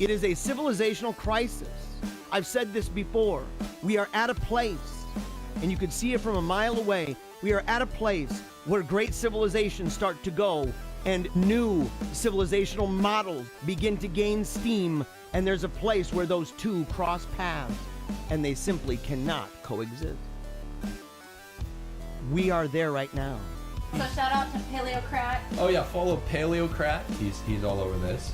It is a civilizational crisis. I've said this before. We are at a place, and you can see it from a mile away, we are at a place where great civilizations start to go and new civilizational models begin to gain steam, and there's a place where those two cross paths, and they simply cannot coexist. We are there right now. So shout out to Paleocrat. Oh yeah, follow Paleocrat. He's all over this.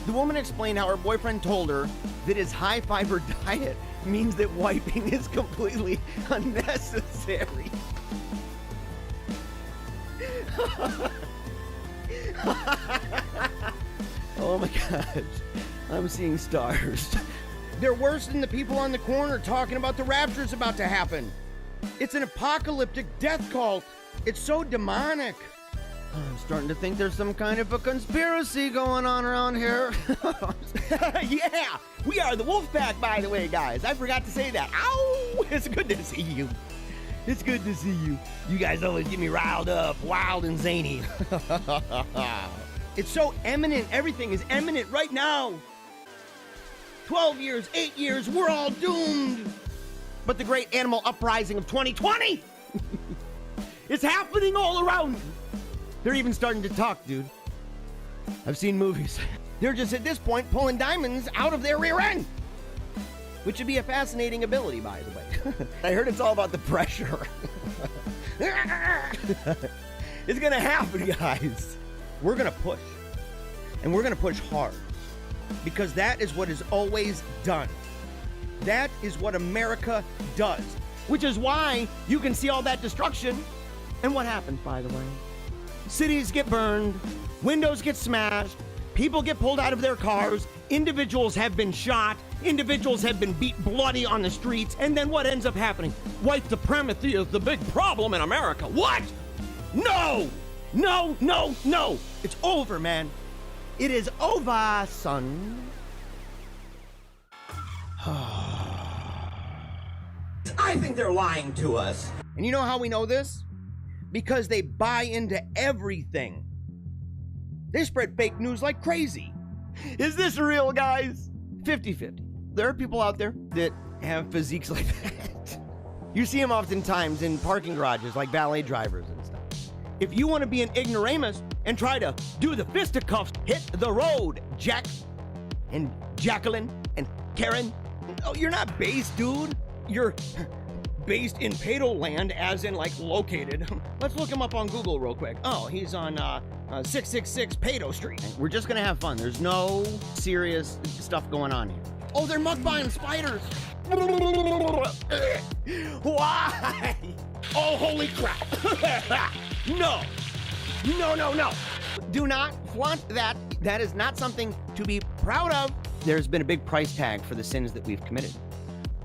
The woman explained how her boyfriend told her that his high-fiber diet means that wiping is completely unnecessary. Oh my gosh, I'm seeing stars. They're worse than the people on the corner talking about the rapture's about to happen. It's an apocalyptic death cult. It's so demonic. I'm starting to think there's some kind of a conspiracy going on around here. Yeah, we are the wolf pack, by the way, guys. I forgot to say that. Ow! It's good to see you. It's good to see you. You guys always get me riled up, wild and zany. It's so imminent. Everything is imminent right now. 12 years, 8 years, we're all doomed. But the great animal uprising of 2020 is happening all around. They're even starting to talk, dude. I've seen movies. They're just at this point pulling diamonds out of their rear end, which would be a fascinating ability, by the way. I heard it's all about the pressure. It's gonna happen, guys. We're gonna push, and we're gonna push hard, because that is what is always done. That is what America does, which is why you can see all that destruction. And what happens, by the way? Cities get burned, windows get smashed, people get pulled out of their cars, individuals have been shot, individuals have been beat bloody on the streets, and then what ends up happening? White supremacy is the big problem in America. What? No! No, no, no! It's over, man. It is over, son. I think they're lying to us. And you know how we know this? Because they buy into everything. They spread fake news like crazy. Is this real, guys? 50-50. There are people out there that have physiques like that. You see them oftentimes in parking garages like valet drivers and stuff. If you want to be an ignoramus and try to do the fisticuffs, hit the road, Jack and Jacqueline and Karen. Oh, you're not based, dude. You're based in Pedo land, as in like located. Let's look him up on Google real quick. Oh, he's on 666 Pedo Street. We're just gonna have fun. There's no serious stuff going on here. Oh, they're mukbang spiders. Why? Oh, holy crap. No. No, no, no. Do not flaunt that. That is not something to be proud of. There's been a big price tag for the sins that we've committed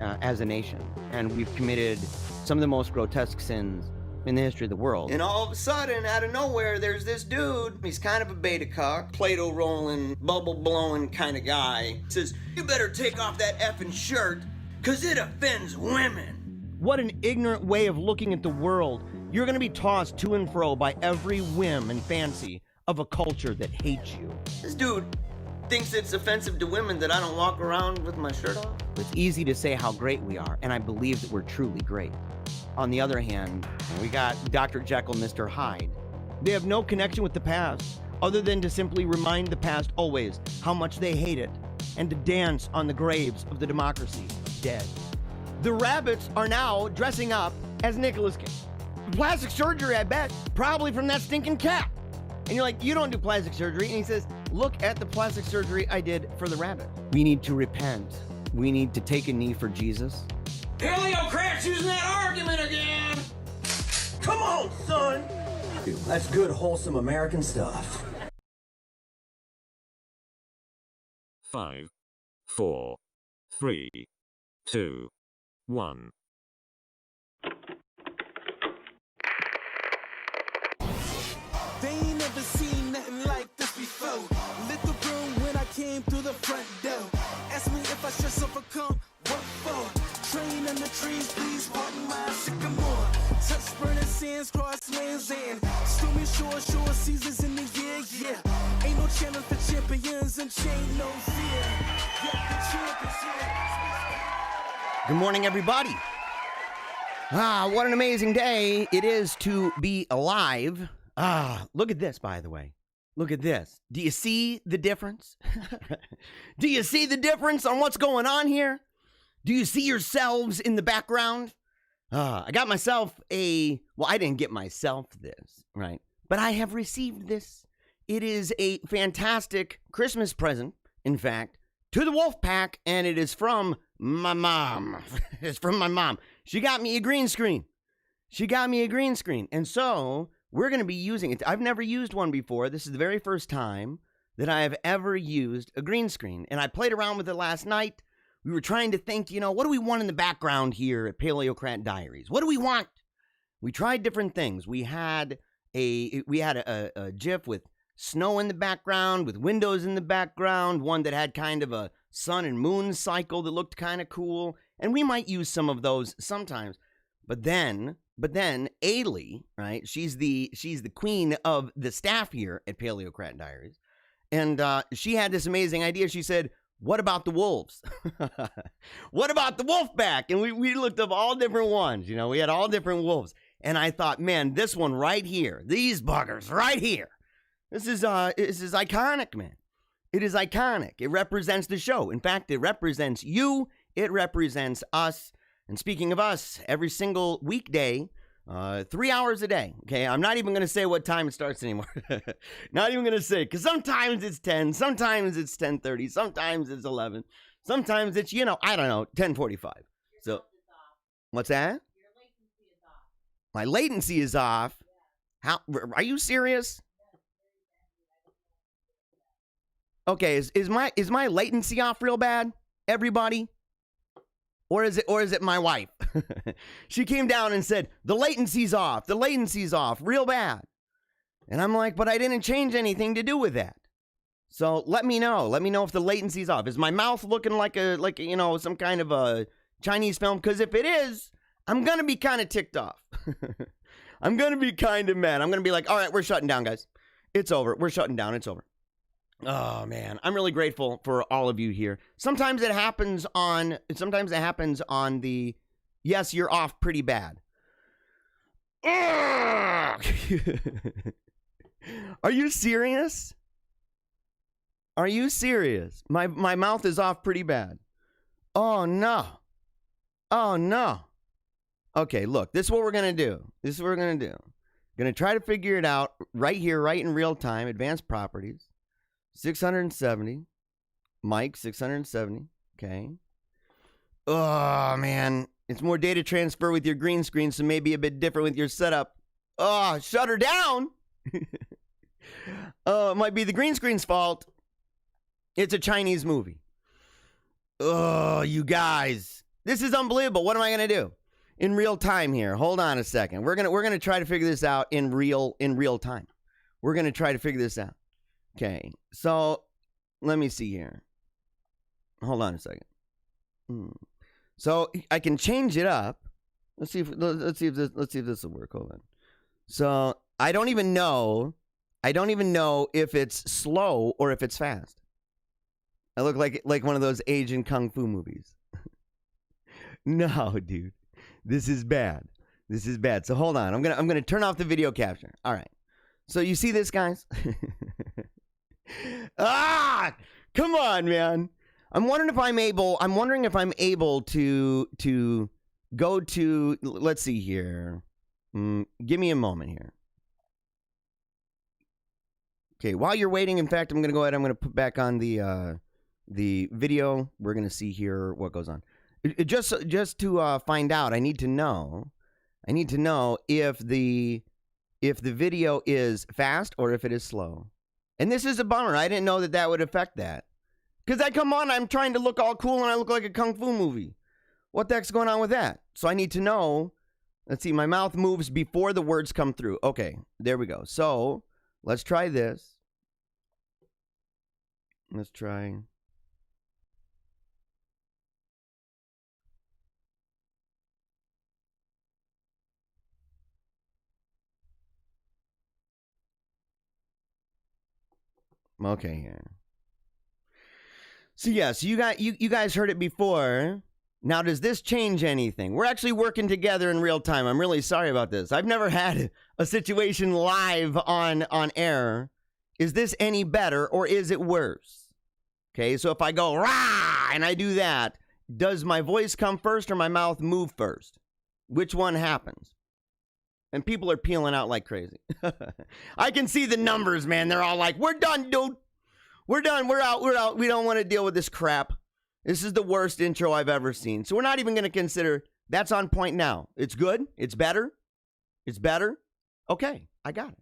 as a nation. And we've committed some of the most grotesque sins in the history of the world. And all of a sudden, out of nowhere, there's this dude. He's kind of a beta cock, Play-Doh rolling, bubble blowing kind of guy. Says, you better take off that effing shirt, cause it offends women. What an ignorant way of looking at the world. You're gonna be tossed to and fro by every whim and fancy of a culture that hates you. This dude thinks it's offensive to women that I don't walk around with my shirt off. It's easy to say how great we are, and I believe that we're truly great. On the other hand, we got Dr. Jekyll, Mr. Hyde. They have no connection with the past, other than to simply remind the past always how much they hate it, and to dance on the graves of the democracy dead. The rabbits are now dressing up as Nicolas Cage. Plastic surgery, I bet, probably from that stinking cat. And you're like, you don't do plastic surgery. And he says, look at the plastic surgery I did for the rabbit. We need to repent. We need to take a knee for Jesus. Paleocrat's using that argument again. Come on, son. That's good, wholesome American stuff. 5, 4, 3, 2, 1. They ain't never seen nothing like this before. Lit the room when I came through the front door. Ask me if I should overcome, what for? Train in the trees, please pardon my sycamore. Touch Burning sands, crosslands, and stormy shore seasons in the year, yeah. Ain't no challenge for champions and chain no fear. Yeah, the champions here. Good morning, everybody. What an amazing day it is to be alive. Look at this, by the way. Look at this. Do you see the difference? Do you see the difference on what's going on here? Do you see yourselves in the background? I got myself I didn't get myself this, right? But I have received this. It is a fantastic Christmas present, in fact, to the wolf pack, and it is from my mom. It's from my mom. She got me a green screen. And so we're going to be using it. I've never used one before. This is the very first time that I have ever used a green screen. And I played around with it last night. We were trying to think, what do we want in the background here at Paleocrat Diaries? What do we want? We tried different things. We had a GIF with snow in the background, with windows in the background, one that had kind of a sun and moon cycle that looked kind of cool. And we might use some of those sometimes. But then Ailey, right? She's the queen of the staff here at Paleocrat Diaries. And she had this amazing idea. She said, what about the wolves? What about the wolf pack? And we looked up all different ones. We had all different wolves. And I thought, man, this one right here, these buggers right here, this is iconic, man. It is iconic. It represents the show. In fact, it represents you. It represents us. And speaking of us, every single weekday, 3 hours a day. Okay, I'm not even going to say what time it starts anymore. Not even going to say, because sometimes it's 10, sometimes it's 10:30, sometimes it's 11, sometimes it's, I don't know, 10:45. So, what's that? Your latency is off. My latency is off. How? Are you serious? Okay, is my latency off real bad, everybody? Or is it my wife? She came down and said, the latency's off real bad. And I'm like, but I didn't change anything to do with that. So let me know if the latency's off. Is my mouth looking like some kind of a Chinese film? Because if it is, I'm going to be kind of ticked off. I'm going to be kind of mad. I'm going to be like, all right, we're shutting down, guys. It's over. We're shutting down. It's over. Oh man, I'm really grateful for all of you here. Sometimes it happens on the yes, you're off pretty bad. Are you serious? Are you serious? My mouth is off pretty bad. Oh no. Okay, look, this is what we're going to do. Going to try to figure it out right here, right in real time. Advanced properties. 670. Mike, 670. Okay. Oh, man. It's more data transfer with your green screen, so maybe a bit different with your setup. Oh, shut her down. It might be the green screen's fault. It's a Chinese movie. Oh, you guys. This is unbelievable. What am I going to do? In real time here. Hold on a second. We're going to try to figure this out in real time. We're going to try to figure this out. Okay, so let me see here. Hold on a second. So I can change it up. Let's see if this will work. Hold on. So I don't even know if it's slow or if it's fast. I look like one of those Asian kung fu movies. No, dude, this is bad. So hold on. I'm gonna turn off the video capture. All right. So you see this, guys? Come on, man. I'm wondering if I'm able to go to, let's see here. Give me a moment here. Okay, while you're waiting, in fact, I'm going to go ahead. I'm going to put back on the video. We're going to see here what goes on. Just to find out, I need to know if the video is fast or if it is slow. And this is a bummer. I didn't know that would affect that. Because I'm trying to look all cool and I look like a kung fu movie. What the heck's going on with that? So I need to know. Let's see, my mouth moves before the words come through. Okay, there we go. So let's try this. Let's try. Okay, here. So yes, you guys heard it before. Now, does this change anything? We're actually working together in real time. I'm really sorry about this. I've never had a situation live on air. Is this any better or is it worse? Okay, so if I go rah and I do that, does my voice come first or my mouth move first? Which one happens? And people are peeling out like crazy. I can see the numbers, man. They're all like, we're done, dude. We're done. We're out. We're out. We don't want to deal with this crap. This is the worst intro I've ever seen. So we're not even going to consider that's on point now. It's good. It's better. It's better. Okay, I got it.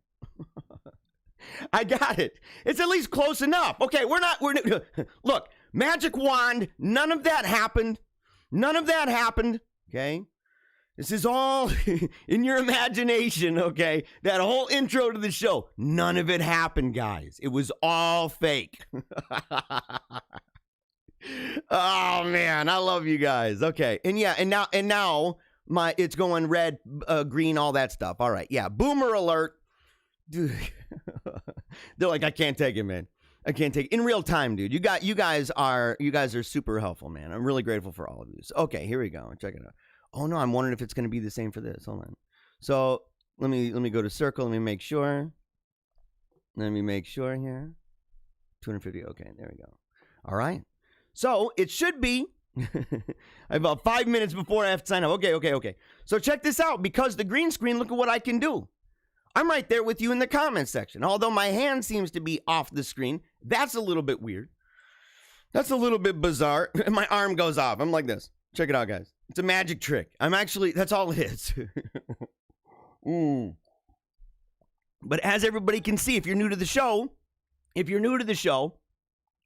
I got it. It's at least close enough. Okay, we're look, magic wand. None of that happened. None of that happened. Okay. This is all in your imagination, okay? That whole intro to the show, none of it happened, guys. It was all fake. Oh man, I love you guys. Okay, and yeah, and now it's going red, green, all that stuff. All right, yeah, boomer alert, dude. They're like, I can't take it, man. I can't take it. In real time, dude. You guys are super helpful, man. I'm really grateful for all of you. So, okay, here we go. Check it out. Oh no, I'm wondering if it's going to be the same for this. Hold on. So let me go to circle. Let me make sure. Let me make sure here. 250. Okay, there we go. All right. So it should be about 5 minutes before I have to sign up. Okay. So check this out. Because the green screen, look at what I can do. I'm right there with you in the comments section. Although my hand seems to be off the screen. That's a little bit weird. That's a little bit bizarre. My arm goes off. I'm like this. Check it out, guys. It's a magic trick. That's all it is. But as everybody can see, if you're new to the show,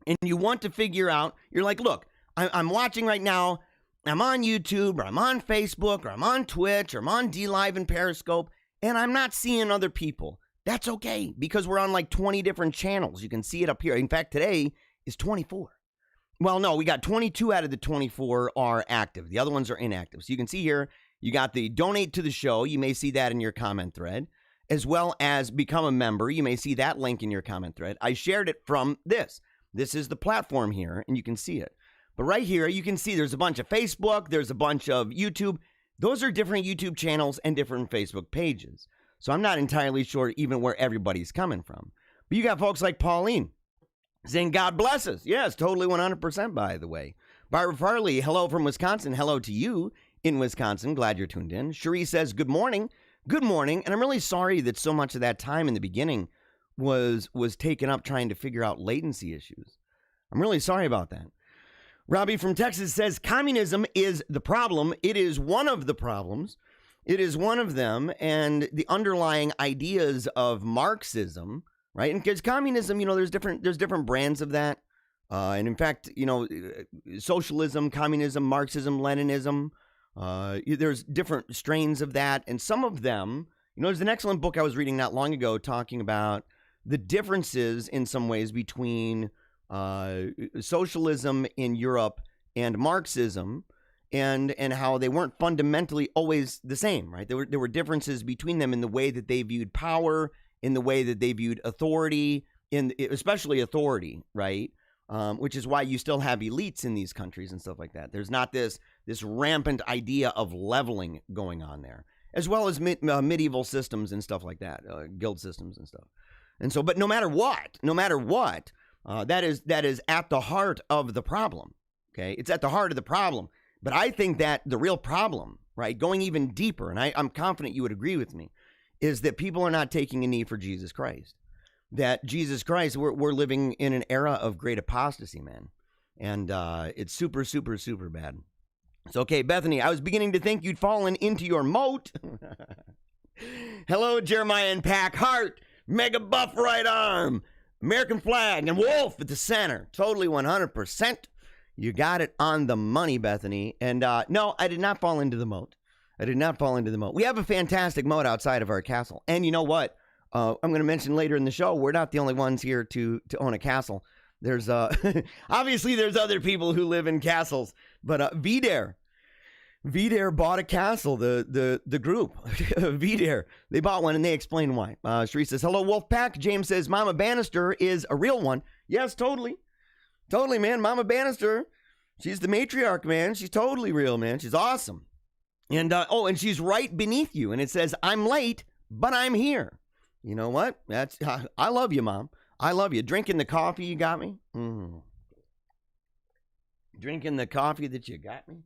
and you want to figure out, you're like, look, I'm watching right now. I'm on YouTube, or I'm on Facebook, or I'm on Twitch, or I'm on DLive and Periscope, and I'm not seeing other people. That's okay, because we're on like 20 different channels. You can see it up here. In fact, today is 24. Well, no, we got 22 out of the 24 are active. The other ones are inactive. So you can see here, you got the donate to the show. You may see that in your comment thread, as well as become a member. You may see that link in your comment thread. I shared it from this. This is the platform here, and you can see it. But right here, you can see there's a bunch of Facebook. There's a bunch of YouTube. Those are different YouTube channels and different Facebook pages. So I'm not entirely sure even where everybody's coming from. But you got folks like Pauline saying, God bless us. Yes, totally 100%, by the way. Barbara Farley, hello from Wisconsin. Hello to you in Wisconsin. Glad you're tuned in. Cherie says, good morning. Good morning. And I'm really sorry that so much of that time in the beginning was taken up trying to figure out latency issues. I'm really sorry about that. Robbie from Texas says, communism is the problem. It is one of the problems. It is one of them. And the underlying ideas of Marxism, right? And because communism, there's different brands of that. And in fact, socialism, communism, Marxism, Leninism, there's different strains of that. And some of them, there's an excellent book I was reading not long ago talking about the differences in some ways between socialism in Europe and Marxism, and how they weren't fundamentally always the same, right? There were differences between them in the way that they viewed power, in the way that they viewed authority, especially authority, right? Which is why you still have elites in these countries and stuff like that. There's not this rampant idea of leveling going on there, as well as medieval systems and stuff like that, guild systems and stuff. And so, but no matter what, that is at the heart of the problem. Okay, it's at the heart of the problem. But I think that the real problem, right, going even deeper, and I'm confident you would agree with me, is that people are not taking a knee for Jesus Christ. That Jesus Christ, we're living in an era of great apostasy, man. And it's super, super, super bad. So, okay, Bethany, I was beginning to think you'd fallen into your moat. Hello, Jeremiah and Pack Heart, Mega Buff Right Arm, American Flag, and Wolf at the center. Totally 100%. You got it on the money, Bethany. And no, I did not fall into the moat. We have a fantastic moat outside of our castle. And you know what? I'm going to mention later in the show, we're not the only ones here to own a castle. There's obviously there's other people who live in castles, but Vidar VDare bought a castle, the group. VDare. They bought one and they explain why. Sheree says, hello, Wolfpack. James says, Mama Bannister is a real one. Yes, totally. Totally, man. Mama Bannister, she's the matriarch, man. She's totally real, man. She's awesome. And, and she's right beneath you. And it says, I'm late, but I'm here. You know what? I love you, Mom. I love you. Drinking the coffee you got me. Drinking the coffee that you got me.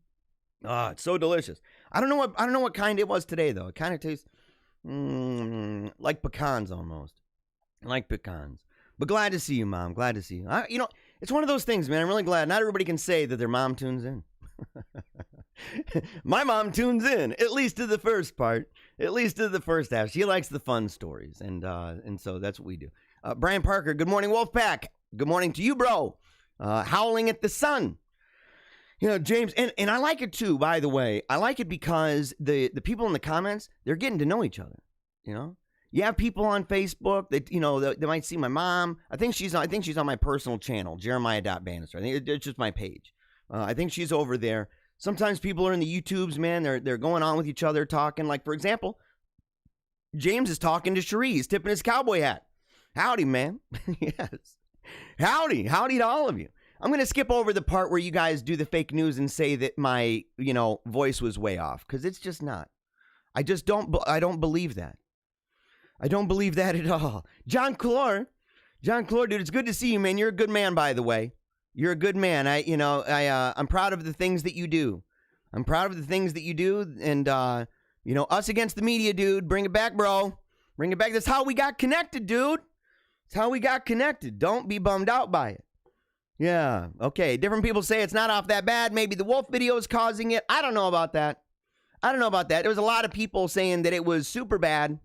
Oh, it's so delicious. I don't know what kind it was today though. It kind of tastes like pecans almost. Like pecans. But glad to see you, Mom. Glad to see you. It's one of those things, man. I'm really glad. Not everybody can say that their mom tunes in. My mom tunes in, at least to the first part, at least to the first half. She likes the fun stories, and so that's what we do. Brian Parker, good morning, Wolfpack. Good morning to you, bro. Howling at the sun. James, and I like it too, by the way. I like it because the people in the comments, they're getting to know each other. You have people on Facebook that, they might see my mom. I think she's on my personal channel, Jeremiah.Bannister. I think it's just my page. I think she's over there. Sometimes people are in the YouTubes, man. They're going on with each other, talking. Like, for example, James is talking to Cherie. He's tipping his cowboy hat. Howdy, man. Yes. Howdy to all of you. I'm going to skip over the part where you guys do the fake news and say that my, voice was way off, because it's just not. I don't believe that. I don't believe that at all. John Clore, dude, it's good to see you, man. You're a good man, by the way. You're a good man. I'm proud of the things that you do. And us against the media, dude. Bring it back, bro. Bring it back. That's how we got connected, dude. That's how we got connected. Don't be bummed out by it. Yeah, okay. Different people say it's not off that bad. Maybe the wolf video is causing it. I don't know about that. There was a lot of people saying that it was super bad.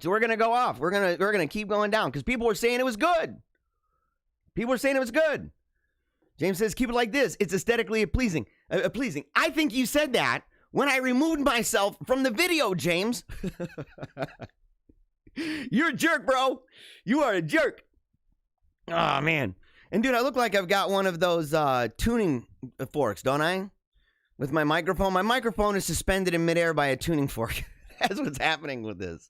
So we're gonna go off. We're gonna keep going down because people were saying it was good. James says, keep it like this. It's aesthetically pleasing. I think you said that when I removed myself from the video, James. You're a jerk, bro. You are a jerk. Oh, man. And, dude, I look like I've got one of those tuning forks, don't I? With my microphone. My microphone is suspended in midair by a tuning fork. That's what's happening with this.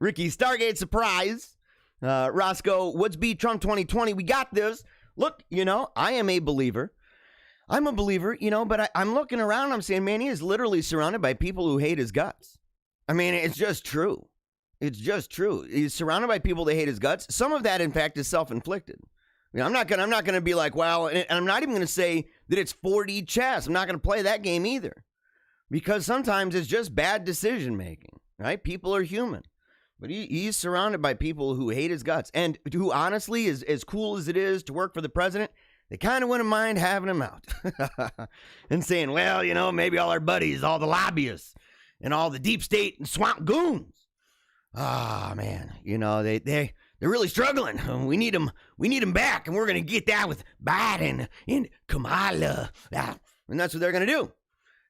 Ricky, Stargate surprise. Roscoe, Woodsby, Trump 2020. We got this. Look, I am a believer. I'm a believer, but I'm looking around. I'm saying, man, he is literally surrounded by people who hate his guts. I mean, it's just true. He's surrounded by people that hate his guts. Some of that, in fact, is self-inflicted. I'm not gonna be like, well, and I'm not even gonna say that it's 4D chess. I'm not gonna play that game either, because sometimes it's just bad decision making. Right? People are human. But he's surrounded by people who hate his guts, and who honestly, is as cool as it is to work for the president, they kind of wouldn't mind having him out and saying, well, maybe all our buddies, all the lobbyists, and all the deep state and swamp goons. Ah, man, they're really struggling. We need them back, and we're gonna get that with Biden and Kamala, and that's what they're gonna do.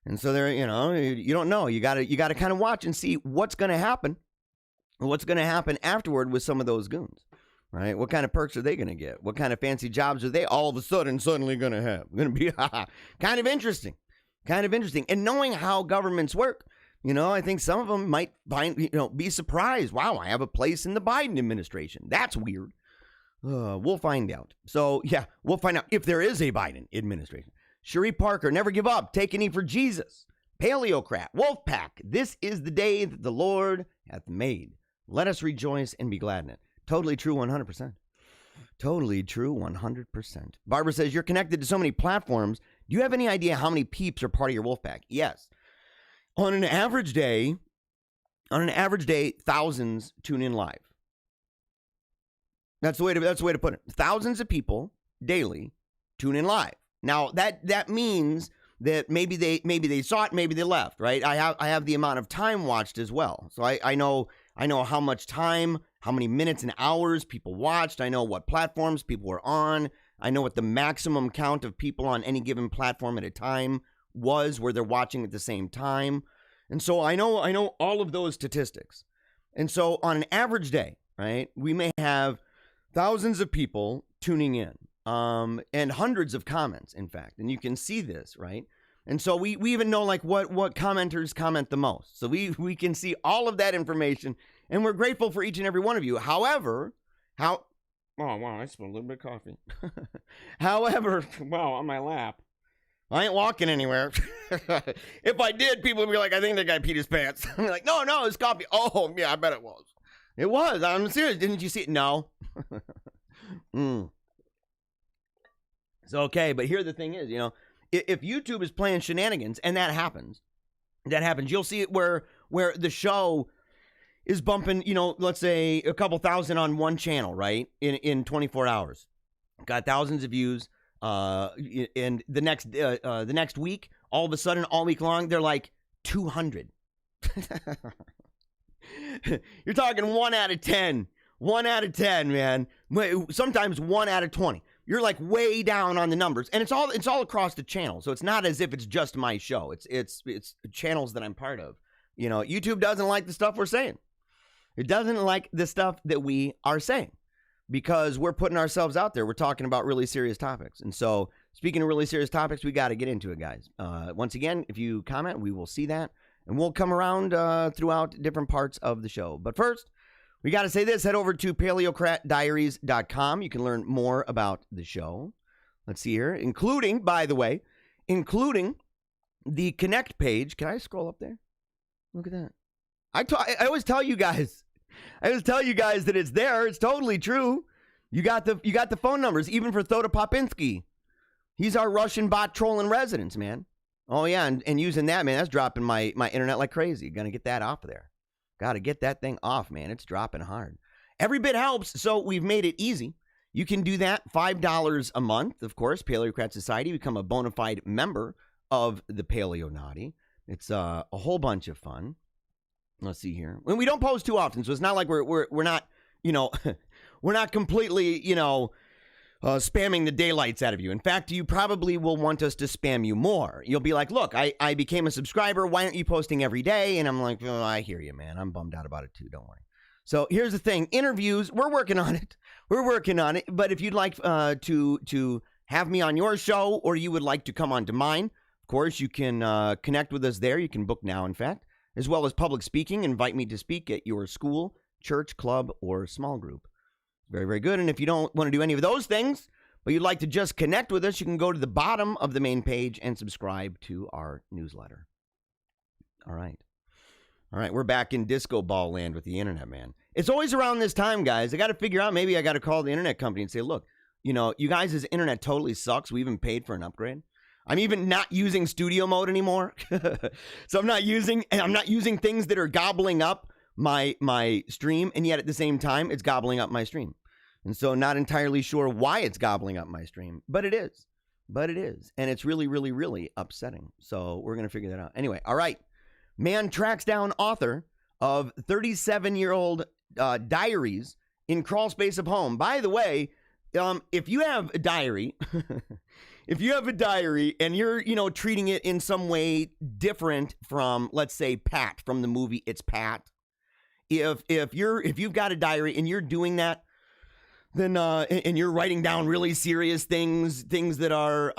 And so they're, you don't know. You gotta kind of watch and see what's gonna happen. What's going to happen afterward with some of those goons, right? What kind of perks are they going to get? What kind of fancy jobs are they all of a suddenly going to have? Going to be kind of interesting. And knowing how governments work, I think some of them might be surprised. Wow, I have a place in the Biden administration. That's weird. We'll find out. So, yeah, we'll find out if there is a Biden administration. Cherie Parker, never give up. Take a knee for Jesus. Paleocrat, Wolfpack, this is the day that the Lord hath made. Let us rejoice and be glad in it. Totally true, 100%. Totally true, 100%. Barbara says, you're connected to so many platforms. Do you have any idea how many peeps are part of your Wolfpack? Yes. On an average day, thousands tune in live. That's the way to put it. Thousands of people daily tune in live. Now, that means that maybe they saw it, maybe they left, right? I have the amount of time watched as well. So I know how much time, how many minutes and hours people watched. I know what platforms people were on. I know what the maximum count of people on any given platform at a time was, where they're watching at the same time. And so I know all of those statistics. And so on an average day, right, we may have thousands of people tuning in, and hundreds of comments, in fact. And you can see this, right? And so we even know like what commenters comment the most. So we can see all of that information, and we're grateful for each and every one of you. However, oh wow, I spilled a little bit of coffee. However, wow, on my lap. I ain't walking anywhere. If I did, people would be like, I think that guy peed his pants. I'm like, no, it's coffee. Oh, yeah, I bet it was. It was. I'm serious. Didn't you see it? No. It's okay, but here the thing is, you know, if YouTube is playing shenanigans, and that happens, you'll see it where the show is bumping, you know, let's say a couple thousand on one channel, right? In 24 hours. Got thousands of views. And the next week, all of a sudden, all week long, they're like 200. You're talking 1 out of 10. 1 out of 10, man. Sometimes 1 out of 20. You're like way down on the numbers, and it's all across the channel. So it's not as if it's just my show. It's channels that I'm part of. You know, YouTube doesn't like the stuff we're saying. It doesn't like the stuff that we are saying, because we're putting ourselves out there. We're talking about really serious topics. And so, speaking of really serious topics, we got to get into it, guys. Once again, if you comment, we will see that, and we'll come around throughout different parts of the show. But first, we got to say this. Head over to paleocratdiaries.com. You can learn more about the show. Let's see here, including, by the way, the Connect page. Can I scroll up there? Look at that. I always tell you guys. That it's there. It's totally true. You got the phone numbers, even for Thoda Popinski. He's our Russian bot trolling residence, man. Oh yeah, and using that, man, that's dropping my internet like crazy. Gonna get that off of there. Gotta get that thing off, man. It's dropping hard. Every bit helps, so we've made it easy. You can do that, $5 a month, of course. Paleocrat Society, become a bona fide member of the Paleo Naughty. It's a whole bunch of fun. Let's see here. And we don't post too often, so it's not like we're not, you know, we're not completely, you know, spamming the daylights out of you. In fact, you probably will want us to spam you more. You'll be like, look, I became a subscriber. Why aren't you posting every day? And I'm like, oh, I hear you, man. I'm bummed out about it too. Don't worry. So here's the thing. Interviews, we're working on it. But if you'd like to have me on your show, or you would like to come on to mine, of course, you can connect with us there. You can book now, in fact, as well as public speaking. Invite me to speak at your school, church, club, or small group. Very, very good. And if you don't want to do any of those things, but you'd like to just connect with us, you can go to the bottom of the main page and subscribe to our newsletter. All right. We're back in disco ball land with the internet, man. It's always around this time, guys. I got to figure out, maybe I got to call the internet company and say, look, you know, you guys' internet totally sucks. We even paid for an upgrade. I'm even not using studio mode anymore. So I'm not using things that are gobbling up my stream, and yet at the same time it's gobbling up my stream. And so not entirely sure why it's gobbling up my stream, but it is. And it's really, really, really upsetting. So we're going to figure that out. Anyway, all right. Man tracks down author of 37-year-old diaries in crawl space of home. By the way, if you have a diary, and you're, you know, treating it in some way different from, let's say, Pat from the movie It's Pat. If you've got a diary and you're doing that, then and you're writing down really serious things that are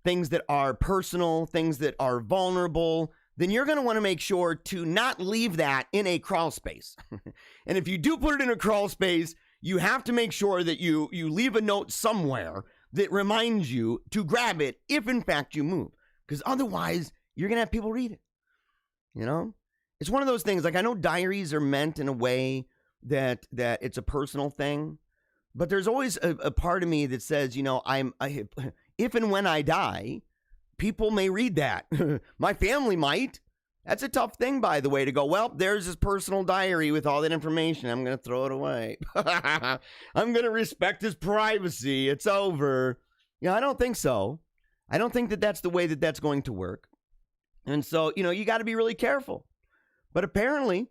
things that are personal, things that are vulnerable, then you're going to want to make sure to not leave that in a crawl space. And if you do put it in a crawl space, you have to make sure that you leave a note somewhere that reminds you to grab it if in fact you move, because otherwise you're going to have people read it. You know? It's one of those things, like, I know diaries are meant in a way that it's a personal thing, but there's always a part of me that says, you know, if and when I die, people may read that. My family might. That's a tough thing, by the way, to go, well, there's his personal diary with all that information. I'm going to throw it away. I'm going to respect his privacy. It's over. You know, I don't think so. I don't think that that's the way that that's going to work. And so, you know, you got to be really careful. But apparently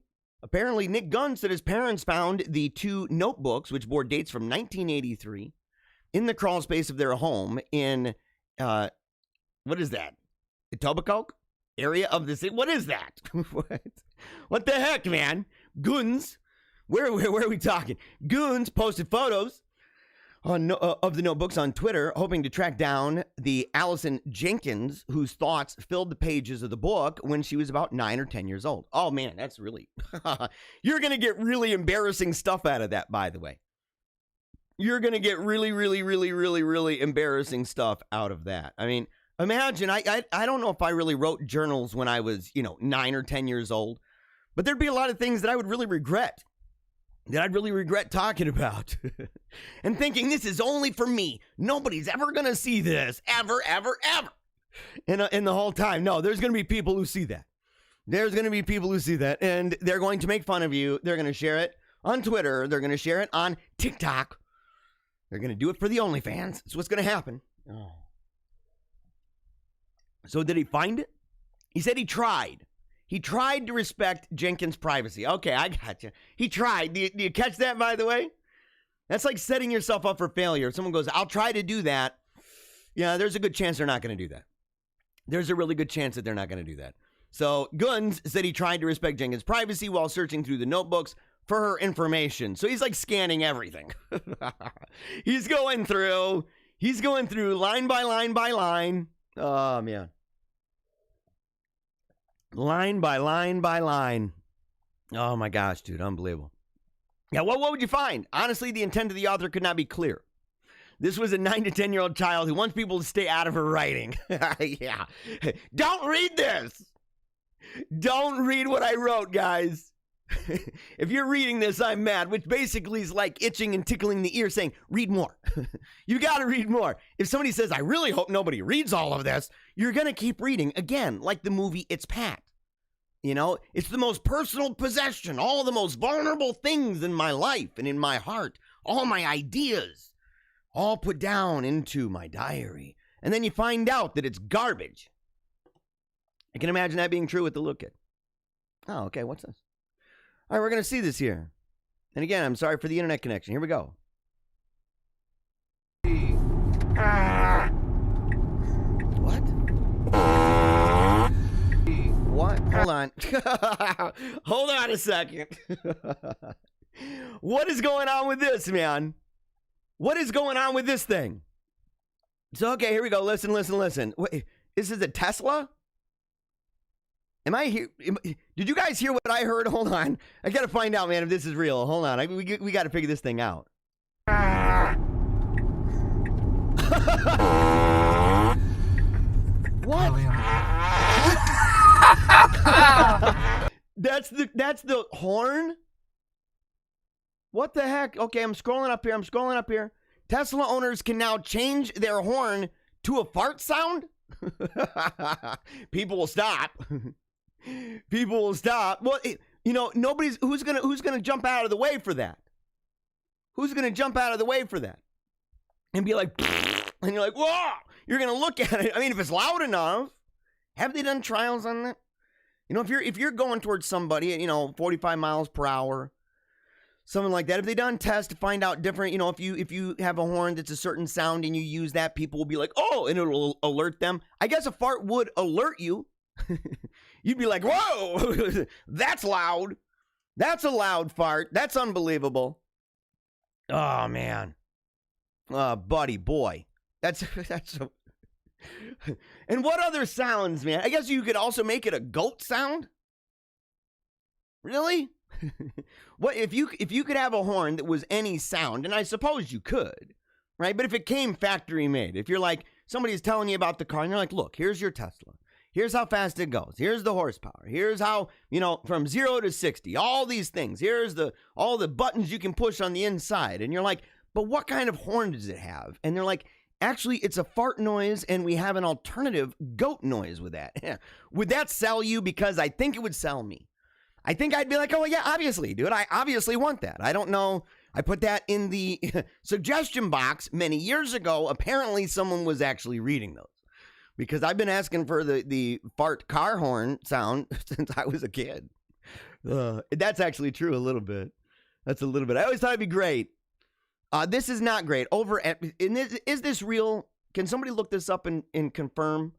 Nick Gunn said his parents found the 2 notebooks, which bore dates from 1983, in the crawl space of their home in, what is that? Etobicoke area of the city? What is that? What the heck, man? Goons? Where are we talking? Goons posted photos of the notebooks on Twitter, hoping to track down the Allison Jenkins whose thoughts filled the pages of the book when she was about 9 or 10 years old. Oh man, that's really, you're going to get really embarrassing stuff out of that, by the way. You're going to get really, really, really, really, really embarrassing stuff out of that. I mean, imagine, I don't know if I really wrote journals when I was, 9 or 10 years old, but there'd be a lot of things that I would really regret. That I'd really regret talking about. And thinking this is only for me. Nobody's ever going to see this. Ever, ever, ever. And the whole time. No, there's going to be people who see that. There's going to be people who see that. And they're going to make fun of you. They're going to share it on Twitter. They're going to share it on TikTok. They're going to do it for the OnlyFans. That's what's going to happen. Oh. So did he find it? He said he tried. He tried to respect Jenkins' privacy. Okay, I got you. He tried. Do you catch that, by the way? That's like setting yourself up for failure. If someone goes, I'll try to do that. Yeah, there's a good chance they're not going to do that. There's a really good chance that they're not going to do that. So Guns said he tried to respect Jenkins' privacy while searching through the notebooks for her information. So he's like scanning everything. He's going through line by line by line. Oh, man. Line by line by line. Oh my gosh, dude, unbelievable. Yeah, what would you find? Honestly, the intent of the author could not be clear. This was a 9 to 10-year-old child who wants people to stay out of her writing. Yeah. Don't read this. Don't read what I wrote, guys. If you're reading this, I'm mad, which basically is like itching and tickling the ear saying, read more. You got to read more. If somebody says, I really hope nobody reads all of this, you're going to keep reading. Again, like the movie It's Pat. It's the most personal possession, all the most vulnerable things in my life and in my heart, all my ideas, all put down into my diary. And then you find out that it's garbage. I can imagine that being true with the little kid. Oh, okay, what's this? All right, we're going to see this here. And again, I'm sorry for the internet connection. Here we go. What? What? Hold on. Hold on a second. What is going on with this, man? What is going on with this thing? So, okay, here we go. Listen. Wait, this is a Tesla? Am I here? Did you guys hear what I heard? Hold on. I got to find out, man, if this is real. Hold on. We got to figure this thing out. What? That's the horn? What the heck? Okay, I'm scrolling up here. Tesla owners can now change their horn to a fart sound? People will stop. People will stop. Well, who's gonna jump out of the way for that? Who's gonna jump out of the way for that? And be like, and you're like, whoa! You're gonna look at it. I mean, if it's loud enough, have they done trials on that? If you're going towards somebody at 45 miles per hour, something like that. Have they done tests to find out different? If you have a horn that's a certain sound and you use that, people will be like, oh, and it'll alert them. I guess a fart would alert you. You'd be like, whoa, that's loud. That's a loud fart. That's unbelievable. Oh, man. Buddy, boy. That's so. And what other sounds, man? I guess you could also make it a goat sound. Really? What if you could have a horn that was any sound, and I suppose you could, right? But if it came factory made, if you're like, somebody's telling you about the car, and you're like, look, here's your Tesla. Here's how fast it goes. Here's the horsepower. Here's how, from 0 to 60, all these things. Here's all the buttons you can push on the inside. And you're like, but what kind of horn does it have? And they're like, actually, it's a fart noise, and we have an alternative goat noise with that. Would that sell you? Because I think it would sell me. I think I'd be like, oh, yeah, obviously, dude. I obviously want that. I don't know. I put that in the suggestion box many years ago. Apparently, someone was actually reading those. Because I've been asking for the fart car horn sound since I was a kid. That's actually true a little bit. That's a little bit. I always thought it'd be great. This is not great. Is this real? Can somebody look this up and confirm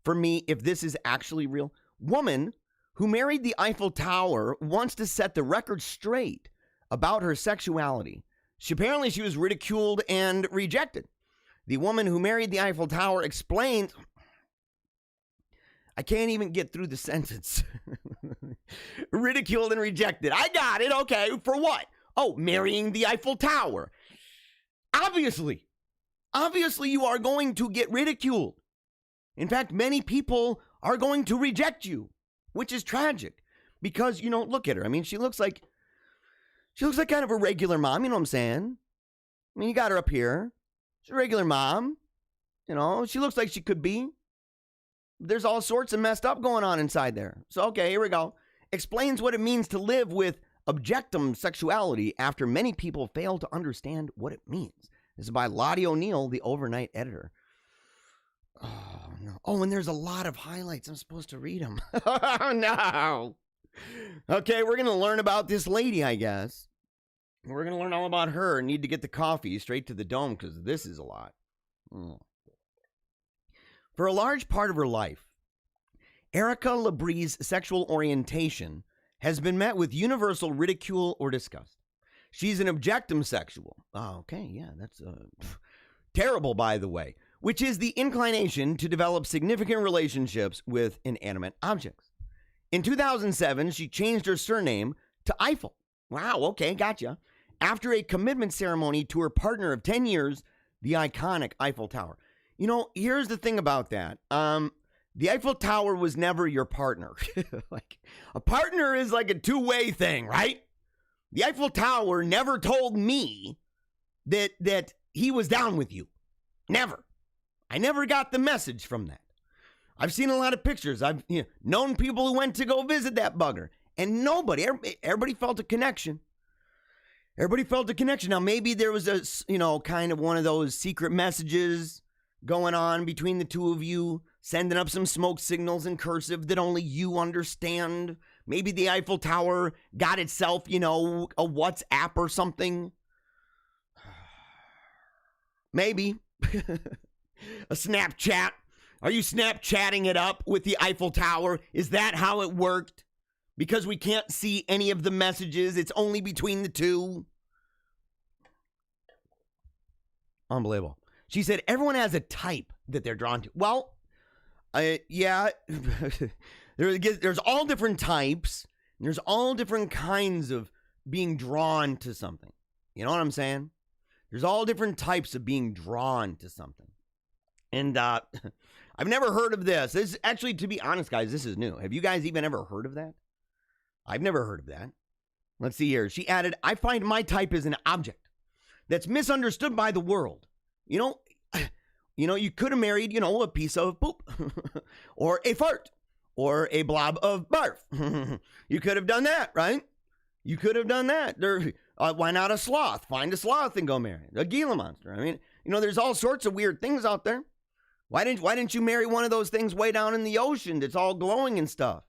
for me if this is actually real? Woman who married the Eiffel Tower wants to set the record straight about her sexuality. Apparently she was ridiculed and rejected. The woman who married the Eiffel Tower explained, I can't even get through the sentence. Ridiculed and rejected. I got it. Okay. For what? Oh, marrying the Eiffel Tower. Obviously you are going to get ridiculed. In fact, many people are going to reject you, which is tragic because, look at her. I mean, she looks like kind of a regular mom. You know what I'm saying? I mean, you got her up here. She's a regular mom. She looks like she could be. There's all sorts of messed up going on inside there. So, okay, here we go. Explains what it means to live with objectum sexuality after many people fail to understand what it means. This is by Lottie O'Neill, the overnight editor. Oh, no. Oh, and there's a lot of highlights. I'm supposed to read them. Oh, no. Okay, we're going to learn about this lady, I guess. We're going to learn all about her. Need to get the coffee straight to the dome because this is a lot. For a large part of her life, Erica Labrie's sexual orientation has been met with universal ridicule or disgust. She's an objectum sexual. Oh, okay, yeah, that's terrible, by the way, which is the inclination to develop significant relationships with inanimate objects. In 2007, she changed her surname to Eiffel. Wow, okay, gotcha. After a commitment ceremony to her partner of 10 years, the iconic Eiffel Tower. Here's the thing about that. The Eiffel Tower was never your partner. Like, a partner is like a two-way thing, right? The Eiffel Tower never told me that he was down with you. Never. I never got the message from that. I've seen a lot of pictures. I've known people who went to go visit that bugger. And everybody felt a connection. Everybody felt a connection. Now, maybe there was kind of one of those secret messages going on between the two of you, sending up some smoke signals in cursive that only you understand. Maybe the Eiffel Tower got itself, a WhatsApp or something. Maybe. A Snapchat. Are you Snapchatting it up with the Eiffel Tower? Is that how it worked? Because we can't see any of the messages. It's only between the two. Unbelievable. She said everyone has a type that they're drawn to. Well, yeah, there's all different types. And there's all different kinds of being drawn to something. You know what I'm saying? There's all different types of being drawn to something. And I've never heard of this. This is actually, to be honest, guys, this is new. Have you guys even ever heard of that? I've never heard of that. Let's see here. She added, I find my type is an object that's misunderstood by the world. You could have married, a piece of poop or a fart or a blob of barf. You could have done that, right? You could have done that. Why not a sloth? Find a sloth and go marry it. A Gila monster. I mean, there's all sorts of weird things out there. Why didn't you marry one of those things way down in the ocean that's all glowing and stuff?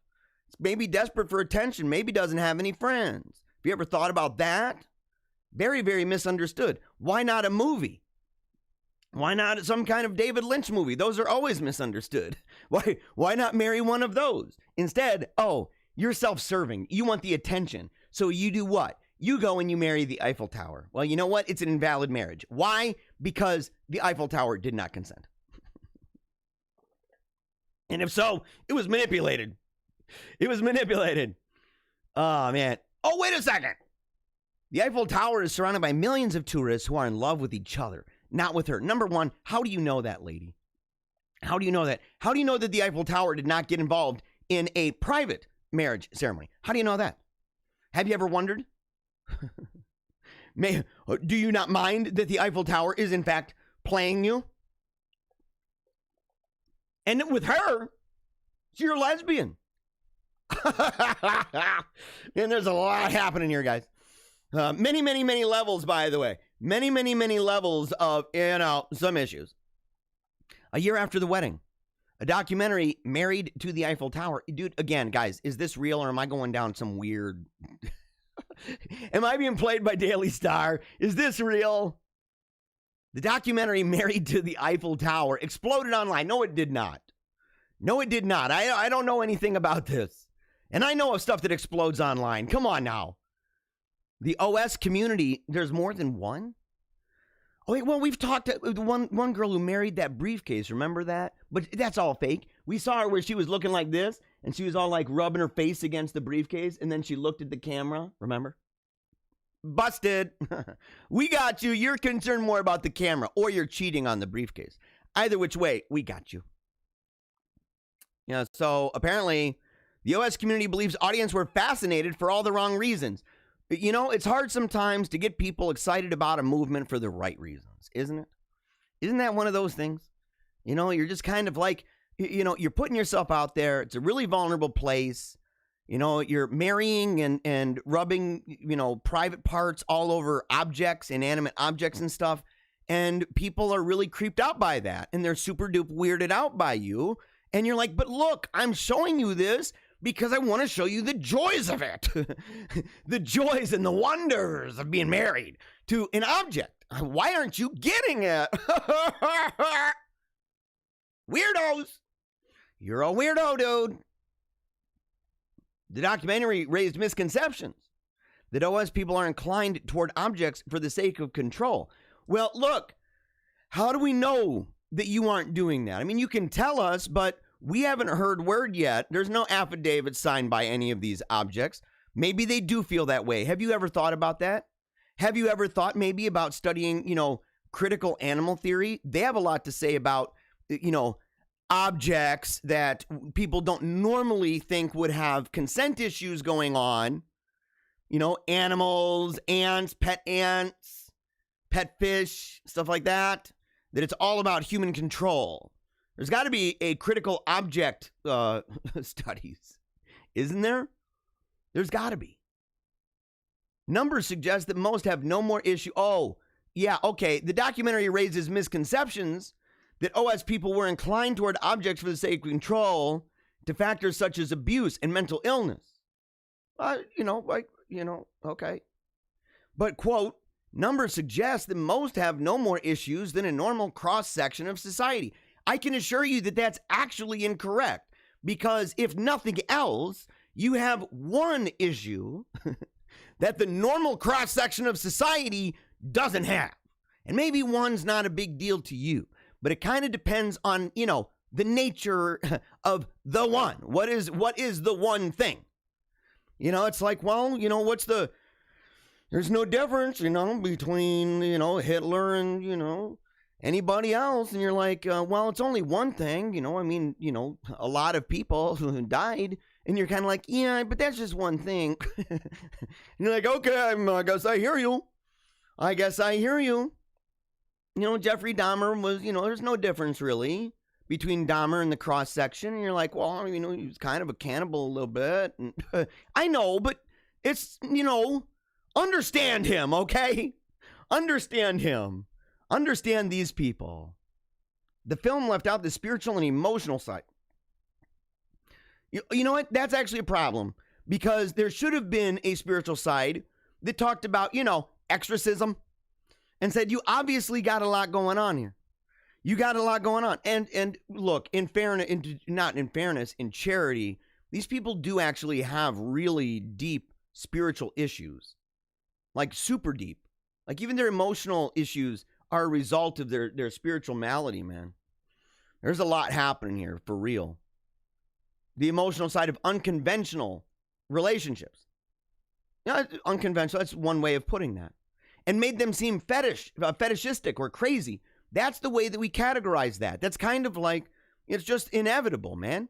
It's maybe desperate for attention. Maybe doesn't have any friends. Have you ever thought about that? Very, very misunderstood. Why not a movie? Why not some kind of David Lynch movie? Those are always misunderstood. Why not marry one of those? Instead, you're self-serving. You want the attention. So you do what? You go and you marry the Eiffel Tower. Well, you know what? It's an invalid marriage. Why? Because the Eiffel Tower did not consent. And if so, it was manipulated. It was manipulated. Oh, man. Oh, wait a second. The Eiffel Tower is surrounded by millions of tourists who are in love with each other, not with her. Number one, how do you know that, lady? How do you know that? How do you know that the Eiffel Tower did not get involved in a private marriage ceremony? How do you know that? Have you ever wondered? Do you not mind that the Eiffel Tower is, in fact, playing you? And with her, you're a lesbian. And there's a lot happening here, guys. Many, many, many levels, by the way. Many, many, many levels of, some issues. A year after the wedding, a documentary, Married to the Eiffel Tower. Dude, again, guys, is this real or am I going down some weird... Am I being played by Daily Star? Is this real? The documentary Married to the Eiffel Tower exploded online. No, it did not. No, it did not. I don't know anything about this. And I know of stuff that explodes online. Come on now. The OS community, there's more than one? Oh, wait, well, we've talked to one girl who married that briefcase. Remember that? But that's all fake. We saw her where she was looking like this, and she was all like rubbing her face against the briefcase, and then she looked at the camera. Remember? Busted. We got you. You're concerned more about the camera, or you're cheating on the briefcase. Either which way, we got you. Yeah, so apparently, the OS community believes audience were fascinated for all the wrong reasons. You know, it's hard sometimes to get people excited about a movement for the right reasons, isn't it? Isn't that one of those things? You know, you're just kind of like, you know, you're putting yourself out there. It's a really vulnerable place. You know, you're marrying and rubbing, you know, private parts all over objects, inanimate objects and stuff. And people are really creeped out by that. And they're super duper weirded out by you. And you're like, but look, I'm showing you this because I want to show you the joys of it. The joys and the wonders of being married to an object. Why aren't you getting it? Weirdos. You're a weirdo, dude. The documentary raised misconceptions that OS people are inclined toward objects for the sake of control. Well, look, how do we know that you aren't doing that? I mean, you can tell us, but we haven't heard word yet. There's no affidavit signed by any of these objects. Maybe they do feel that way. Have you ever thought about that? Have you ever thought maybe about studying, you know, critical animal theory? They have a lot to say about, you know, objects that people don't normally think would have consent issues going on. You know, animals, ants, pet fish, stuff like that. That it's all about human control. There's got to be a critical object studies, isn't there? There's got to be. Numbers suggest that most have no more issue. Oh, yeah, okay. The documentary raises misconceptions that OS people were inclined toward objects for the sake of control to factors such as abuse and mental illness. Okay. But, quote, numbers suggest that most have no more issues than a normal cross-section of society. I can assure you that that's actually incorrect, because if nothing else, you have one issue that the normal cross-section of society doesn't have. And maybe one's not a big deal to you, but it kind of depends on, you know, the nature of the one. What is the one thing? You know, it's like, well, you know, there's no difference, you know, between, you know, Hitler and, you know, anybody else. And you're like, well, it's only one thing, you know, I mean, you know, a lot of people died, and you're kind of like, yeah, but that's just one thing. And you're like, okay, I guess I hear you. You know, Jeffrey Dahmer was, you know, there's no difference really between Dahmer and the cross section. And you're like, well, you know, he was kind of a cannibal a little bit. And, I know, but it's, you know, understand him, okay? Understand him. Understand these people. The film left out the spiritual and emotional side. You know what? That's actually a problem, because there should have been a spiritual side that talked about, you know, exorcism, and said, you obviously got a lot going on here. You got a lot going on. And look, in fairness, in charity, these people do actually have really deep spiritual issues. Like super deep. Like even their emotional issues are a result of their spiritual malady, man. There's a lot happening here, for real. The emotional side of unconventional relationships. Yeah, unconventional, that's one way of putting that. And made them seem fetishistic or crazy. That's the way that we categorize that. That's kind of like, it's just inevitable, man.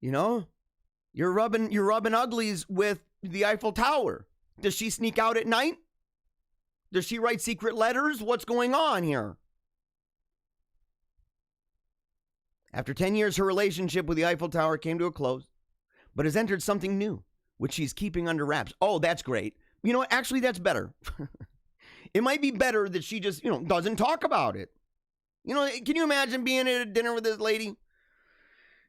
You know, you're rubbing uglies with the Eiffel Tower. Does she sneak out at night? Does she write secret letters? What's going on here? After 10 years, her relationship with the Eiffel Tower came to a close, but has entered something new, which she's keeping under wraps. Oh, that's great. You know what? Actually, that's better. It might be better that she just, you know, doesn't talk about it. You know, can you imagine being at a dinner with this lady?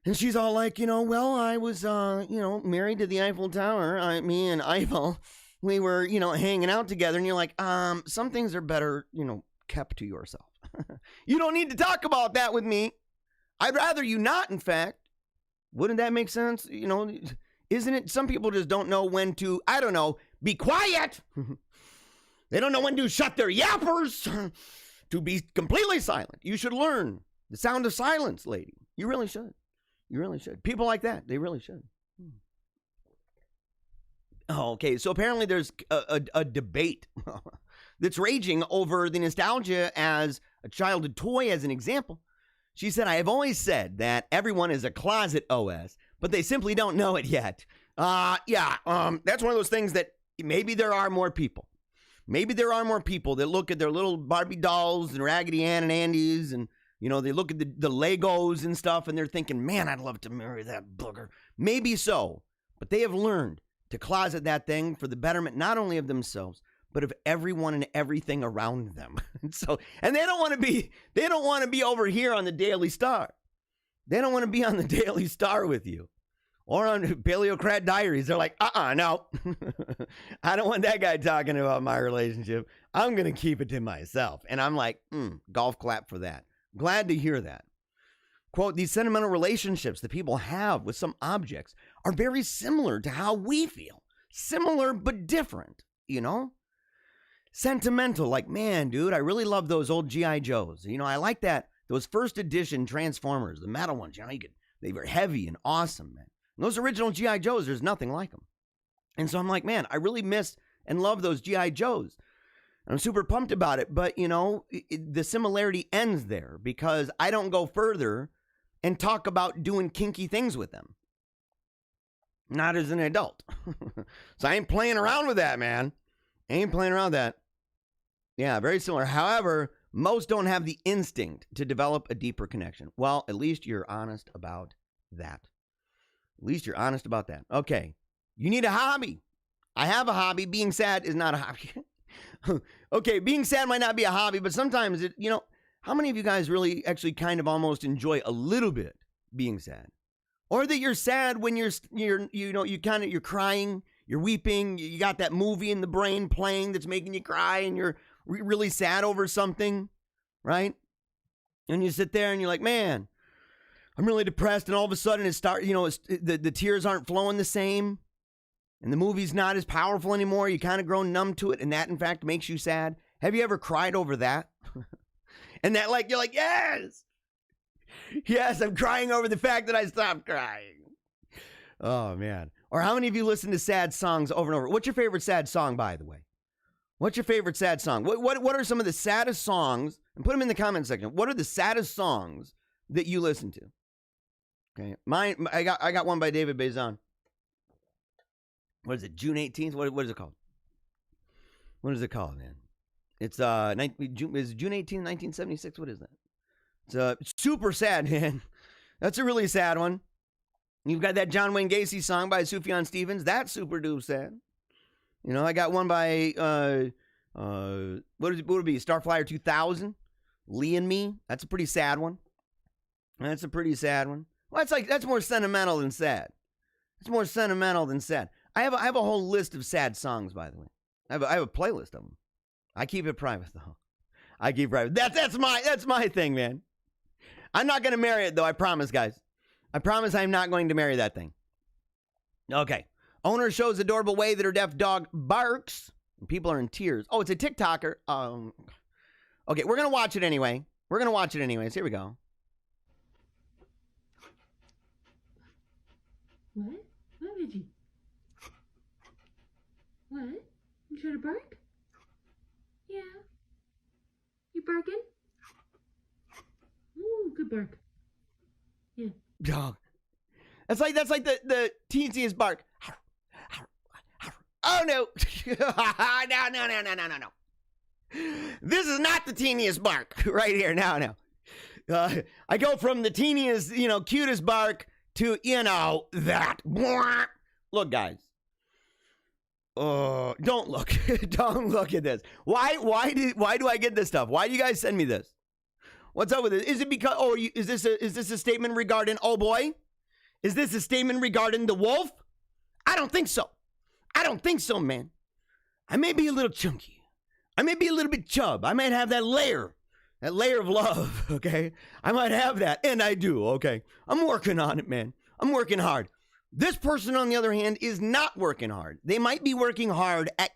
And she's all like, you know, well, I was, you know, married to the Eiffel Tower. Me and Eiffel, we were, you know, hanging out together. And you're like, some things are better, you know, kept to yourself. You don't need to talk about that with me. I'd rather you not, in fact. Wouldn't that make sense? You know, isn't it? Some people just don't know when to, I don't know, be quiet. They don't know when to shut their yappers, to be completely silent. You should learn the sound of silence, lady. You really should. You really should. People like that, they really should. Oh, okay, so apparently there's a debate that's raging over the nostalgia as a childhood toy, as an example. She said, I have always said that everyone is a closet OS, but they simply don't know it yet. That's one of those things that maybe there are more people. Maybe there are more people that look at their little Barbie dolls and Raggedy Ann and Andy's, and, you know, they look at the Legos and stuff, and they're thinking, man, I'd love to marry that booger. Maybe so, but they have learned to closet that thing for the betterment not only of themselves, but of everyone and everything around them. And they don't want to be over here on the Daily Star. They don't want to be on the Daily Star with you or on Paleocrat Diaries. They're like, no. I don't want that guy talking about my relationship. I'm going to keep it to myself. And I'm like, golf clap for that. Glad to hear that. Quote, these sentimental relationships that people have with some objects are very similar to how we feel. Similar but different, you know? Sentimental, like, man, dude, I really love those old G.I. Joes. You know, I like that, those first edition Transformers, the metal ones, you know, they were heavy and awesome, man. And those original G.I. Joes, there's nothing like them. And so I'm like, man, I really miss and love those G.I. Joes. I'm super pumped about it, but, you know, the similarity ends there because I don't go further and talk about doing kinky things with them. Not as an adult. So I ain't playing around with that, man. Ain't playing around with that. Yeah, very similar. However, most don't have the instinct to develop a deeper connection. Well, at least you're honest about that. At least you're honest about that. Okay, you need a hobby. I have a hobby. Being sad is not a hobby. Okay, being sad might not be a hobby, but sometimes it, you know, how many of you guys really actually kind of almost enjoy a little bit being sad? Or that you're sad when you're crying, you're weeping, you got that movie in the brain playing that's making you cry and you're really sad over something, right? And you sit there and you're like, man, I'm really depressed, and all of a sudden the tears aren't flowing the same, and the movie's not as powerful anymore. You kind of grow numb to it, and that, in fact, makes you sad. Have you ever cried over that? And that, like, you're like, yes, I'm crying over the fact that I stopped crying. Oh, man. Or how many of you listen to sad songs over and over? What's your favorite sad song, by the way? What's your favorite sad song? What are some of the saddest songs? And put them in the comment section. What are the saddest songs that you listen to? Okay, mine. I got one by David Bazan. What is it? June 18th. What is it called? What is it called, man? It's June 18th, 1976. What is that? It's super sad, man. That's a really sad one. You've got that John Wayne Gacy song by Sufjan Stevens. That's super duper sad. You know, I got one by what would it be? Starflyer 2000, Lee and Me. That's a pretty sad one. That's a pretty sad one. Well, that's more sentimental than sad. It's more sentimental than sad. I have a whole list of sad songs, by the way. I have a playlist of them. I keep it private though. I keep it private. That's my thing, man. I'm not gonna marry it though. I promise, guys. I promise I'm not going to marry that thing. Okay. Owner shows adorable way that her deaf dog barks. And people are in tears. Oh, it's a TikToker. Okay, we're gonna watch it anyway. Here we go. What? What did you? What? You trying to bark? Yeah. You barking? Ooh, good bark. Yeah. Dog. That's like the teensiest bark. Oh no. No. This is not the teeniest bark right here. No. I go from the teeniest, cutest bark to, that. Look, guys. Don't look. Don't look at this. Why do I get this stuff? Why do you guys send me this? What's up with it? Is it because, is this a statement regarding, oh boy? Is this a statement regarding the wolf? I don't think so. I don't think so, man. I may be a little chunky. I may be a little bit chub. I might have that layer of love, okay? I might have that, and I do, okay? I'm working on it, man. I'm working hard. This person, on the other hand, is not working hard. They might be working hard at,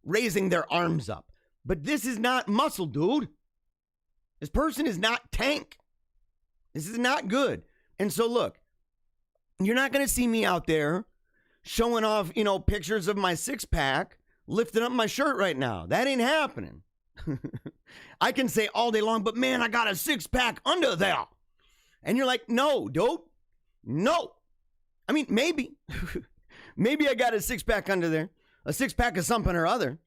raising their arms up. But this is not muscle, dude. This person is not tank. This is not good. And so, look, you're not going to see me out there showing off, pictures of my six-pack, lifting up my shirt right now. That ain't happening. I can say all day long, but man, I got a six-pack under there. And you're like, no, dude. No. I mean, maybe. Maybe I got a six-pack under there. A six-pack of something or other.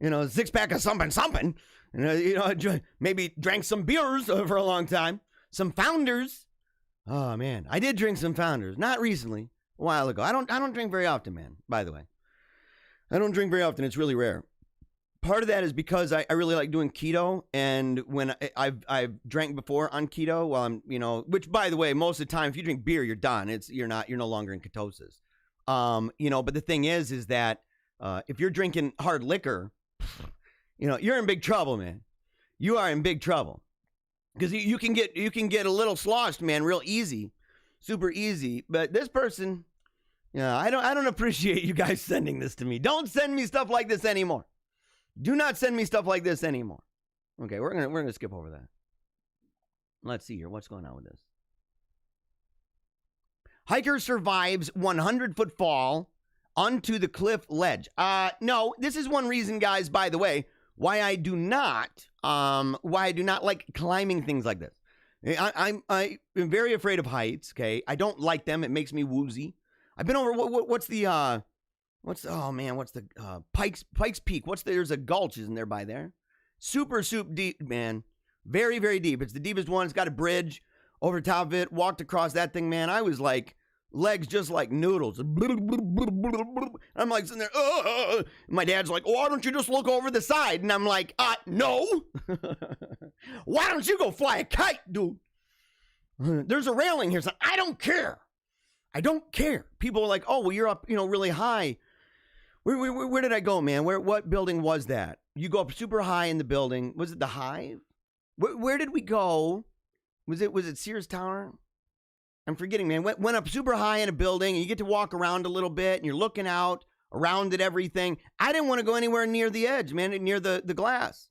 A six-pack of something. Maybe drank some beers for a long time. Some Founders. Oh, man. I did drink some Founders. Not recently. A while ago. I don't drink very often, man, by the way. I don't drink very often. It's really rare. Part of that is because I really like doing keto, and when I've drank before on keto, while I'm which, by the way, most of the time if you drink beer, you're done. You're no longer in ketosis. But the thing is that if you're drinking hard liquor, you're in big trouble, man. You are in big trouble because you can get a little sloshed, man, real easy, super easy. But this person, I don't appreciate you guys sending this to me. Don't send me stuff like this anymore. Do not send me stuff like this anymore. Okay, we're gonna skip over that. Let's see here. What's going on with this? Hiker survives 100-foot fall onto the cliff ledge. No, this is one reason, guys, by the way, why I do not like climbing things like this. I'm very afraid of heights. Okay, I don't like them. It makes me woozy. I've been over. What's the Pikes Peak? There's a gulch, isn't there, by there? Super deep, man. Very, very deep. It's the deepest one. It's got a bridge over top of it. Walked across that thing, man. I was like, legs just like noodles. I'm like sitting there. My dad's like, why don't you just look over the side? And I'm like, no. Why don't you go fly a kite, dude? There's a railing here. So I don't care. I don't care. People are like, oh, well, you're up, really high. Where did I go, man? What building was that? You go up super high in the building. Was it the Hive? Where did we go? Was it Sears Tower? I'm forgetting, man. Went up super high in a building, and you get to walk around a little bit, and you're looking out around at everything. I didn't want to go anywhere near the edge, man, near the glass.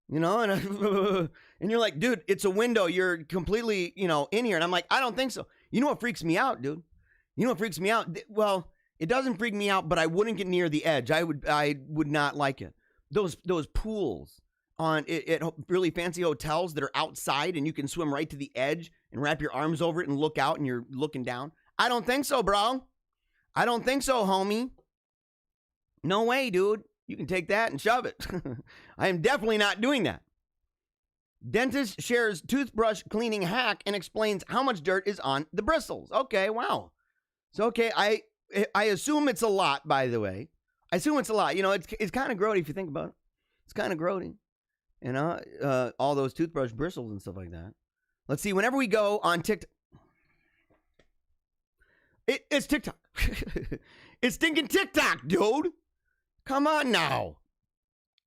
And and you're like, dude, it's a window. You're completely, in here. And I'm like, I don't think so. You know what freaks me out, dude? You know what freaks me out? Well, it doesn't freak me out, but I wouldn't get near the edge. I would not like it. Those pools at really fancy hotels that are outside and you can swim right to the edge and wrap your arms over it and look out and you're looking down. I don't think so, bro. I don't think so, homie. No way, dude. You can take that and shove it. I am definitely not doing that. Dentist shares toothbrush cleaning hack and explains how much dirt is on the bristles. Okay, wow. So, okay, I assume it's a lot, by the way. I assume it's a lot. It's kind of grody if you think about it. It's kind of grody. All those toothbrush bristles and stuff like that. Let's see. Whenever we go on TikTok. It's TikTok. It's stinking TikTok, dude. Come on now.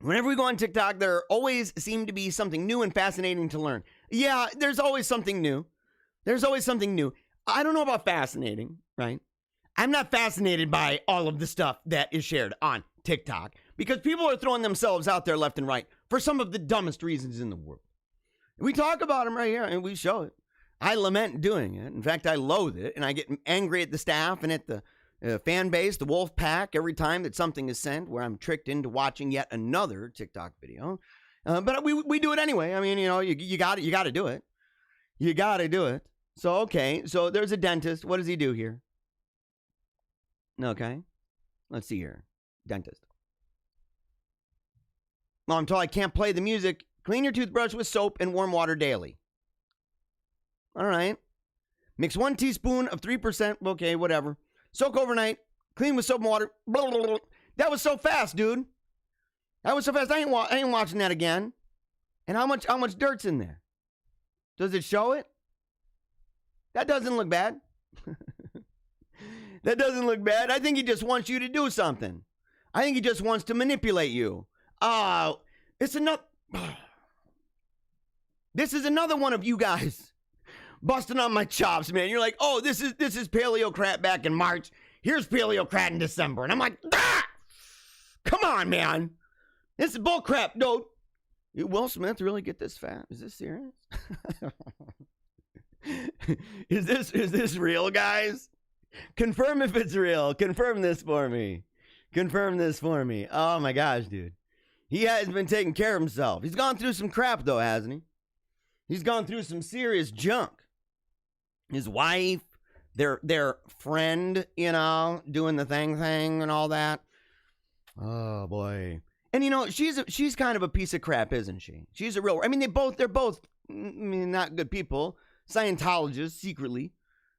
Whenever we go on TikTok, there always seem to be something new and fascinating to learn. Yeah, there's always something new. There's always something new. I don't know about fascinating, right? I'm not fascinated by all of the stuff that is shared on TikTok because people are throwing themselves out there left and right for some of the dumbest reasons in the world. We talk about them right here and we show it. I lament doing it. In fact, I loathe it and I get angry at the staff and at the fan base, the wolf pack, every time that something is sent where I'm tricked into watching yet another TikTok video. But we do it anyway. I mean, you got to do it. You got to do it. So, okay. So there's a dentist. What does he do here? Okay. Let's see here. Dentist. Well, I'm told I can't play the music. Clean your toothbrush with soap and warm water daily. All right. Mix 1 teaspoon of 3%. Okay, whatever. Soak overnight. Clean with soap and water. Blah, blah, blah. That was so fast, dude. That was so fast. I ain't watching that again. And how much dirt's in there? Does it show it? That doesn't look bad. That doesn't look bad. I think he just wants you to do something. I think he just wants to manipulate you. It's enough. This is another one of you guys busting on my chops, man. You're like, oh, this is Paleocrat back in March. Here's Paleocrat in December. And I'm like, ah! Come on, man. This is bullcrap, dude. Did Will Smith really get this fat? Is this serious? Is this real, guys? Confirm if it's real. Confirm this for me. Confirm this for me. Oh my gosh, dude. He has been taking care of himself. He's gone through some crap though, hasn't he? He's gone through some serious junk. His wife, their friend, you know, doing the thing and all that. Oh boy. And you know, she's kind of a piece of crap, isn't she? She's a real, I mean, they're both not good people. Scientologists secretly,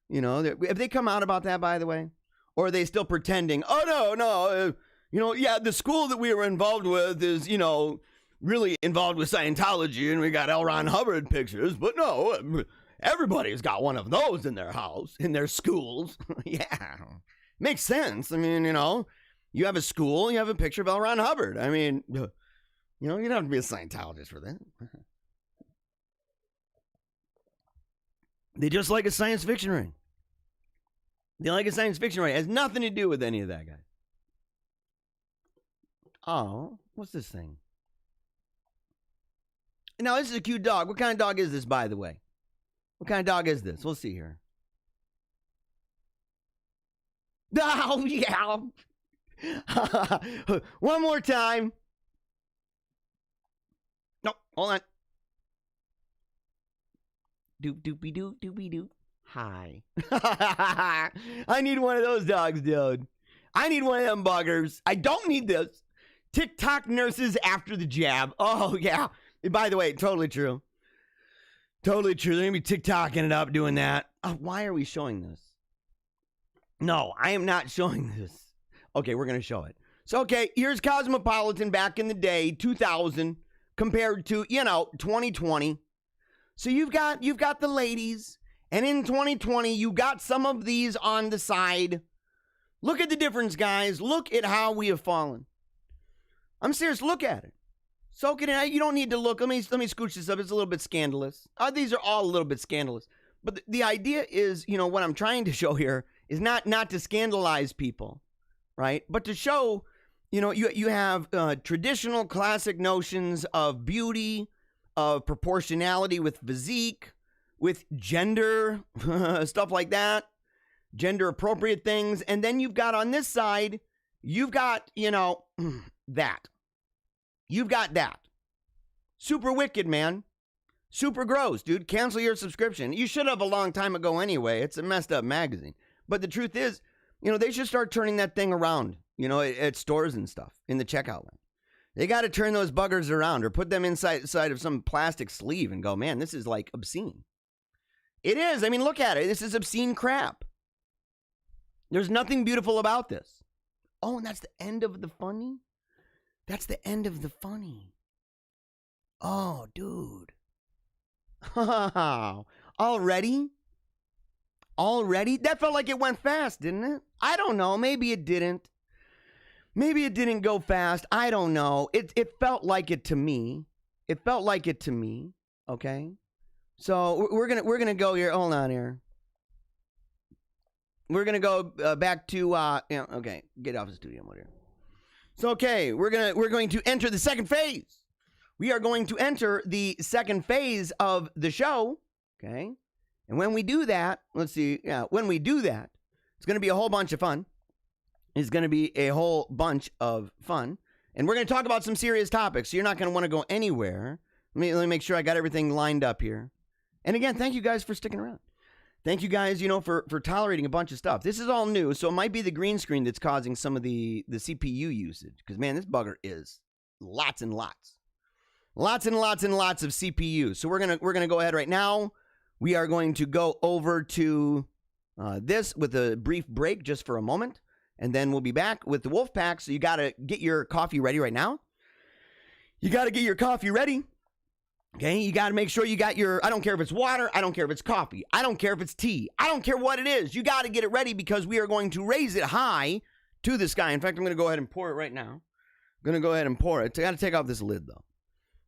you know, have they come out about that, by the way? Or are they still pretending, oh no, you know, yeah, the school that we were involved with is, you know, really involved with Scientology, and we got L. Ron Hubbard pictures, but no, everybody's got one of those in their house, in their schools. Yeah, makes sense. I mean, you know, you have a school, you have a picture of L. Ron Hubbard. I mean, you know, you don't have to be a Scientologist for that. They just like a science fiction write. They like a science fiction write. It has nothing to do with any of that, guys. Oh, what's this thing? Now, this is a cute dog. What kind of dog is this, by the way? What kind of dog is this? We'll see here. Oh, yeah. One more time. No, hold on. Doop doopy doop doopy doop. Hi. I need one of those dogs, dude. I need one of them buggers. I don't need this. TikTok nurses after the jab. Oh, yeah. By the way, totally true. Totally true. They're going to be TikToking it up doing that. Oh, why are we showing this? No, I am not showing this. Okay, we're going to show it. So, okay, here's Cosmopolitan back in the day, 2000, compared to, you know, 2020. So you've got the ladies, and in 2020, you got some of these on the side. Look at the difference, guys. Look at how we have fallen. I'm serious. Look at it. Soak it in. You don't need to look. Let me scooch this up. It's a little bit scandalous. These are all a little bit scandalous. But the idea is, you know, what I'm trying to show here is not to scandalize people, right? But to show, you know, you have traditional classic notions of beauty, of proportionality with physique, with gender, stuff like that, gender appropriate things. And then you've got on this side, you've got, you know, that. You've got that. Super wicked, man. Super gross, dude. Cancel your subscription. You should have a long time ago anyway. It's a messed up magazine. But the truth is, you know, they should start turning that thing around, you know, at stores and stuff in the checkout line. They got to turn those buggers around or put them inside of some plastic sleeve and go, man, this is like obscene. It is. I mean, look at it. This is obscene crap. There's nothing beautiful about this. Oh, and that's the end of the funny? That's the end of the funny. Oh, dude. Already? Already? That felt like it went fast, didn't it? I don't know. Maybe it didn't. Maybe it didn't go fast. I don't know. It felt like it to me. It felt like it to me. Okay? So we're gonna go here. Hold on here. We're gonna go back to okay, get off the studio mode here. So okay, we're going to enter the second phase. We are going to enter the second phase of the show. Okay, and when we do that, let's see. Yeah, when we do that, it's gonna be a whole bunch of fun. It's gonna be a whole bunch of fun, and we're gonna talk about some serious topics. So you're not gonna want to go anywhere. Let me make sure I got everything lined up here. And again, thank you guys for sticking around. Thank you guys, you know, for tolerating a bunch of stuff. This is all new, so it might be the green screen that's causing some of the CPU usage. Because, man, this bugger is lots and lots. Lots and lots and lots of CPU. So we're gonna go ahead right now. We are going to go over to this with a brief break just for a moment. And then we'll be back with the Wolf Pack. So you got to get your coffee ready right now. You got to get your coffee ready. Okay, you got to make sure you got your, I don't care if it's water, I don't care if it's coffee, I don't care if it's tea, I don't care what it is. You got to get it ready because we are going to raise it high to the sky. In fact, I'm going to go ahead and pour it right now. I'm going to go ahead and pour it. I got to take off this lid, though.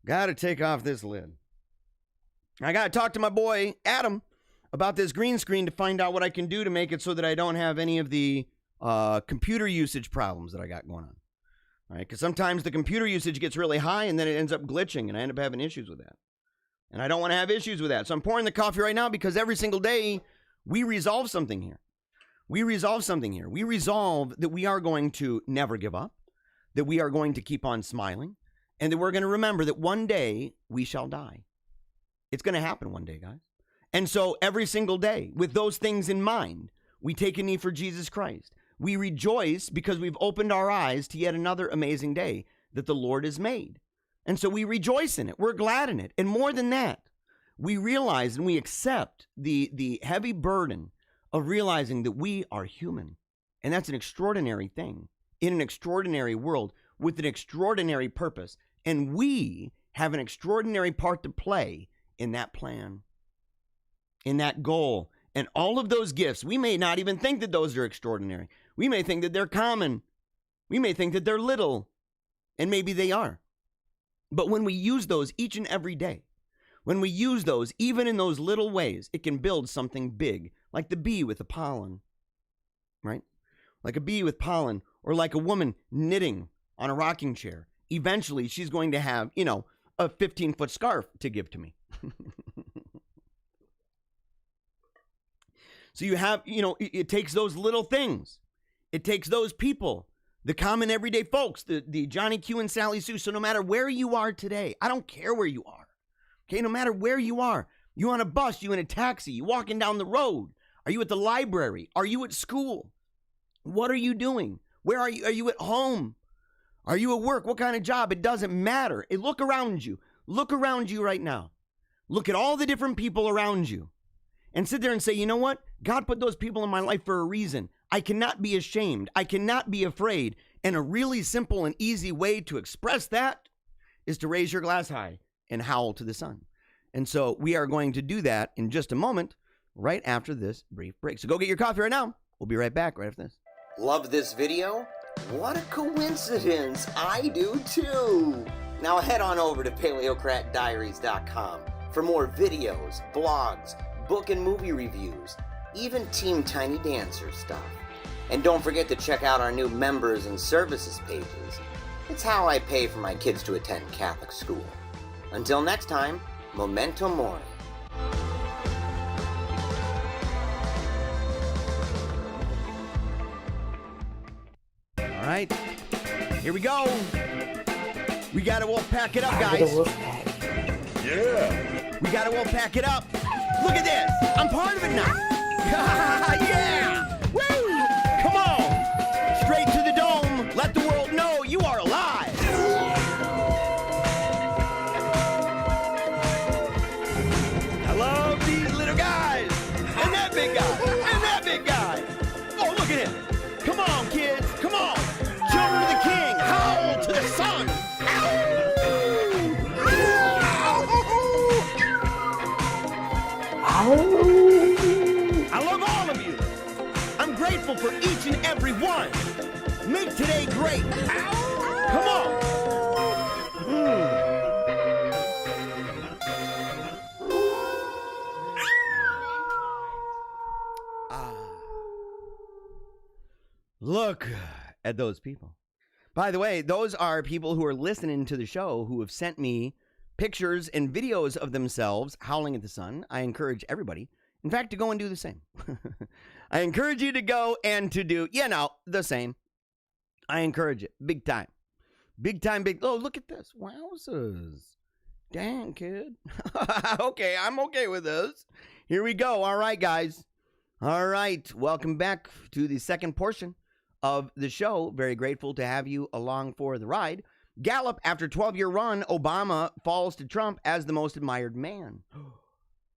Got to take off this lid. I got to talk to my boy, Adam. about this green screen to find out what I can do to make it so that I don't have any of the computer usage problems that I got going on. All right, because sometimes the computer usage gets really high and then it ends up glitching and I end up having issues with that. And I don't want to have issues with that. So I'm pouring the coffee right now because every single day we resolve something here. We resolve something here. We resolve that we are going to never give up, that we are going to keep on smiling, and that we're going to remember that one day we shall die. It's going to happen one day, guys. And so every single day, with those things in mind, we take a knee for Jesus Christ. We rejoice because we've opened our eyes to yet another amazing day that the Lord has made. And so we rejoice in it. We're glad in it. And more than that, we realize and we accept the heavy burden of realizing that we are human. And that's an extraordinary thing in an extraordinary world with an extraordinary purpose. And we have an extraordinary part to play in that plan, in that goal. And all of those gifts, we may not even think that those are extraordinary. We may think that they're common. We may think that they're little. And maybe they are. But when we use those each and every day, when we use those, even in those little ways, it can build something big, like the bee with the pollen, right? Like a bee with pollen, or like a woman knitting on a rocking chair. Eventually, she's going to have, a 15-foot scarf to give to me. So you have, it takes those little things. It takes those people, the common everyday folks, the Johnny Q and Sally Sue. So no matter where you are today, I don't care where you are. Okay, no matter where you are, you on a bus, you in a taxi, you walking down the road. Are you at the library? Are you at school? What are you doing? Where are you? Are you at home? Are you at work? What kind of job? It doesn't matter. Look around you. Look around you right now. Look at all the different people around you. And sit there and say, you know what? God put those people in my life for a reason. I cannot be ashamed. I cannot be afraid. And a really simple and easy way to express that is to raise your glass high and howl to the sun. And so we are going to do that in just a moment, right after this brief break. So go get your coffee right now. We'll be right back right after this. Love this video? What a coincidence. I do too. Now head on over to paleocratdiaries.com for more videos, blogs, book and movie reviews, even Team Tiny Dancer stuff. And don't forget to check out our new members and services pages. It's how I pay for my kids to attend Catholic school. Until next time, Memento Mori. All right, here we go. We gotta all pack it up, guys. Yeah. We gotta all pack it up. Look at this. I'm part of it now. Yeah. Woo. Come on. Straight to the dome. Let the world know you are alive. I love these little guys. And that big guy. And that big guy. Oh, look at him. Come on, kids. Come on. Children of the King. Howl to the sun. I love all of you. I'm grateful for each and every one. Make today great. Come on. Look at those people. By the way, those are people who are listening to the show who have sent me pictures and videos of themselves howling at the sun. I encourage everybody, in fact, to go and do the same. I encourage you to go and to do, the same. I encourage it. Big time. Big time, big. Oh, look at this. Wowzers. Dang, kid. Okay, I'm okay with this. Here we go. All right, guys. All right. Welcome back to the second portion of the show. Very grateful to have you along for the ride. Gallup, after 12-year run, Obama falls to Trump as the most admired man.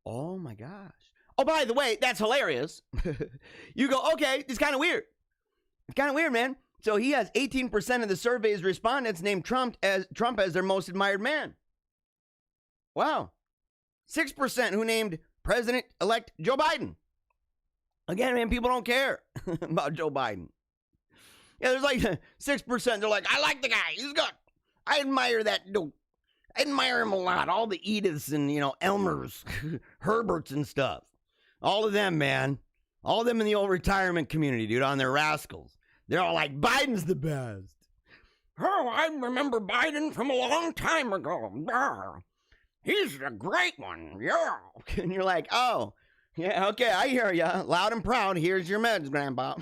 Oh, my gosh. Oh, by the way, that's hilarious. You go, okay, it's kind of weird. It's kind of weird, man. So he has 18% of the survey's respondents named Trump as their most admired man. Wow. 6% who named President-elect Joe Biden. Again, man, people don't care about Joe Biden. Yeah, there's like 6%. They're like, I like the guy. He's good. I admire that dude. I admire him a lot. All the Ediths and, Elmers, Herberts and stuff. All of them, man. All of them in the old retirement community, dude, on their rascals. They're all like, Biden's the best. Oh, I remember Biden from a long time ago. Yeah. He's a great one. Yeah. And you're like, oh, yeah, okay, I hear ya. Loud and proud. Here's your meds, Grandpa.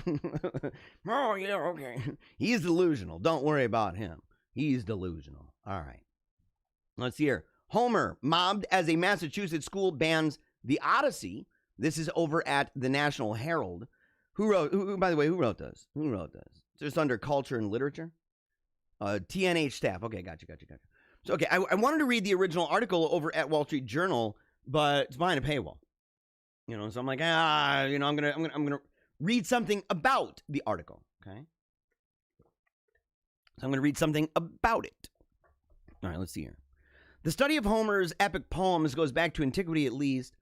Oh, yeah, okay. He's delusional. Don't worry about him. He's delusional. All right. Let's see here. Homer, mobbed as a Massachusetts school bans The Odyssey. This is over at the National Herald. By the way, who wrote this? Who wrote this? Just under culture and literature? TNH staff. Okay, gotcha. So, okay, I wanted to read the original article over at Wall Street Journal, but it's behind a paywall. You know, so I'm like, I'm gonna read something about the article. Okay. So I'm gonna read something about it. All right, let's see here. The study of Homer's epic poems goes back to antiquity at least,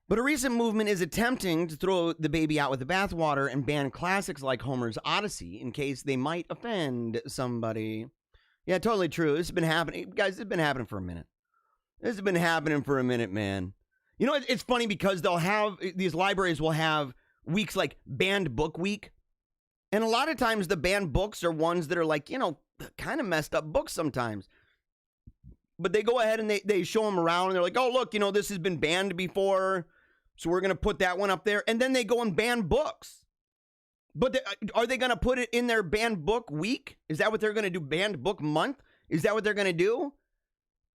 but a recent movement is attempting to throw the baby out with the bathwater and ban classics like Homer's Odyssey in case they might offend somebody. Yeah, totally true. This has been happening. Guys, this has been happening for a minute. This has been happening for a minute, man. You know, it's funny because these libraries will have weeks like banned book week. And a lot of times the banned books are ones that are like, you know, kind of messed up books sometimes. But they go ahead and they show them around and they're like, oh, look, you know, this has been banned before. So we're going to put that one up there. And then they go and ban books. But are they going to put it in their banned book week? Is that what they're going to do? Banned book month? Is that what they're going to do?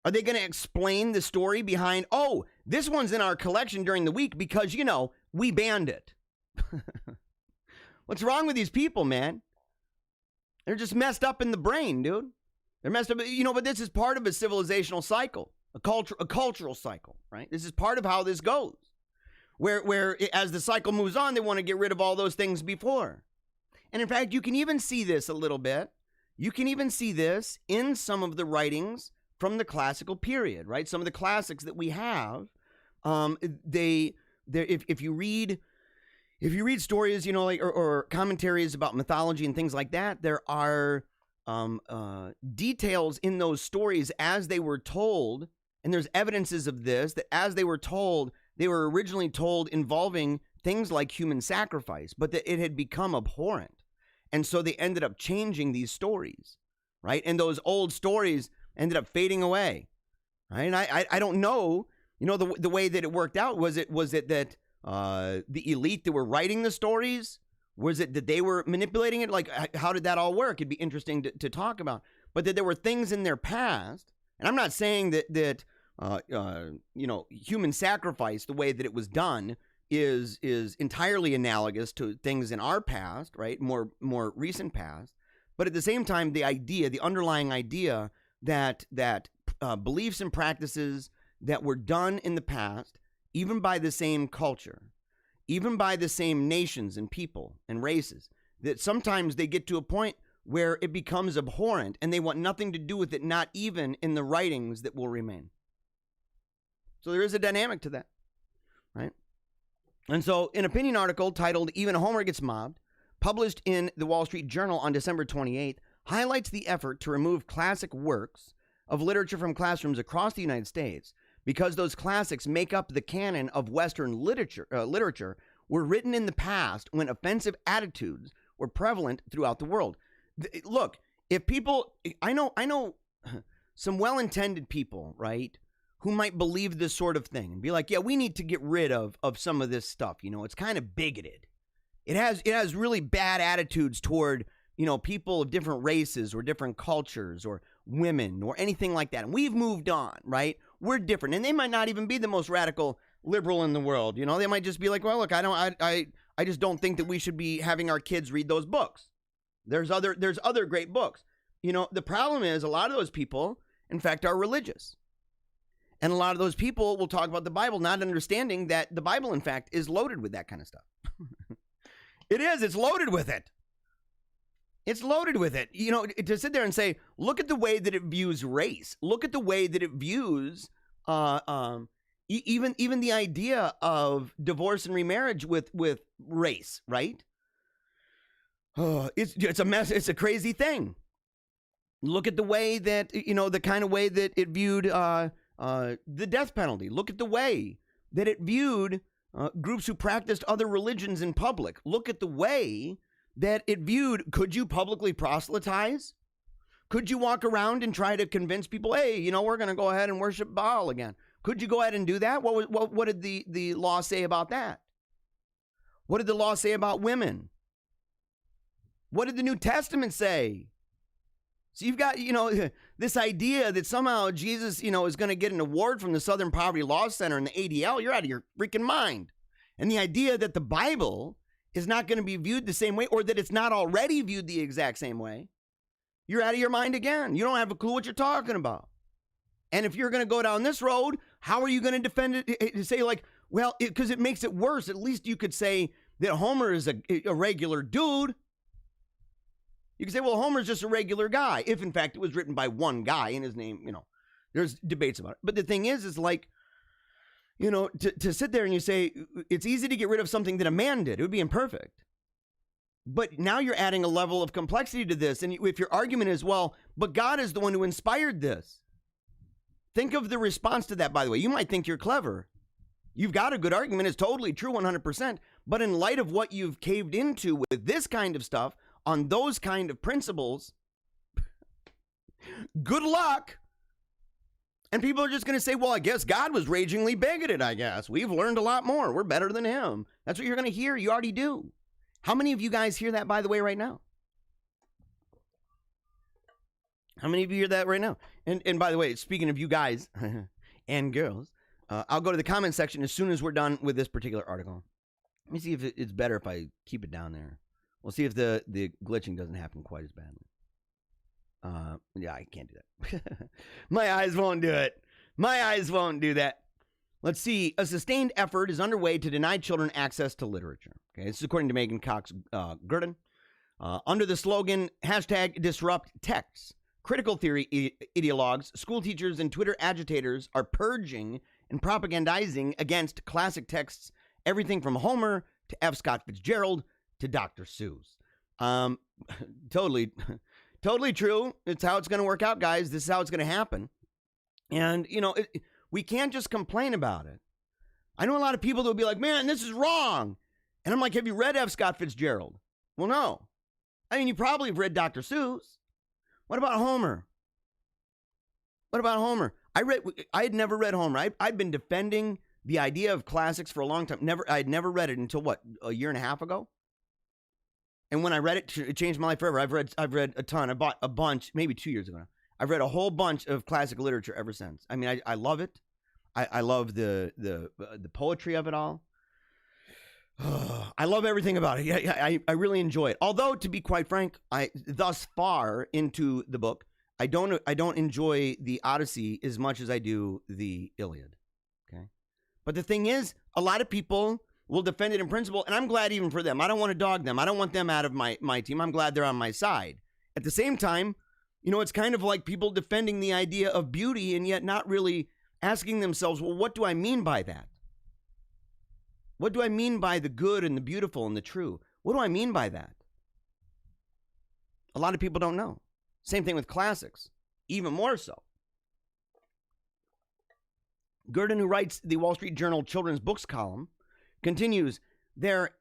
Are they going to explain the story behind, oh, this one's in our collection during the week because, you know, we banned it? What's wrong with these people, man? They're just messed up in the brain, dude. They're messed up, you know, but this is part of a civilizational cycle, a cultural cycle, right? This is part of how this goes. Where as the cycle moves on, they want to get rid of all those things before. And in fact, you can even see this a little bit. You can even see this in some of the writings from the classical period, right? Some of the classics that we have, if you read stories, you know, like or commentaries about mythology and things like that, there are details in those stories as they were told, and there's evidences of this, that as they were told, they were originally told involving things like human sacrifice, but that it had become abhorrent. And so they ended up changing these stories, right? And those old stories ended up fading away, right? And I don't know, you know, the way that it worked out. Was it that the elite that were writing the stories, was it that they were manipulating it? Like, how did that all work? It'd be interesting to talk about. But that there were things in their past, and I'm not saying that you know, human sacrifice, the way that it was done, is entirely analogous to things in our past, right? More recent past. But at the same time, the underlying idea that beliefs and practices that were done in the past, even by the same culture, even by the same nations and people and races, that sometimes they get to a point where it becomes abhorrent and they want nothing to do with it, not even in the writings that will remain. So there is a dynamic to that, right? And so an opinion article titled "Even Homer Gets Mobbed," published in the Wall Street Journal on December 28th, highlights the effort to remove classic works of literature from classrooms across the United States because those classics make up the canon of Western literature were written in the past when offensive attitudes were prevalent throughout the world. Look, if people, I know some well-intended people, right, who might believe this sort of thing and be like, yeah, we need to get rid of some of this stuff. You know, it's kind of bigoted. It has really bad attitudes toward, you know, people of different races or different cultures or women or anything like that. And we've moved on, right? We're different. And they might not even be the most radical liberal in the world. You know, they might just be like, well, look, I just don't think that we should be having our kids read those books. There's other great books. You know, the problem is a lot of those people, in fact, are religious. And a lot of those people will talk about the Bible, not understanding that the Bible, in fact, is loaded with that kind of stuff. It is. It's loaded with it. It's loaded with it. You know, to sit there and say, look at the way that it views race. Look at the way that it views even the idea of divorce and remarriage with race, right? It's a mess. It's a crazy thing. Look at the way that, you know, the kind of way that it viewed the death penalty. Look at the way that it viewed groups who practiced other religions in public. Look at the way that it viewed, could you publicly proselytize? Could you walk around and try to convince people, hey, you know, we're going to go ahead and worship Baal again? Could you go ahead and do that? What did the law say about that? What did the law say about women? What did the New Testament say? So you've got, you know, this idea that somehow Jesus, you know, is going to get an award from the Southern Poverty Law Center and the ADL. You're out of your freaking mind. And the idea that the Bible is not going to be viewed the same way, or that it's not already viewed the exact same way, you're out of your mind again. You don't have a clue what you're talking about. And if you're going to go down this road, how are you going to defend it? To say like, well, because it makes it worse. At least you could say that Homer is a regular dude. You could say, well, Homer's just a regular guy. If, in fact, it was written by one guy and his name, you know, there's debates about it. But the thing is like, you know, to sit there and you say, it's easy to get rid of something that a man did. It would be imperfect. But now you're adding a level of complexity to this. And if your argument is, well, but God is the one who inspired this. Think of the response to that, by the way. You might think you're clever. You've got a good argument. It's totally true, 100%. But in light of what you've caved into with this kind of stuff, on those kind of principles, good luck. And people are just going to say, well, I guess God was ragingly bigoted, I guess. We've learned a lot more. We're better than him. That's what you're going to hear. You already do. How many of you guys hear that, by the way, right now? How many of you hear that right now? And by the way, speaking of you guys and girls, I'll go to the comment section as soon as we're done with this particular article. Let me see if it's better if I keep it down there. We'll see if the glitching doesn't happen quite as badly. Yeah, I can't do that. My eyes won't do it. My eyes won't do that. Let's see. A sustained effort is underway to deny children access to literature. Okay, this is according to Megan Cox Gurdon. Under the slogan, #DisruptTexts, critical theory ideologues, school teachers, and Twitter agitators are purging and propagandizing against classic texts, everything from Homer to F. Scott Fitzgerald to Dr. Seuss. Totally true. It's how it's going to work out, guys. This is how it's going to happen. And, you know, we can't just complain about it. I know a lot of people that will be like, man, this is wrong. And I'm like, have you read F. Scott Fitzgerald? Well, no. I mean, you probably have read Dr. Seuss. What about Homer? What about Homer? I had never read Homer. I'd been defending the idea of classics for a long time. I'd never read it until what, a year and a half ago? And when I read it, it changed my life forever. I've read a ton. I bought a bunch, maybe 2 years ago now. I've read a whole bunch of classic literature ever since. I mean, I love it. I love the poetry of it all. I love everything about it. I really enjoy it. Although, to be quite frank, thus far into the book, I don't enjoy the Odyssey as much as I do the Iliad. Okay, but the thing is, a lot of people will defend it in principle, and I'm glad even for them. I don't want to dog them. I don't want them out of my team. I'm glad they're on my side. At the same time, you know, it's kind of like people defending the idea of beauty and yet not really asking themselves, well, what do I mean by that? What do I mean by the good and the beautiful and the true? What do I mean by that? A lot of people don't know. Same thing with classics, even more so. Gurdon, who writes the Wall Street Journal children's books column, continues, their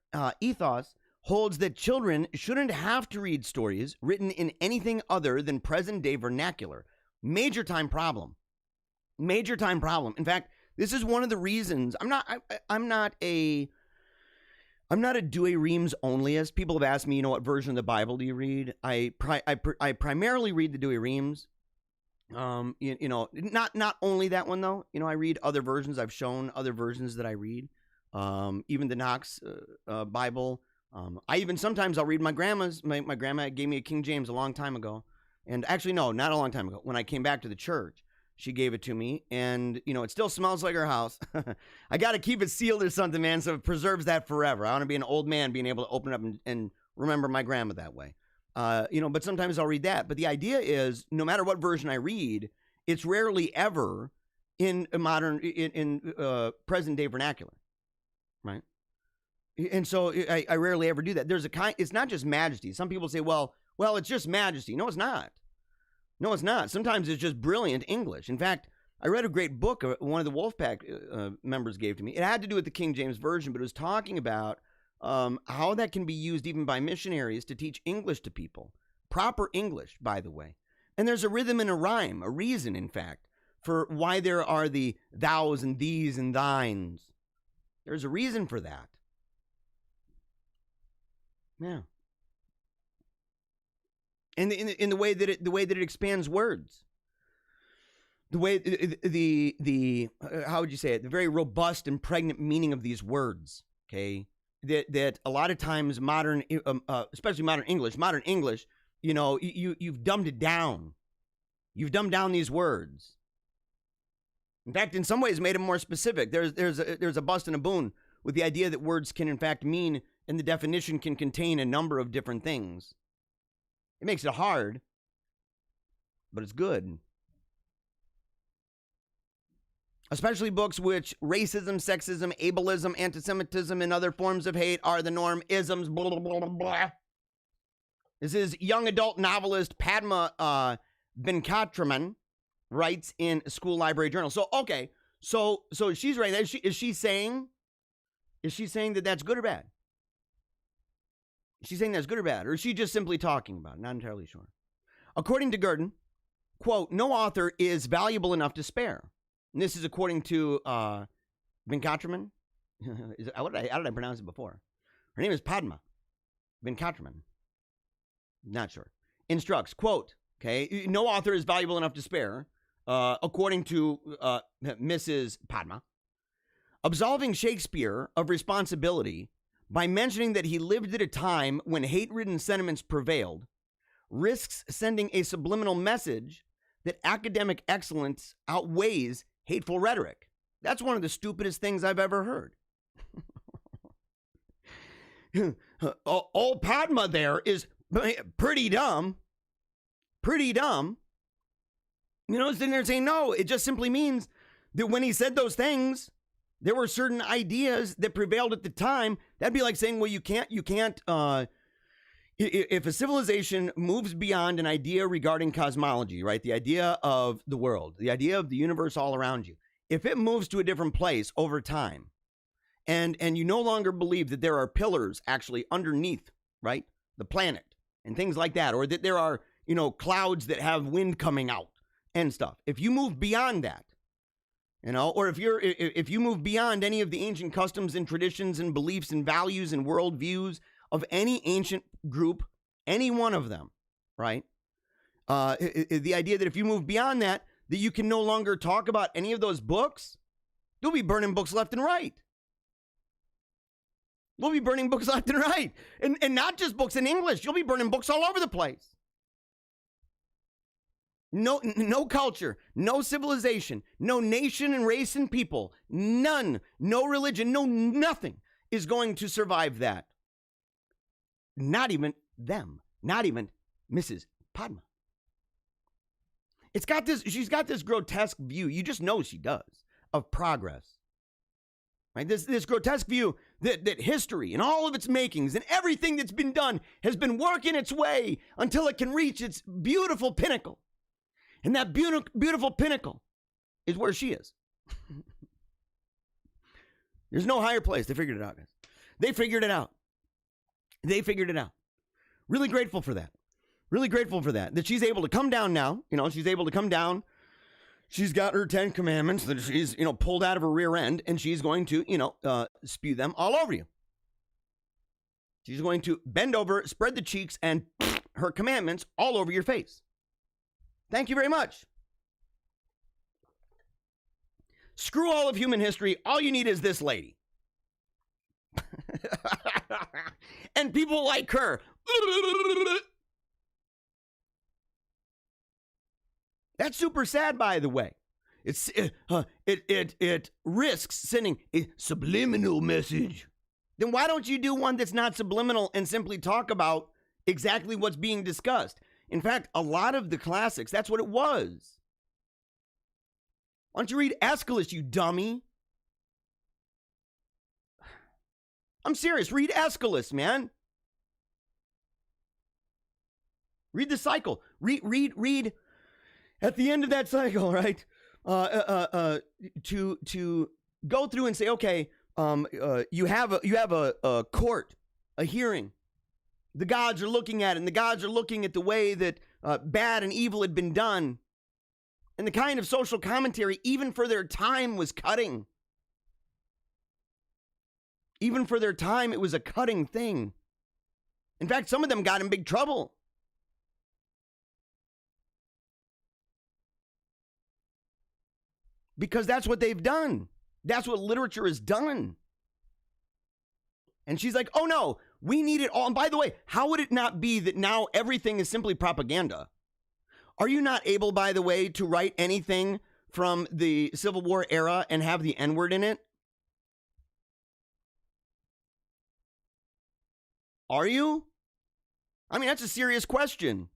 ethos holds that children shouldn't have to read stories written in anything other than present-day vernacular. Major time problem. Major time problem. In fact, this is one of the reasons I'm not a Douay Rheims onlyist. People have asked me, you know, what version of the Bible do you read? I primarily read the Douay Rheims. You know, not only that one though. You know, I read other versions. I've shown other versions that I read. Even the Knox Bible. I even sometimes I'll read my grandma's. My grandma gave me a King James a long time ago, and actually no, not a long time ago. When I came back to the church, she gave it to me, and you know it still smells like her house. I got to keep it sealed or something, man, so it preserves that forever. I want to be an old man being able to open it up and remember my grandma that way. You know, but sometimes I'll read that. But the idea is, no matter what version I read, it's rarely ever in a modern, present day vernacular, right? And so I rarely ever do that. There's a kind. It's not just majesty. Some people say, well, it's just majesty. No, it's not. No, it's not. Sometimes it's just brilliant English. In fact, I read a great book one of the Wolfpack members gave to me. It had to do with the King James Version, but it was talking about how that can be used even by missionaries to teach English to people. Proper English, by the way. And there's a rhythm and a rhyme, a reason, in fact, for why there are the thous and these and thines. There's a reason for that. Yeah. And in the way that it expands words. The way the how would you say it? The very robust and pregnant meaning of these words. Okay, that a lot of times modern, especially modern English, you know, you've dumbed it down. You've dumbed down these words. In fact, in some ways, made them more specific. There's a bust and a boon with the idea that words can in fact mean, and the definition can contain a number of different things. It makes it hard, but it's good. Especially books which racism, sexism, ableism, anti-Semitism, and other forms of hate are the norm. Isms, blah, blah, blah, blah. This is young adult novelist Padma Venkatraman writes in School Library Journal. So, okay, so she's right. Is she saying that that's good or bad? Is she saying that's good or bad? Or is she just simply talking about it? Not entirely sure. According to Gurdon, quote, no author is valuable enough to spare. And this is according to Venkatraman. How did I pronounce it before? Her name is Padma Venkatraman. Not sure. Instructs, quote, okay, no author is valuable enough to spare, according to Mrs. Padma, absolving Shakespeare of responsibility by mentioning that he lived at a time when hate-ridden sentiments prevailed, risks sending a subliminal message that academic excellence outweighs hateful rhetoric. That's one of the stupidest things I've ever heard. Old Padma there is pretty dumb. Pretty dumb. You know, sitting there saying, no, it just simply means that when he said those things, there were certain ideas that prevailed at the time. That'd be like saying, well, you can't, if a civilization moves beyond an idea regarding cosmology, right? The idea of the world, the idea of the universe all around you, if it moves to a different place over time, and you no longer believe that there are pillars actually underneath, right, the planet and things like that, or that there are, you know, clouds that have wind coming out and stuff. If you move beyond that, you know, or if you move beyond any of the ancient customs and traditions and beliefs and values and worldviews of any ancient group, any one of them, right? The idea that if you move beyond that you can no longer talk about any of those books, you'll be burning books left and right. We'll be burning books left and right. And not just books in English. You'll be burning books all over the place. No culture, no civilization, no nation and race and people, none, no religion, no nothing is going to survive that. Not even them, not even Mrs. Padma. She's got this grotesque view, you just know she does, of progress. Right? This grotesque view that history and all of its makings and everything that's been done has been working its way until it can reach its beautiful pinnacle. And that beautiful pinnacle is where she is. There's no higher place. They figured it out, guys. They figured it out. They figured it out. Really grateful for that. Really grateful for that. That she's able to come down now. You know, she's able to come down. She's got her 10 commandments that she's, you know, pulled out of her rear end, and she's going to, you know, spew them all over you. She's going to bend over, spread the cheeks, and her commandments all over your face. Thank you very much. Screw all of human history. All you need is this lady. And people like her. That's super sad, by the way. It risks sending a subliminal message. Then why don't you do one that's not subliminal and simply talk about exactly what's being discussed? In fact, a lot of the classics, that's what it was. Why don't you read Aeschylus, you dummy? I'm serious. Read Aeschylus, man. Read the cycle. Read. At the end of that cycle, right? to go through and say, okay, you have a court, a hearing. The gods are looking at it, and the gods are looking at the way that bad and evil had been done. And the kind of social commentary, even for their time, was cutting. Even for their time, it was a cutting thing. In fact, some of them got in big trouble. Because that's what they've done. That's what literature has done. And she's like, oh no, we need it all. And by the way, how would it not be that now everything is simply propaganda? Are you not able, by the way, to write anything from the Civil War era and have the N-word in it? Are you? I mean, that's a serious question.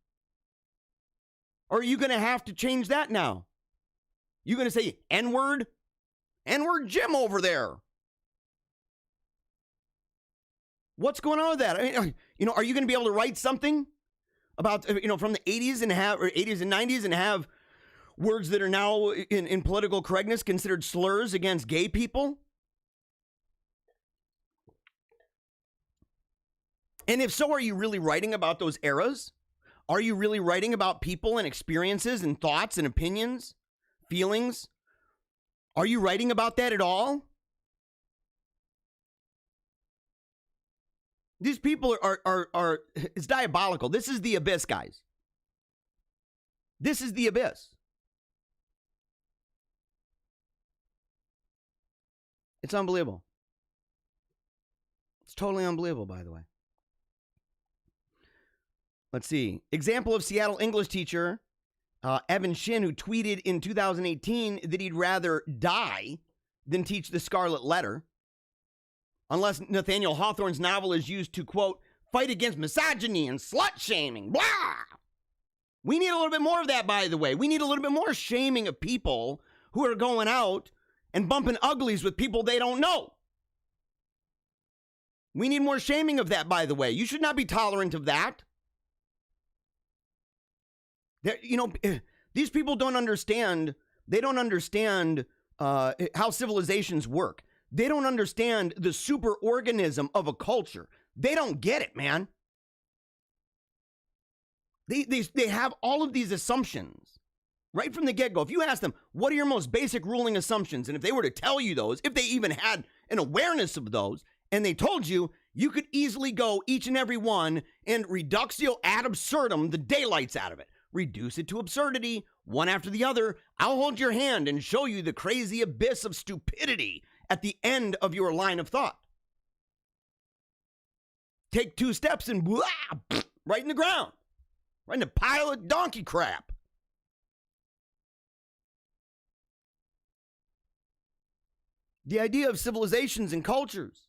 Or are you going to have to change that now? You going to say N-word? N-word Jim over there. What's going on with that? I mean, are you going to be able to write something about, from the 80s and 90s and have words that are now in political correctness considered slurs against gay people? And if so, are you really writing about those eras? Are you really writing about people and experiences and thoughts and opinions, feelings? Are you writing about that at all? These people are it's diabolical. This is the abyss, guys. This is the abyss. It's unbelievable. It's totally unbelievable, by the way. Let's see. Example of Seattle English teacher Evan Shin, who tweeted in 2018 that he'd rather die than teach the Scarlet Letter, unless Nathaniel Hawthorne's novel is used to, quote, fight against misogyny and slut-shaming. Blah! We need a little bit more of that, by the way. We need a little bit more shaming of people who are going out and bumping uglies with people they don't know. We need more shaming of that, by the way. You should not be tolerant of that. These people don't understand. They don't understand how civilizations work. They don't understand the superorganism of a culture. They don't get it, man. They have all of these assumptions right from the get-go. If you ask them, what are your most basic ruling assumptions? And if they were to tell you those, if they even had an awareness of those, and they told you, you could easily go each and every one and reductio ad absurdum the daylights out of it. Reduce it to absurdity, one after the other. I'll hold your hand and show you the crazy abyss of stupidity at the end of your line of thought. Take 2 steps and blah, right in the ground. Right in a pile of donkey crap. The idea of civilizations and cultures,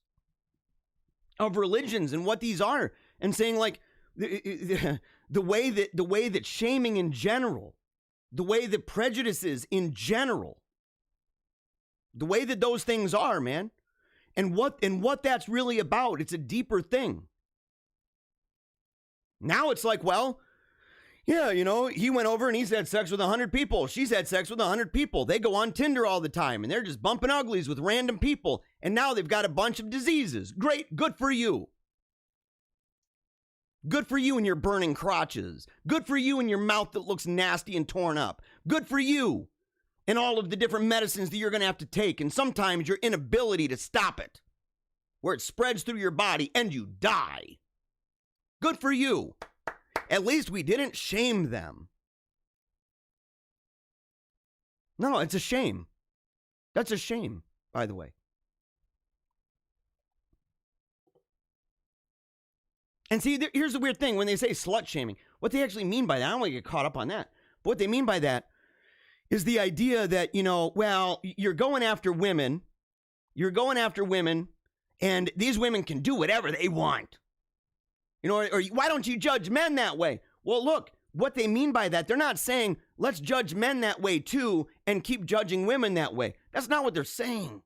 of religions and what these are, and saying like the way that shaming in general, the way that prejudices in general, the way that those things are, man, and what that's really about, it's a deeper thing. Now it's like, well, yeah, he went over and he's had sex with 100 people. She's had sex with 100 people. They go on Tinder all the time and they're just bumping uglies with random people. And now they've got a bunch of diseases. Great. Good for you. Good for you and your burning crotches. Good for you and your mouth that looks nasty and torn up. Good for you and all of the different medicines that you're going to have to take. And sometimes your inability to stop it, where it spreads through your body and you die. Good for you. At least we didn't shame them. No, it's a shame. That's a shame, by the way. And see, here's the weird thing. When they say slut shaming, what they actually mean by that, I don't want to get caught up on that. But what they mean by that is the idea that, well, you're going after women. You're going after women, and these women can do whatever they want. Or why don't you judge men that way? Well, look, what they mean by that, they're not saying, let's judge men that way too and keep judging women that way. That's not what they're saying.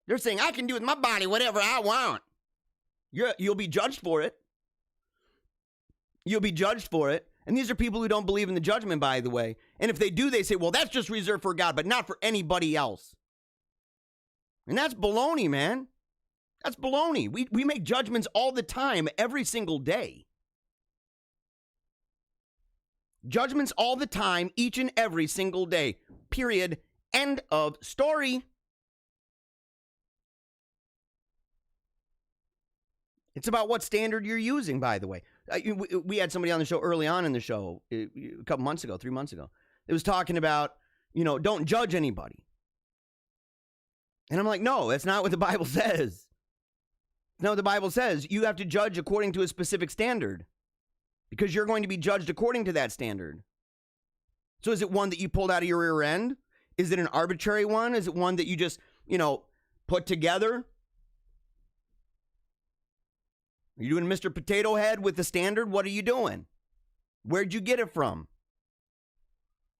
They're saying, I can do with my body whatever I want. You'll be judged for it. You'll be judged for it. And these are people who don't believe in the judgment, by the way. And if they do, they say, well, that's just reserved for God, but not for anybody else. And that's baloney, man. That's baloney. We make judgments all the time, every single day. Judgments all the time, each and every single day. Period. End of story. It's about what standard you're using, by the way. We had somebody on the show early on in the show, a couple months ago, 3 months ago. It was talking about, don't judge anybody. And I'm like, no, that's not what the Bible says. No, the Bible says you have to judge according to a specific standard because you're going to be judged according to that standard. So is it one that you pulled out of your rear end? Is it an arbitrary one? Is it one that you just, put together? Are you doing Mr. Potato Head with the standard? What are you doing? Where'd you get it from?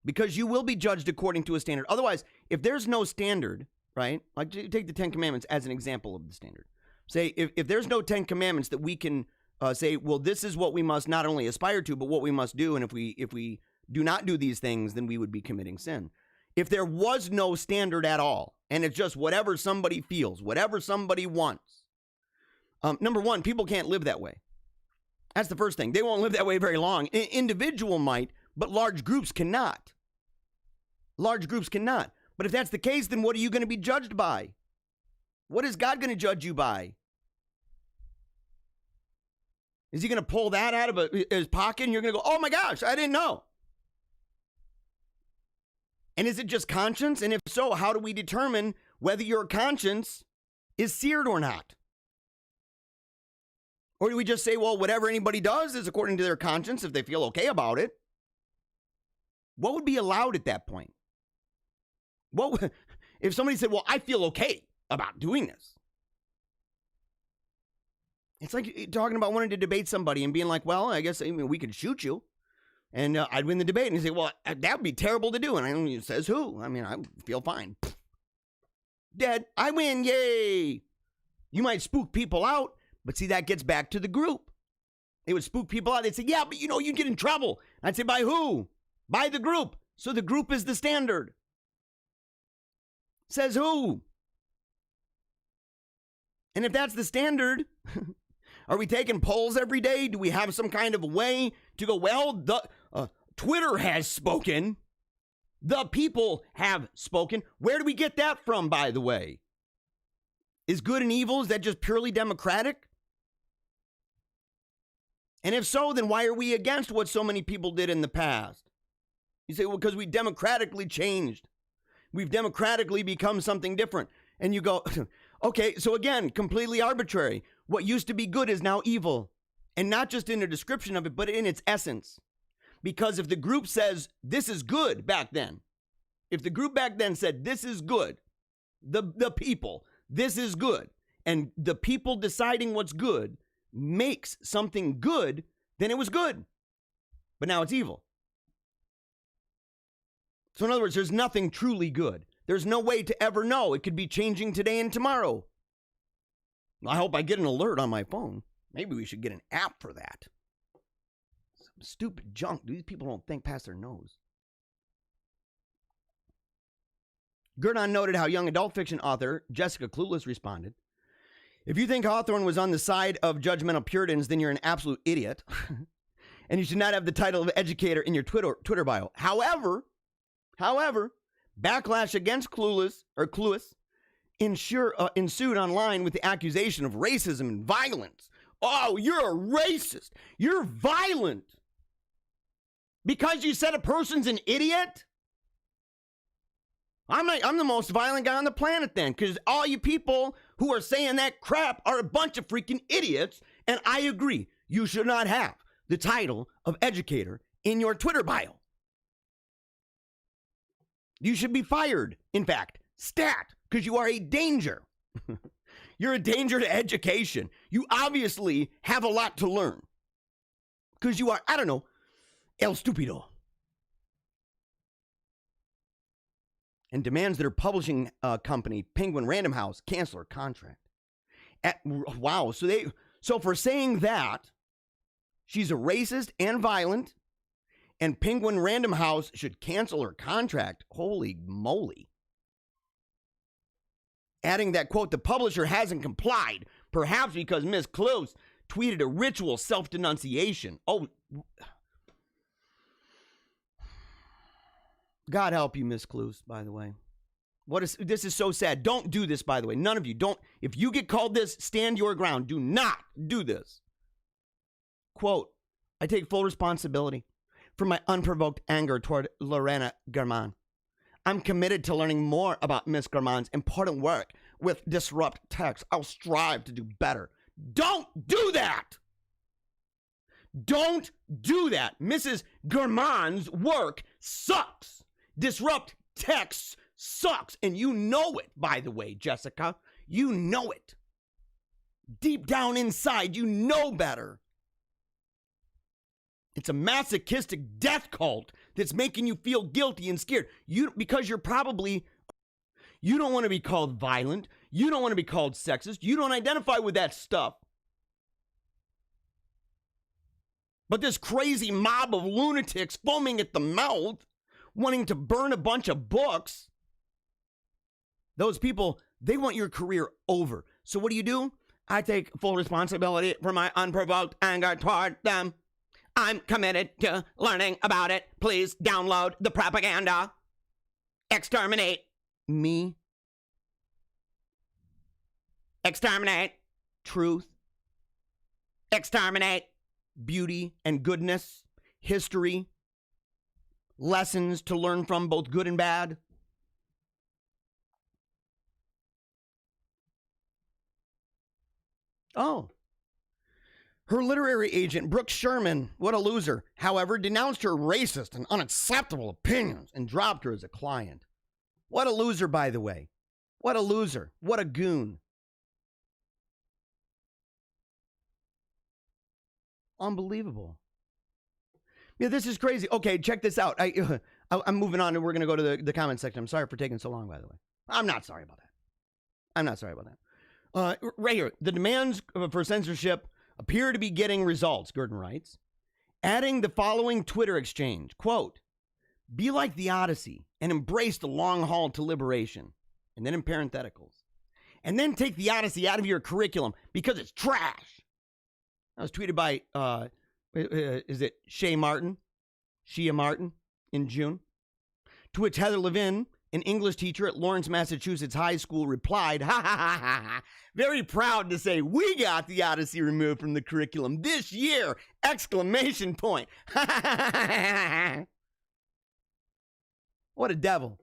Because you will be judged according to a standard. Otherwise, if there's no standard, right? Like take the 10 Commandments as an example of the standard. Say, if there's no 10 Commandments that we can say, well, this is what we must not only aspire to, but what we must do. And if we do not do these things, then we would be committing sin. If there was no standard at all, and it's just whatever somebody feels, whatever somebody wants, number one, people can't live that way. That's the first thing. They won't live that way very long. An individual might, but large groups cannot. Large groups cannot. But if that's the case, then what are you going to be judged by? What is God going to judge you by? Is he going to pull that out of his pocket and you're going to go, oh my gosh, I didn't know? And is it just conscience? And if so, how do we determine whether your conscience is seared or not? Or do we just say, well, whatever anybody does is according to their conscience if they feel okay about it? What would be allowed at that point? What if somebody said, well, I feel okay about doing this? It's like talking about wanting to debate somebody and being like, well, I guess we could shoot you and I'd win the debate. And you say, well, that would be terrible to do. And it says who? I mean, I feel fine. Dead. I win. Yay. You might spook people out, but see, that gets back to the group. They would spook people out. They'd say, yeah, but you'd get in trouble. I'd say, by who? By the group. So the group is the standard. Says who? And if that's the standard, are we taking polls every day? Do we have some kind of way to go, well, Twitter has spoken. The people have spoken. Where do we get that from, by the way? Is good and evil, is that just purely democratic? And if so, then why are we against what so many people did in the past? You say, well, because we democratically changed. We've democratically become something different. And you go, okay, so again, completely arbitrary. What used to be good is now evil. And not just in a description of it, but in its essence. Because if the group says this is good back then, if the group back then said this is good, the people, this is good, and the people deciding what's good makes something good, then it was good. But now it's evil. So in other words, there's nothing truly good. There's no way to ever know. It could be changing today and tomorrow. I hope I get an alert on my phone. Maybe we should get an app for that. Some stupid junk. These people don't think past their nose. Gurdon noted how young adult fiction author Jessica Clueless responded. If you think Hawthorne was on the side of judgmental Puritans, then you're an absolute idiot. And you should not have the title of educator in your Twitter bio. However, backlash against Clueless ensued online with the accusation of racism and violence. Oh, you're a racist. You're violent. Because you said a person's an idiot? I'm the most violent guy on the planet then, because all you people who are saying that crap are a bunch of freaking idiots, and I agree. You should not have the title of educator in your Twitter bio. You should be fired, in fact, stat, because you are a danger. You're a danger to education. You obviously have a lot to learn. Because you are, I don't know, el stupido. And demands that her publishing company, Penguin Random House, cancel her contract. Wow, so for saying that, she's a racist and violent, and Penguin Random House should cancel her contract. Holy moly. Adding that, quote, the publisher hasn't complied, perhaps because Miss Close tweeted a ritual self-denunciation. Oh, God help you, Miss Clues, by the way. This is so sad. Don't do this, by the way. None of you. Don't. If you get called this, stand your ground. Do not do this. Quote, I take full responsibility for my unprovoked anger toward Lorena German. I'm committed to learning more about Miss German's important work with Disrupt Text. I'll strive to do better. Don't do that. Don't do that. Mrs. German's work sucks. Disrupt Text sucks. And you know it, by the way, Jessica. You know it. Deep down inside, you know better. It's a masochistic death cult that's making you feel guilty and scared. Because you don't want to be called violent. You don't want to be called sexist. You don't identify with that stuff. But this crazy mob of lunatics foaming at the mouth, wanting to burn a bunch of books, those people, they want your career over. So what do? I take full responsibility for my unprovoked anger toward them. I'm committed to learning about it. Please download the propaganda. Exterminate me. Exterminate truth. Exterminate beauty and goodness, history, lessons to learn from, both good and bad. Oh. Her literary agent, Brooke Sherman, what a loser, however, denounced her racist and unacceptable opinions and dropped her as a client. What a loser, by the way. What a loser. What a goon. Unbelievable. Yeah, this is crazy. Okay, check this out. I'm moving on, and we're going to go to the comment section. I'm sorry for taking so long, by the way. I'm not sorry about that. Right here, the demands for censorship appear to be getting results, Gurdon writes, adding the following Twitter exchange, quote, be like the Odyssey and embrace the long haul to liberation, and then in parentheticals, and then take the Odyssey out of your curriculum because it's trash. That was tweeted by, is it Shea Martin? In June. To which Heather Levin, an English teacher at Lawrence, Massachusetts High School, replied, ha ha ha ha ha, very proud to say we got the Odyssey removed from the curriculum this year! Exclamation point. What a devil.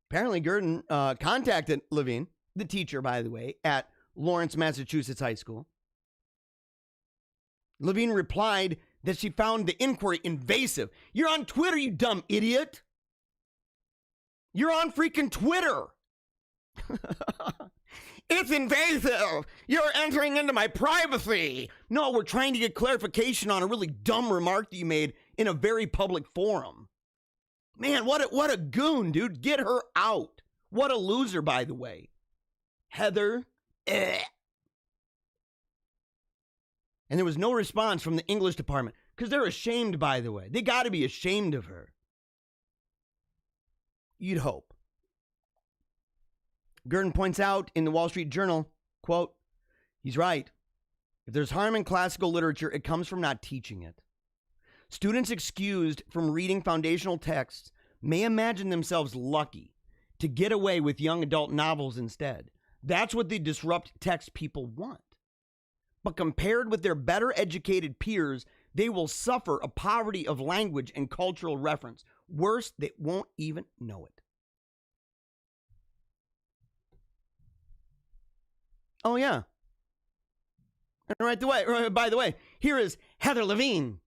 Apparently Gurdon contacted Levine, the teacher, by the way, at Lawrence, Massachusetts High School. Levine replied that she found the inquiry invasive. You're on Twitter, you dumb idiot. You're on freaking Twitter. It's invasive. You're entering into my privacy. No, we're trying to get clarification on a really dumb remark that you made in a very public forum. Man, what a goon, dude. Get her out. What a loser, by the way. Heather. And there was no response from the English department because they're ashamed, by the way. They got to be ashamed of her. You'd hope. Gurdon points out in the Wall Street Journal, quote, he's right. If there's harm in classical literature, it comes from not teaching it. Students excused from reading foundational texts may imagine themselves lucky to get away with young adult novels instead. That's what the disrupt text people want. But compared with their better educated peers, they will suffer a poverty of language and cultural reference. Worse, they won't even know it. Oh, yeah. And by the way, here is Heather Levine.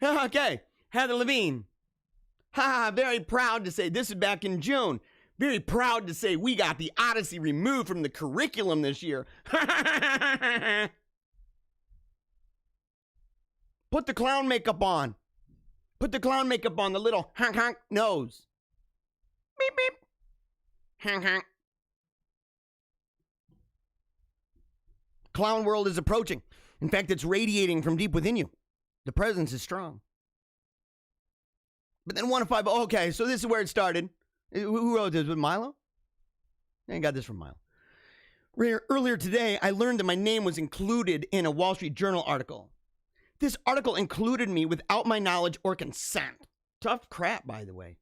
Okay, Heather Levine. Very proud to say, this is back in June. Very proud to say we got the Odyssey removed from the curriculum this year. Put the clown makeup on. Put the clown makeup on, the little honk honk nose. Beep beep. Honk honk. Clown world is approaching. In fact, it's radiating from deep within you. The presence is strong. But then 1 of 5. Okay, so this is where it started. Who wrote this? Was Milo? I got this from Milo. Earlier today, I learned that my name was included in a Wall Street Journal article. This article included me without my knowledge or consent. Tough crap, by the way.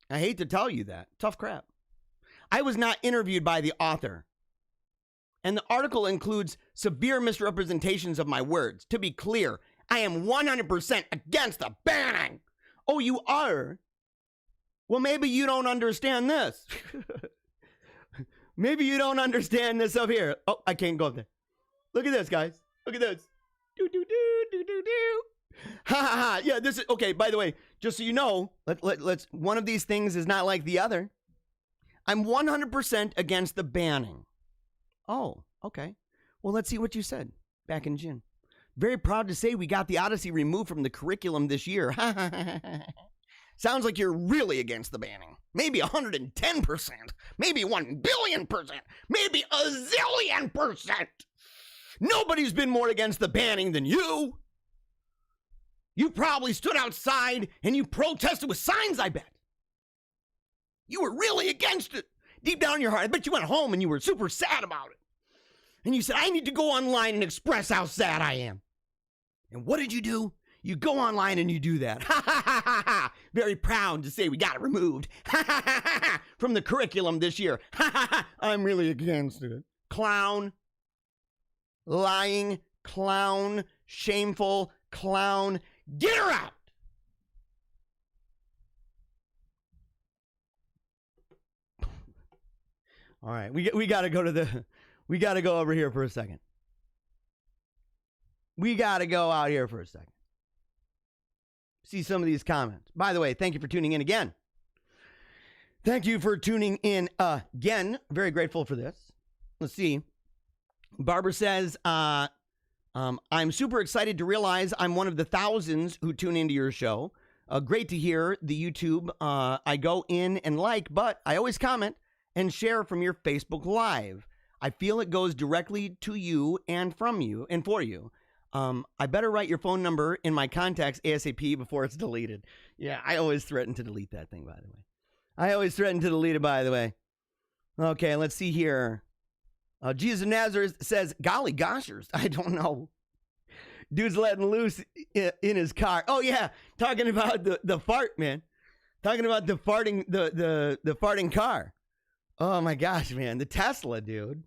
I hate to tell you that. Tough crap. I was not interviewed by the author. And the article includes severe misrepresentations of my words. To be clear, I am 100% against the banning. Oh, you are? Well, maybe you don't understand this. Maybe you don't understand this up here. Oh, I can't go up there. Look at this, guys. Look at this. Do, do, do, do, do, do. Ha, ha, ha. Yeah, this is, okay, by the way, just so you know, let's, one of these things is not like the other. I'm 100% against the banning. Oh, okay. Well, let's see what you said back in June. Very proud to say we got the Odyssey removed from the curriculum this year. Sounds like you're really against the banning. Maybe 110%. Maybe 1 billion%. Maybe a zillion%. Nobody's been more against the banning than you. You probably stood outside and you protested with signs, I bet. You were really against it. Deep down in your heart, I bet you went home and you were super sad about it. And you said, I need to go online and express how sad I am. And what did you do? You go online and you do that. Ha ha ha ha ha. Very proud to say we got it removed. Ha ha ha ha ha. From the curriculum this year. Ha ha ha. I'm really against it. Clown. Lying. Clown. Shameful. Clown. Get her out. All right, we got to go to the, we got to go over here for a second. We got to go out here for a second. See some of these comments. By the way, thank you for tuning in again. Thank you for tuning in again. Very grateful for this. Let's see. Barbara says, I'm super excited to realize I'm one of the thousands who tune into your show. Great to hear the YouTube. I go in and like, but I always comment and share from your Facebook Live. I feel it goes directly to you and from you and for you. I better write your phone number in my contacts ASAP before it's deleted. Yeah, I always threaten to delete that thing, by the way. I always threaten to delete it, by the way. Okay, let's see here. Jesus of Nazareth says, golly goshers, I don't know. Dude's letting loose in his car. Oh, yeah, talking about the fart, man. Talking about the farting, the farting car. Oh my gosh, man. The Tesla, dude.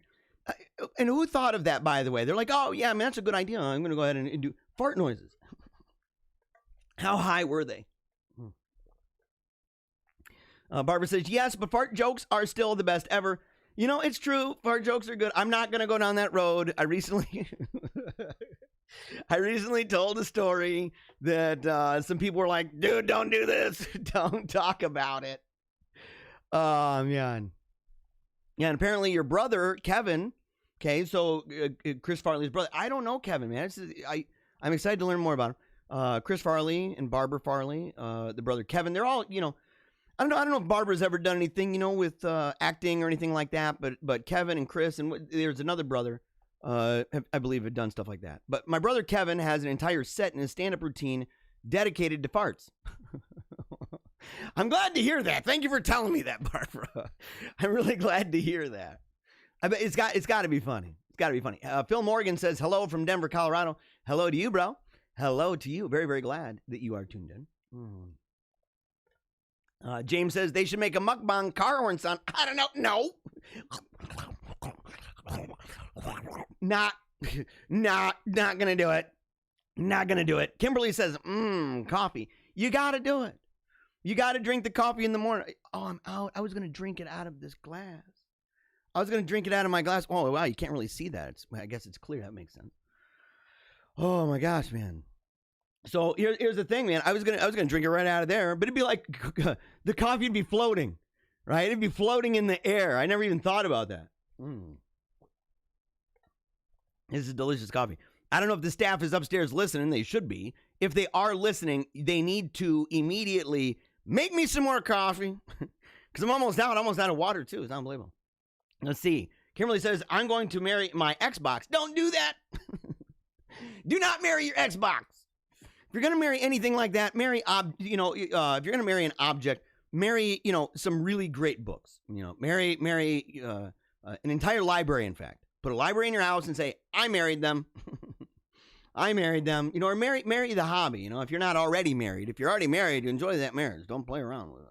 And who thought of that, by the way? They're like, oh, yeah, man, that's a good idea. I'm going to go ahead and do fart noises. How high were they? Barbara says, yes, but fart jokes are still the best ever. You know, it's true. Fart jokes are good. I'm not going to go down that road. I recently told a story that some people were like, dude, don't do this. Don't talk about it. Man. Yeah, and apparently your brother, Kevin, okay, so Chris Farley's brother. I don't know Kevin, man. I'm excited to learn more about him. Chris Farley and Barbara Farley, the brother Kevin, they're all, you know, I don't know if Barbara's ever done anything, you know, with acting or anything like that, but Kevin and Chris, and there's another brother, I believe, have done stuff like that. But my brother Kevin has an entire set in his stand-up routine dedicated to farts. I'm glad to hear that. Thank you for telling me that, Barbara. I'm really glad to hear that. I bet it's got to be funny. It's got to be funny. Phil Morgan says, hello from Denver, Colorado. Hello to you, bro. Hello to you. Very, very glad that you are tuned in. James says they should make a mukbang car horn sound. I don't know. No. Not going to do it. Not going to do it. Kimberly says, coffee. You got to do it. You got to drink the coffee in the morning. Oh, I'm out. I was going to drink it out of this glass. I was going to drink it out of my glass. Oh, wow. You can't really see that. I guess it's clear. That makes sense. Oh, my gosh, man. So here's the thing, man. I was gonna drink it right out of there, but it'd be like the coffee would be floating, right? It'd be floating in the air. I never even thought about that. This is delicious coffee. I don't know if the staff is upstairs listening. They should be. If they are listening, they need to immediately make me some more coffee because I'm almost out of water too. It's unbelievable. Let's see. Kimberly says, I'm going to marry my Xbox. Don't do that. Do not marry your Xbox. If you're gonna marry anything like that, marry if you're gonna marry an object, marry some really great books. Marry an entire library. In fact, put a library in your house and say, I married them. I married them. Or marry the hobby. If you're not already married, if you're already married, enjoy that marriage. Don't play around with it.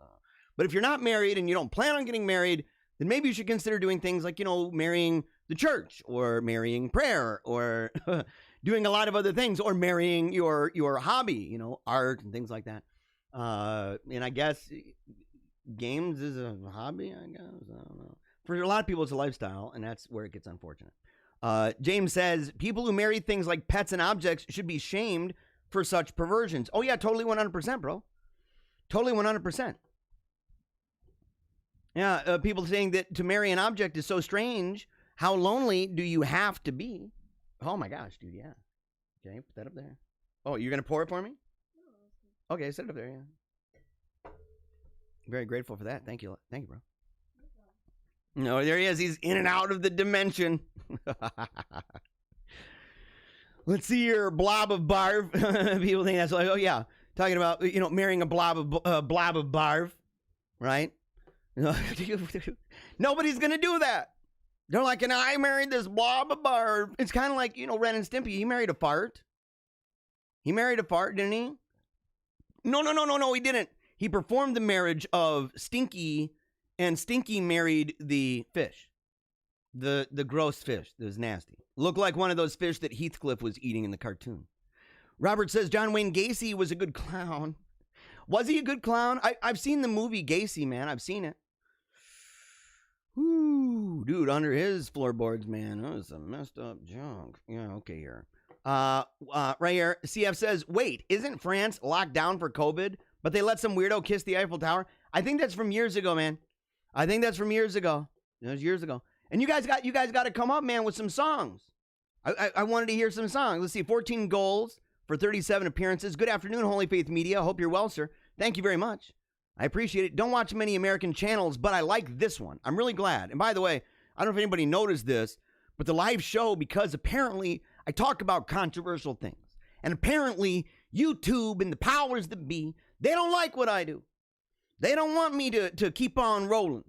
But if you're not married and you don't plan on getting married, then maybe you should consider doing things like, marrying the church or marrying prayer or doing a lot of other things or marrying your hobby, art and things like that. And I guess games is a hobby, I guess. I don't know. For a lot of people, it's a lifestyle, and that's where it gets unfortunate. James says, people who marry things like pets and objects should be shamed for such perversions. Oh, yeah, totally 100%, bro. Totally 100%. Yeah, people saying that to marry an object is so strange. How lonely do you have to be? Oh, my gosh, dude, yeah. Okay, put that up there. Oh, you're going to pour it for me? Okay, set it up there, yeah. Very grateful for that. Thank you. Thank you, bro. No, there he is. He's in and out of the dimension. Let's see your blob of barf. People think that's like, oh, yeah. Talking about, marrying a blob of barf, right? Nobody's going to do that. They're like, and I married this blob of barf. It's kind of like, Ren and Stimpy. He married a fart. He married a fart, didn't he? No, he didn't. He performed the marriage of Stinky, and Stinky married the fish. The gross fish that was nasty. Looked like one of those fish that Heathcliff was eating in the cartoon. Robert says John Wayne Gacy was a good clown. Was he a good clown? I've seen the movie Gacy, man. I've seen it. Ooh, dude, under his floorboards, man, that was some messed up junk. Yeah, okay, here. Right here, CF says, wait, isn't France locked down for COVID, but they let some weirdo kiss the Eiffel Tower? I think that's from years ago, man. I think that's from years ago. It was years ago. And you guys got to come up, man, with some songs. I wanted to hear some songs. Let's see, 14 goals for 37 appearances. Good afternoon, Holy Faith Media. Hope you're well, sir. Thank you very much. I appreciate it. Don't watch many American channels, but I like this one. I'm really glad. And by the way, I don't know if anybody noticed this, but the live show, because apparently I talk about controversial things. And apparently YouTube and the powers that be, they don't like what I do. They don't want me to keep on rolling.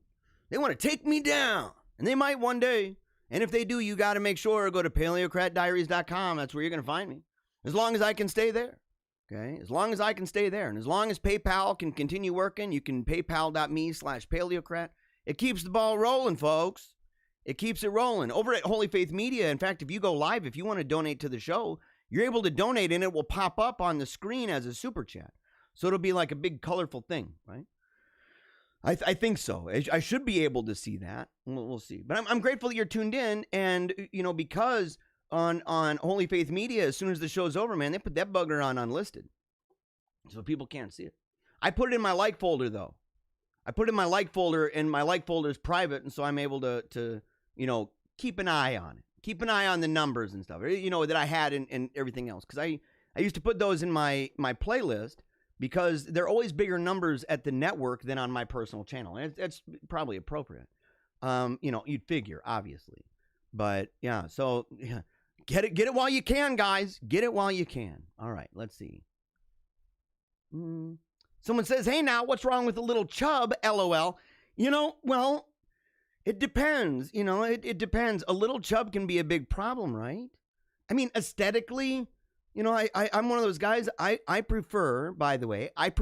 They want to take me down. And they might one day. And if they do, you got to make sure to go to paleocratdiaries.com. That's where you're going to find me. As long as I can stay there. Okay, as long as I can stay there. And as long as PayPal can continue working, you can paypal.me/Paleocrat. It keeps the ball rolling, folks. It keeps it rolling. Over at Holy Faith Media, in fact, if you go live, if you want to donate to the show, you're able to donate and it will pop up on the screen as a super chat. So it'll be like a big colorful thing, right? I think so. I should be able to see that. We'll see. But I'm grateful that you're tuned in. And, because on Holy Faith Media, as soon as the show's over, man, they put that bugger on unlisted. So people can't see it. I put it in my like folder, though. I put it in my like folder, and my like folder is private, and so I'm able to keep an eye on it. Keep an eye on the numbers and stuff, that I had and everything else. Because I used to put those in my playlist because they're always bigger numbers at the network than on my personal channel. And it's probably appropriate. You'd figure, obviously. But, yeah, so... Yeah. Get it while you can, guys. Get it while you can. All right, let's see. Someone says, hey, now, what's wrong with a little chub, LOL? Well, it depends. It depends. A little chub can be a big problem, right? I mean, aesthetically, I'm one of those guys. I prefer, by the way, a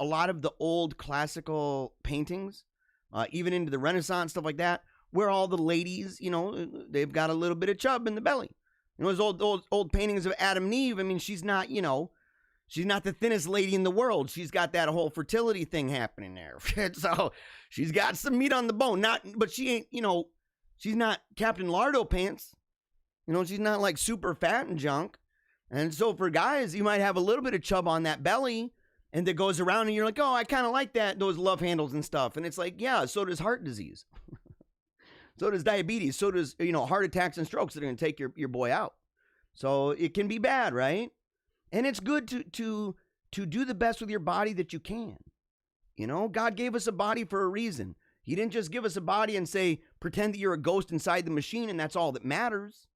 lot of the old classical paintings, even into the Renaissance, stuff like that, where all the ladies, they've got a little bit of chub in the belly. Those old paintings of Adam and Eve. I mean, she's not the thinnest lady in the world. She's got that whole fertility thing happening there. So she's got some meat on the bone. But she ain't, she's not Captain Lardo pants. She's not like super fat and junk. And so for guys, you might have a little bit of chub on that belly and that goes around and you're like, oh, I kind of like that, those love handles and stuff. And it's like, yeah, so does heart disease. So does diabetes. So does, heart attacks and strokes that are going to take your boy out. So it can be bad, right? And it's good to do the best with your body that you can. God gave us a body for a reason. He didn't just give us a body and say, pretend that you're a ghost inside the machine and that's all that matters.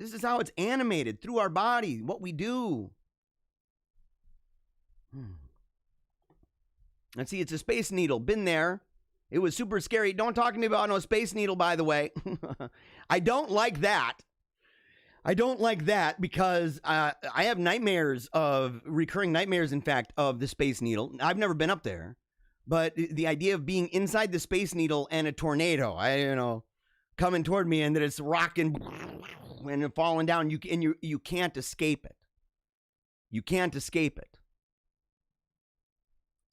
This is how it's animated through our body, what we do. Let's see, it's a space needle. Been there. It was super scary. Don't talk to me about no space needle, by the way. I don't like that. I don't like that because I have recurring nightmares, in fact, of the space needle. I've never been up there. But the idea of being inside the space needle and a tornado, coming toward me and that it's rocking and falling down, you can't escape it. You can't escape it.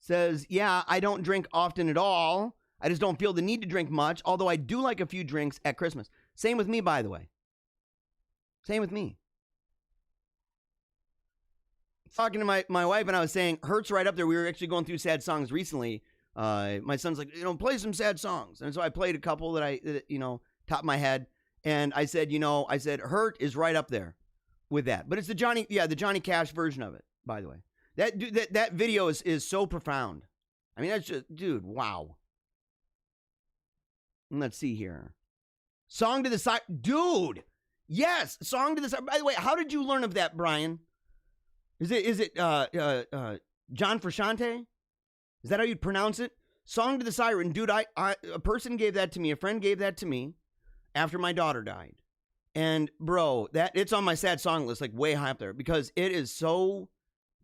Says, yeah, I don't drink often at all. I just don't feel the need to drink much, although I do like a few drinks at Christmas. Same with me, by the way. Same with me. Talking to my wife, and I was saying, Hurt's right up there. We were actually going through sad songs recently. My son's like, play some sad songs. And so I played a couple that top of my head. And I said, Hurt is right up there with that. But it's the Johnny Cash version of it, by the way. That video is so profound. I mean, that's just, dude, wow. Let's see here. Song to the Side. Dude, yes, Song to the Side. By the way, how did you learn of that, Brian? Is it John Frusciante? Is that how you'd pronounce it? Song to the Siren. Dude, a person gave that to me. A friend gave that to me after my daughter died. And, bro, it's on my sad song list, like way high up there, because it is so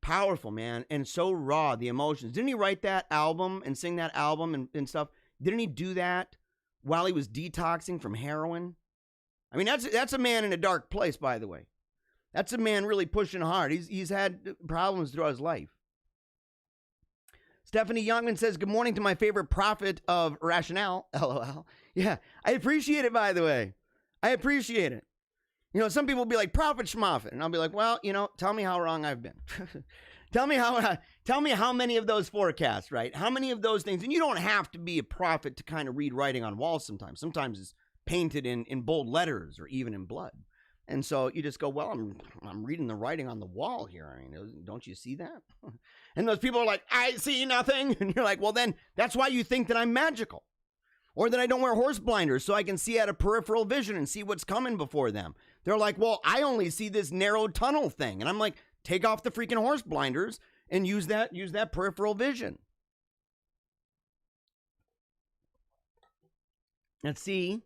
powerful, man, and so raw, the emotions. Didn't he write that album and sing that album and stuff? Didn't he do that while he was detoxing from heroin? I mean, that's a man in a dark place, by the way. That's a man really pushing hard. He's had problems throughout his life. Stephanie Youngman says, good morning to my favorite prophet of rationale. LOL. Yeah, I appreciate it, by the way. I appreciate it. Some people will be like, prophet schmoffit. And I'll be like, well, tell me how wrong I've been. Tell me how many of those forecasts, right? How many of those things? And you don't have to be a prophet to kind of read writing on walls sometimes. Sometimes it's painted in bold letters or even in blood. And so you just go, well, I'm reading the writing on the wall here. I mean, don't you see that? And those people are like, I see nothing. And you're like, well, then that's why you think that I'm magical. Or that I don't wear horse blinders so I can see out of peripheral vision and see what's coming before them. They're like, well, I only see this narrow tunnel thing. And I'm like, take off the freaking horse blinders and use that peripheral vision. Let's see.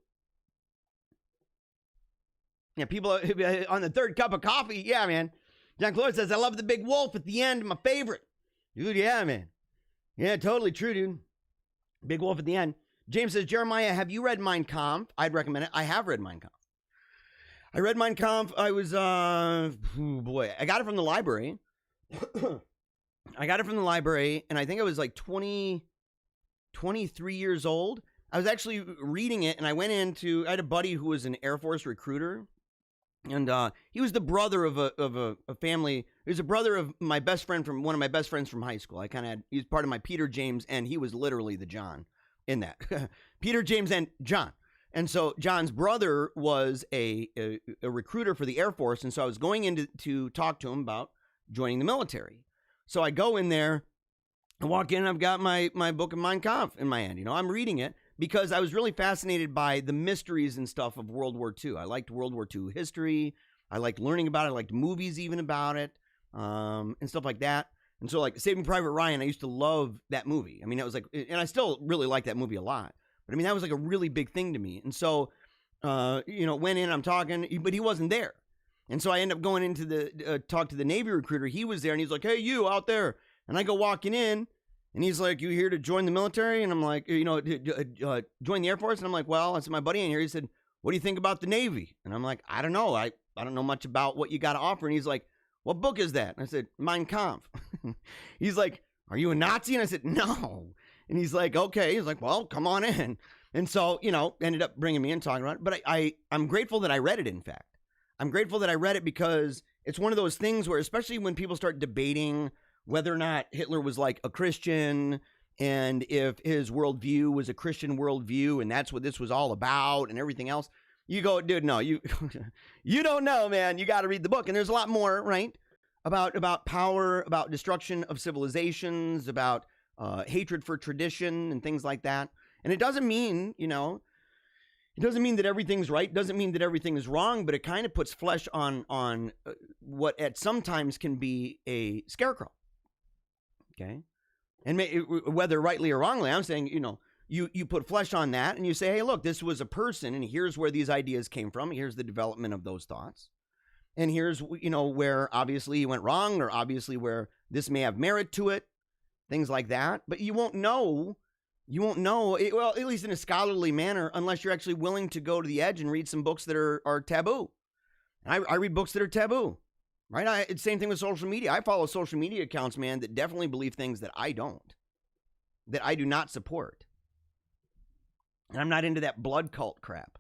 Yeah, people on the third cup of coffee. Yeah, man. John Claude says, I love the big wolf at the end. My favorite. Dude, yeah, man. Yeah, totally true, dude. Big wolf at the end. James says, Jeremiah, have you read Mein Kampf? I'd recommend it. I have read Mein Kampf. I read Mein Kampf. I was, I got it from the library. And I think I was like 23 years old. I was actually reading it, and I had a buddy who was an Air Force recruiter. And he was the brother of a family. He was a brother of my best friend from one of my best friends from high school. He was part of my Peter, James, and he was literally the John in that. Peter, James, and John. And so John's brother was a recruiter for the Air Force, and so I was going in to talk to him about joining the military. So I go in there, I walk in, and I've got my book of Mein Kampf in my hand. I'm reading it because I was really fascinated by the mysteries and stuff of World War II. I liked World War II history. I liked learning about it. I liked movies even about it, and stuff like that. And so, like, Saving Private Ryan, I used to love that movie. I mean, it was like, and I still really like that movie a lot. But I mean, that was like a really big thing to me. And so, went in, I'm talking, but he wasn't there. And so I end up going into the talk to the Navy recruiter. He was there, and he's like, hey, you out there. And I go walking in, and he's like, you here to join the military? And I'm like, join the Air Force? And I'm like, well, I said, my buddy in here. He said, what do you think about the Navy? And I'm like, I don't know. I don't know much about what you got to offer. And he's like, what book is that? And I said, Mein Kampf. He's like, are you a Nazi? And I said, no. And he's like, okay. He's like, well, come on in. And so, ended up bringing me in, talking about it. But I'm grateful that I read it, in fact. I'm grateful that I read it because it's one of those things where, especially when people start debating whether or not Hitler was like a Christian and if his worldview was a Christian worldview and that's what this was all about and everything else, you go, dude, no, you don't know, man. You got to read the book. And there's a lot more, right? About power, about destruction of civilizations, about hatred for tradition and things like that. And it doesn't mean, It doesn't mean that everything's right. Doesn't mean that everything is wrong, but it kind of puts flesh on what at sometimes can be a scarecrow. Okay, and whether rightly or wrongly, I'm saying, you put flesh on that, and you say, hey, look, this was a person, and here's where these ideas came from. Here's the development of those thoughts, and here's where obviously you went wrong, or obviously where this may have merit to it, things like that. But you won't know. You won't know, well, at least in a scholarly manner, unless you're actually willing to go to the edge and read some books that are taboo. And I read books that are taboo, right? It's the same thing with social media. I follow social media accounts, man, that definitely believe things that I don't, that I do not support. And I'm not into that blood cult crap.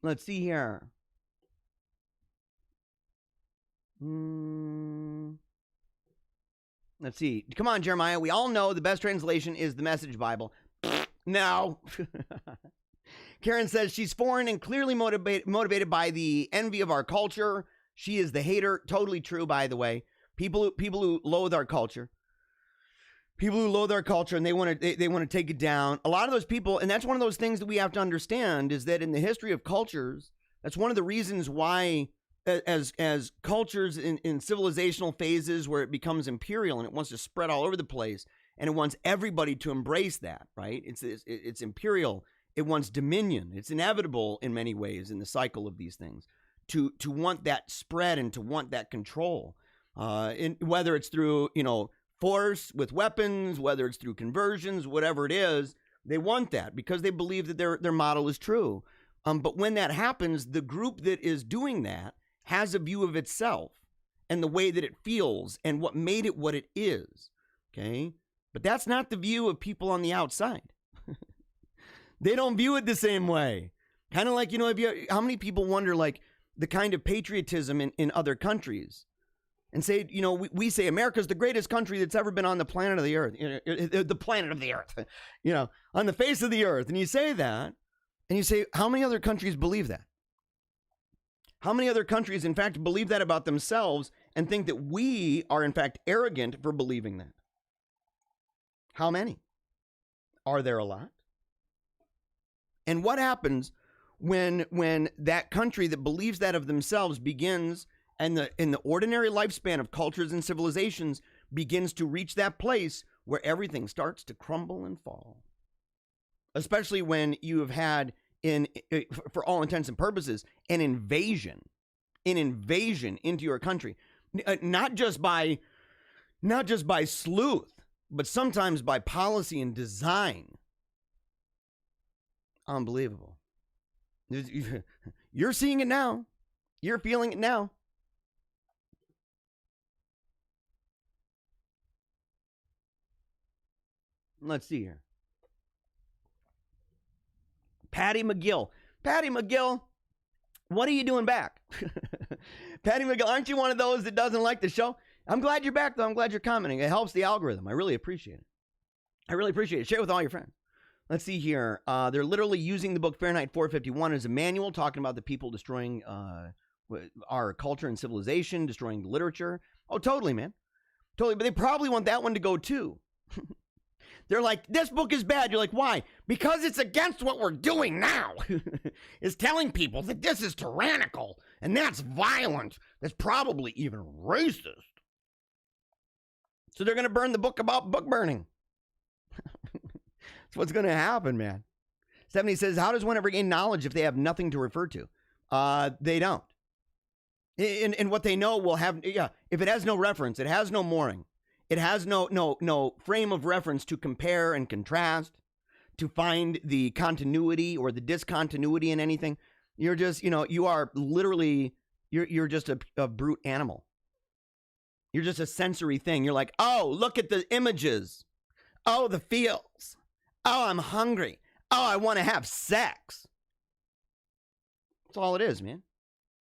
Let's see here. Let's see. Come on, Jeremiah. We all know the best translation is the Message Bible. No. Karen says she's foreign and clearly motivated by the envy of our culture. She is the hater. Totally true, by the way. People who loathe our culture. People who loathe our culture and they want to take it down. A lot of those people, and that's one of those things that we have to understand, is that in the history of cultures, that's one of the reasons why as cultures in civilizational phases where it becomes imperial and it wants to spread all over the place and it wants everybody to embrace that, right? It's imperial. It wants dominion. It's inevitable in many ways in the cycle of these things to want that spread and to want that control. Whether it's through, force with weapons, whether it's through conversions, whatever it is, they want that because they believe that their model is true. But when that happens, the group that is doing that has a view of itself and the way that it feels and what made it what it is, okay? But that's not the view of people on the outside. They don't view it the same way. Kind of like, how many people wonder, like, the kind of patriotism in other countries and say, we say America's the greatest country that's ever been on the planet of the earth, the planet of the earth, on the face of the earth. And you say that, and you say, how many other countries believe that? How many other countries, in fact, believe that about themselves and think that we are, in fact, arrogant for believing that? How many? Are there a lot? And what happens when that country that believes that of themselves begins, and in the ordinary lifespan of cultures and civilizations, begins to reach that place where everything starts to crumble and fall? Especially when you have had, for all intents and purposes, an invasion into your country, not just by sleuth, but sometimes by policy and design. Unbelievable. You're seeing it now. You're feeling it now. Let's see here. Patty McGill. Patty McGill, what are you doing back? Patty McGill, aren't you one of those that doesn't like the show? I'm glad you're back, though. I'm glad you're commenting. It helps the algorithm. I really appreciate it. Share it with all your friends. Let's see here. They're literally using the book Fahrenheit 451 as a manual, talking about the people destroying our culture and civilization, destroying literature. Oh, totally, man. Totally. But they probably want that one to go, too. They're like, this book is bad. You're like, why? Because it's against what we're doing now. It's telling people that this is tyrannical and that's violent. That's probably even racist. So they're going to burn the book about book burning. That's what's going to happen, man. Stephanie says, how does one ever gain knowledge if they have nothing to refer to? They don't. And what they know will have, if it has no reference, it has no mooring. It has no frame of reference to compare and contrast, to find the continuity or the discontinuity in anything. You're just, you are literally, you're just a brute animal. You're just a sensory thing. You're like, oh, look at the images. Oh, the feels. Oh, I'm hungry. Oh, I want to have sex. That's all it is, man.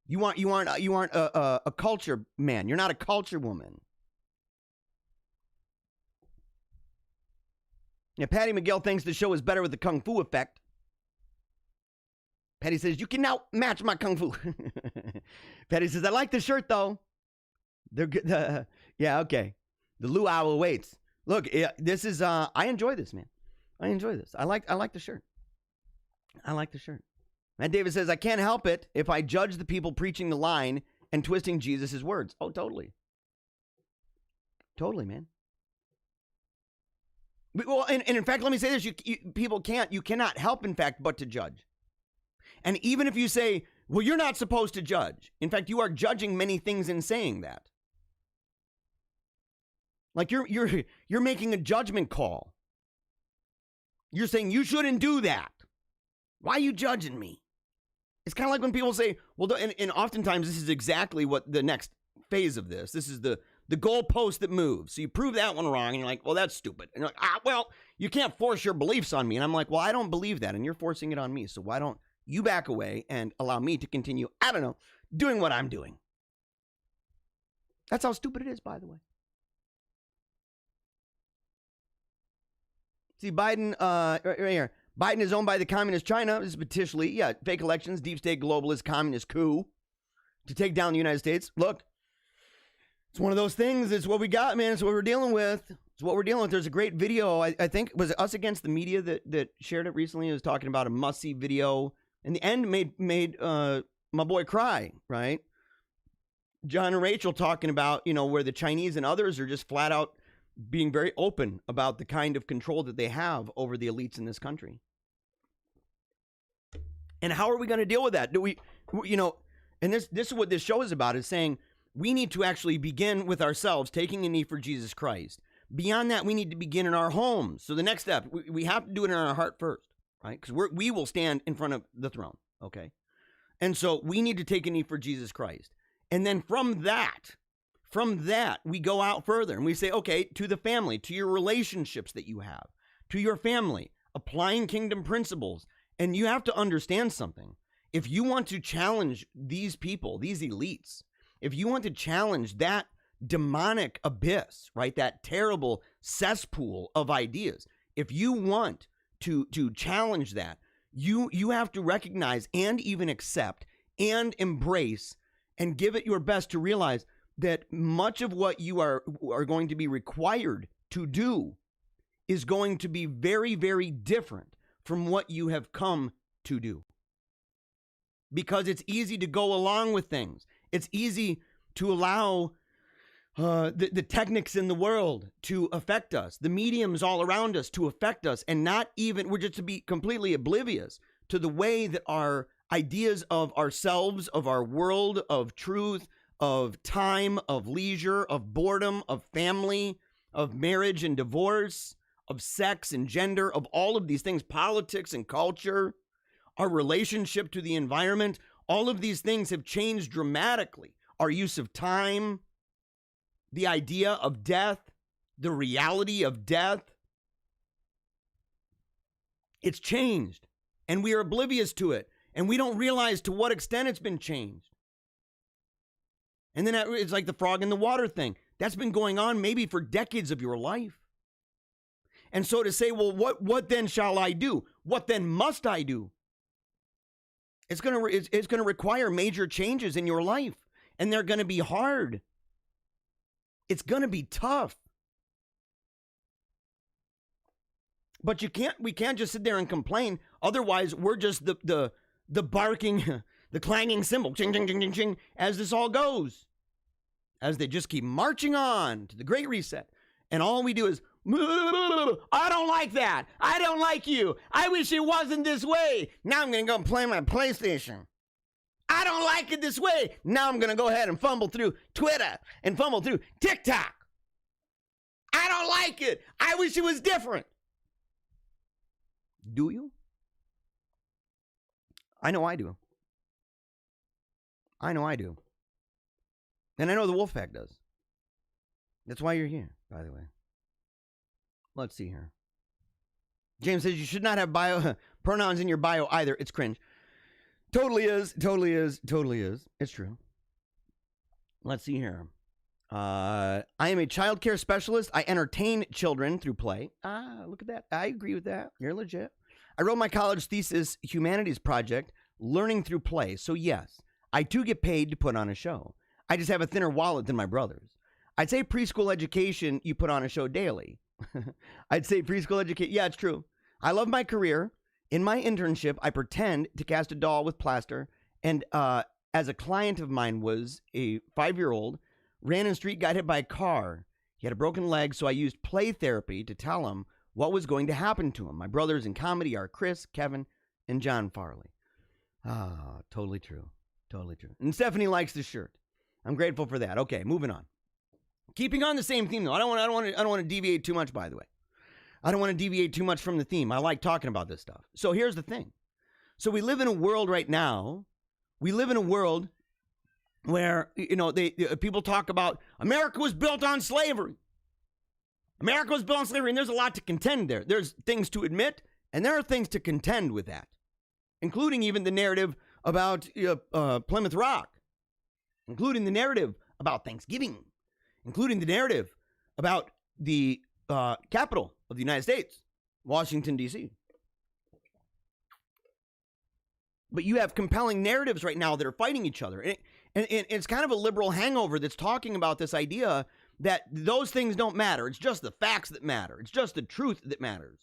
You aren't a culture man. You're not a culture woman. Yeah, Patty McGill thinks the show is better with the Kung Fu effect. Patty says, you can now match my Kung Fu. Patty says, I like the shirt, though. They're good. Yeah, okay. The luau awaits. Look, this is, I enjoy this, man. I enjoy this. I like the shirt. I like the shirt. Matt Davis says, I can't help it if I judge the people preaching the line and twisting Jesus' words. Oh, totally. Totally, man. Well, and in fact, let me say this. You cannot help, in fact, but to judge. And even if you say, well, you're not supposed to judge. In fact, you are judging many things in saying that. Like you're making a judgment call. You're saying you shouldn't do that. Why are you judging me? It's kind of like when people say, well, and oftentimes this is exactly what the next phase of this. This is the goalpost that moves. So you prove that one wrong, and you're like, well, that's stupid. And you're like, well, you can't force your beliefs on me. And I'm like, well, I don't believe that, and you're forcing it on me. So why don't you back away and allow me to continue, I don't know, doing what I'm doing? That's how stupid it is, by the way. See, Biden, right here. Biden is owned by the communist China. This is petitionally, fake elections, deep state globalist communist coup to take down the United States. Look, it's one of those things. It's what we got, man. It's what we're dealing with. It's what we're dealing with. There's a great video. I think, was it Us Against the Media that shared it recently? It was talking about a must-see video. In the end, made my boy cry, right? John and Rachel talking about, where the Chinese and others are just flat out being very open about the kind of control that they have over the elites in this country. And how are we going to deal with that? Do we, and this is what this show is about, is saying we need to actually begin with ourselves, taking a knee for Jesus Christ. Beyond that, we need to begin in our homes. So the next step, we have to do it in our heart first, right? Because we will stand in front of the throne, okay? And so we need to take a knee for Jesus Christ. And then from that, we go out further and we say, okay, to the family, to your relationships that you have, to your family, applying kingdom principles. And you have to understand something. If you want to challenge these people, these elites, if you want to challenge that demonic abyss, right, that terrible cesspool of ideas, if you want to challenge that, you have to recognize and even accept and embrace and give it your best to realize that much of what you are going to be required to do is going to be very, very different from what you have come to do. Because it's easy to go along with things. It's easy to allow the techniques in the world to affect us, the mediums all around us to affect us, and we're just to be completely oblivious to the way that our ideas of ourselves, of our world, of truth, of time, of leisure, of boredom, of family, of marriage and divorce, of sex and gender, of all of these things, politics and culture, our relationship to the environment, all of these things have changed dramatically. Our use of time, the idea of death, the reality of death, it's changed, and we are oblivious to it, and we don't realize to what extent it's been changed. And then it's like the frog in the water thing. That's been going on maybe for decades of your life. And so to say, well, what then shall I do? What then must I do? It's going to require major changes in your life, and they're going to be hard. It's going to be tough. But we can't just sit there and complain. Otherwise, we're just the barking, the clanging cymbal, ching, ching, ching, ching, ching, as this all goes. As they just keep marching on to the Great Reset. And all we do is, I don't like that. I don't like you. I wish it wasn't this way. Now I'm going to go play my PlayStation. I don't like it this way. Now I'm going to go ahead and fumble through Twitter and fumble through TikTok. I don't like it. I wish it was different. Do you? I know I do. I know I do. And I know the Wolfpack does. That's why you're here, by the way. Let's see here. James says you should not have pronouns in your bio either. It's cringe. Totally is. Totally is. Totally is. It's true. Let's see here. I am a child care specialist. I entertain children through play. Look at that. I agree with that. You're legit. I wrote my college thesis humanities project, learning through play. So yes, I too get paid to put on a show. I just have a thinner wallet than my brothers. I'd say preschool education, you put on a show daily. I'd say preschool education. Yeah, it's true. I love my career. In my internship, I pretend to cast a doll with plaster. And as a client of mine was a 5-year-old, ran in the street, got hit by a car. He had a broken leg, so I used play therapy to tell him what was going to happen to him. My brothers in comedy are Chris, Kevin, and John Farley. Ah, totally true. Totally true. And Stephanie likes the shirt. I'm grateful for that. Okay, moving on. Keeping on the same theme, though. I don't want to deviate too much, by the way. I don't want to deviate too much from the theme. I like talking about this stuff. So here's the thing. So we live in a world right now. We live in a world where, people talk about America was built on slavery. America was built on slavery, and there's a lot to contend there. There's things to admit, and there are things to contend with that, including even the narrative about Plymouth Rock, including the narrative about Thanksgiving, including the narrative about the capital of the United States, Washington, D.C. But you have compelling narratives right now that are fighting each other. And it's kind of a liberal hangover that's talking about this idea that those things don't matter. It's just the facts that matter. It's just the truth that matters.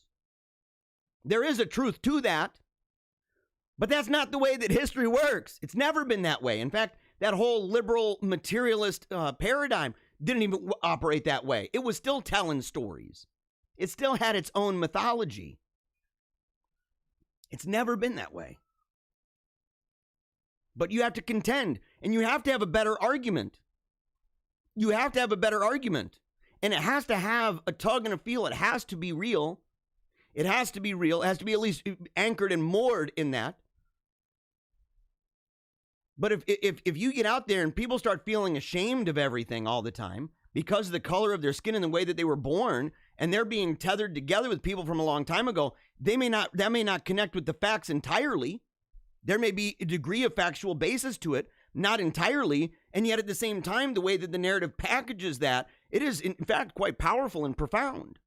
There is a truth to that, but that's not the way that history works. It's never been that way. In fact, that whole liberal materialist paradigm didn't even operate that way. It was still telling stories. It still had its own mythology. It's never been that way. But you have to contend, and you have to have a better argument. You have to have a better argument. And it has to have a tug and a feel. It has to be real. It has to be real. It has to be at least anchored and moored in that. But if you get out there and people start feeling ashamed of everything all the time because of the color of their skin and the way that they were born, and they're being tethered together with people from a long time ago, that may not connect with the facts entirely. There may be a degree of factual basis to it, not entirely, and yet at the same time, the way that the narrative packages that, it is in fact quite powerful and profound.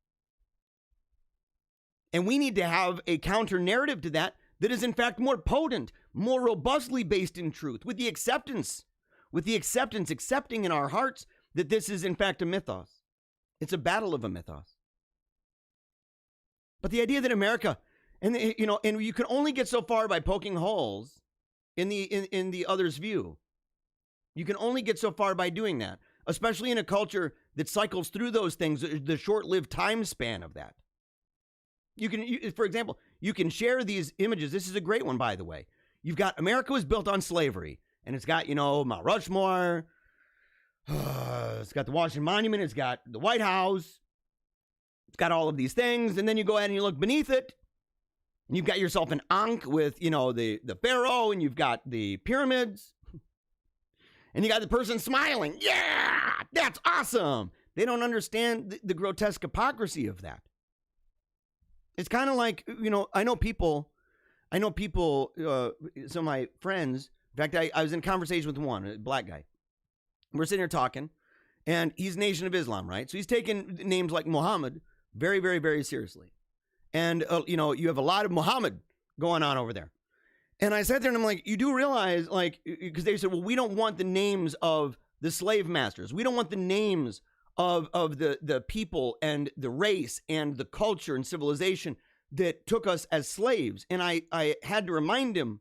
And we need to have a counter narrative to that is in fact more potent, more robustly based in truth, with the acceptance, accepting in our hearts that this is in fact a mythos. It's a battle of a mythos. But the idea that America, and you can only get so far by poking holes in the other's view. You can only get so far by doing that, especially in a culture that cycles through those things, the short-lived time span of that. For example, you can share these images. This is a great one, by the way. You've got America was built on slavery, and it's got, Mount Rushmore. It's got the Washington Monument. It's got the White House. It's got all of these things, and then you go ahead and you look beneath it, and you've got yourself an Ankh with, the Pharaoh, and you've got the pyramids, and you got the person smiling. Yeah, that's awesome. They don't understand the grotesque hypocrisy of that. It's kind of like, I know people, some of my friends, in fact, I was in conversation with one, a black guy. We're sitting here talking, and he's Nation of Islam, right? So he's taking names like Muhammad very, very, very seriously. And, you have a lot of Muhammad going on over there. And I sat there and I'm like, you do realize, because they said, well, we don't want the names of the slave masters. We don't want the names of the people and the race and the culture and civilization that took us as slaves. And I had to remind him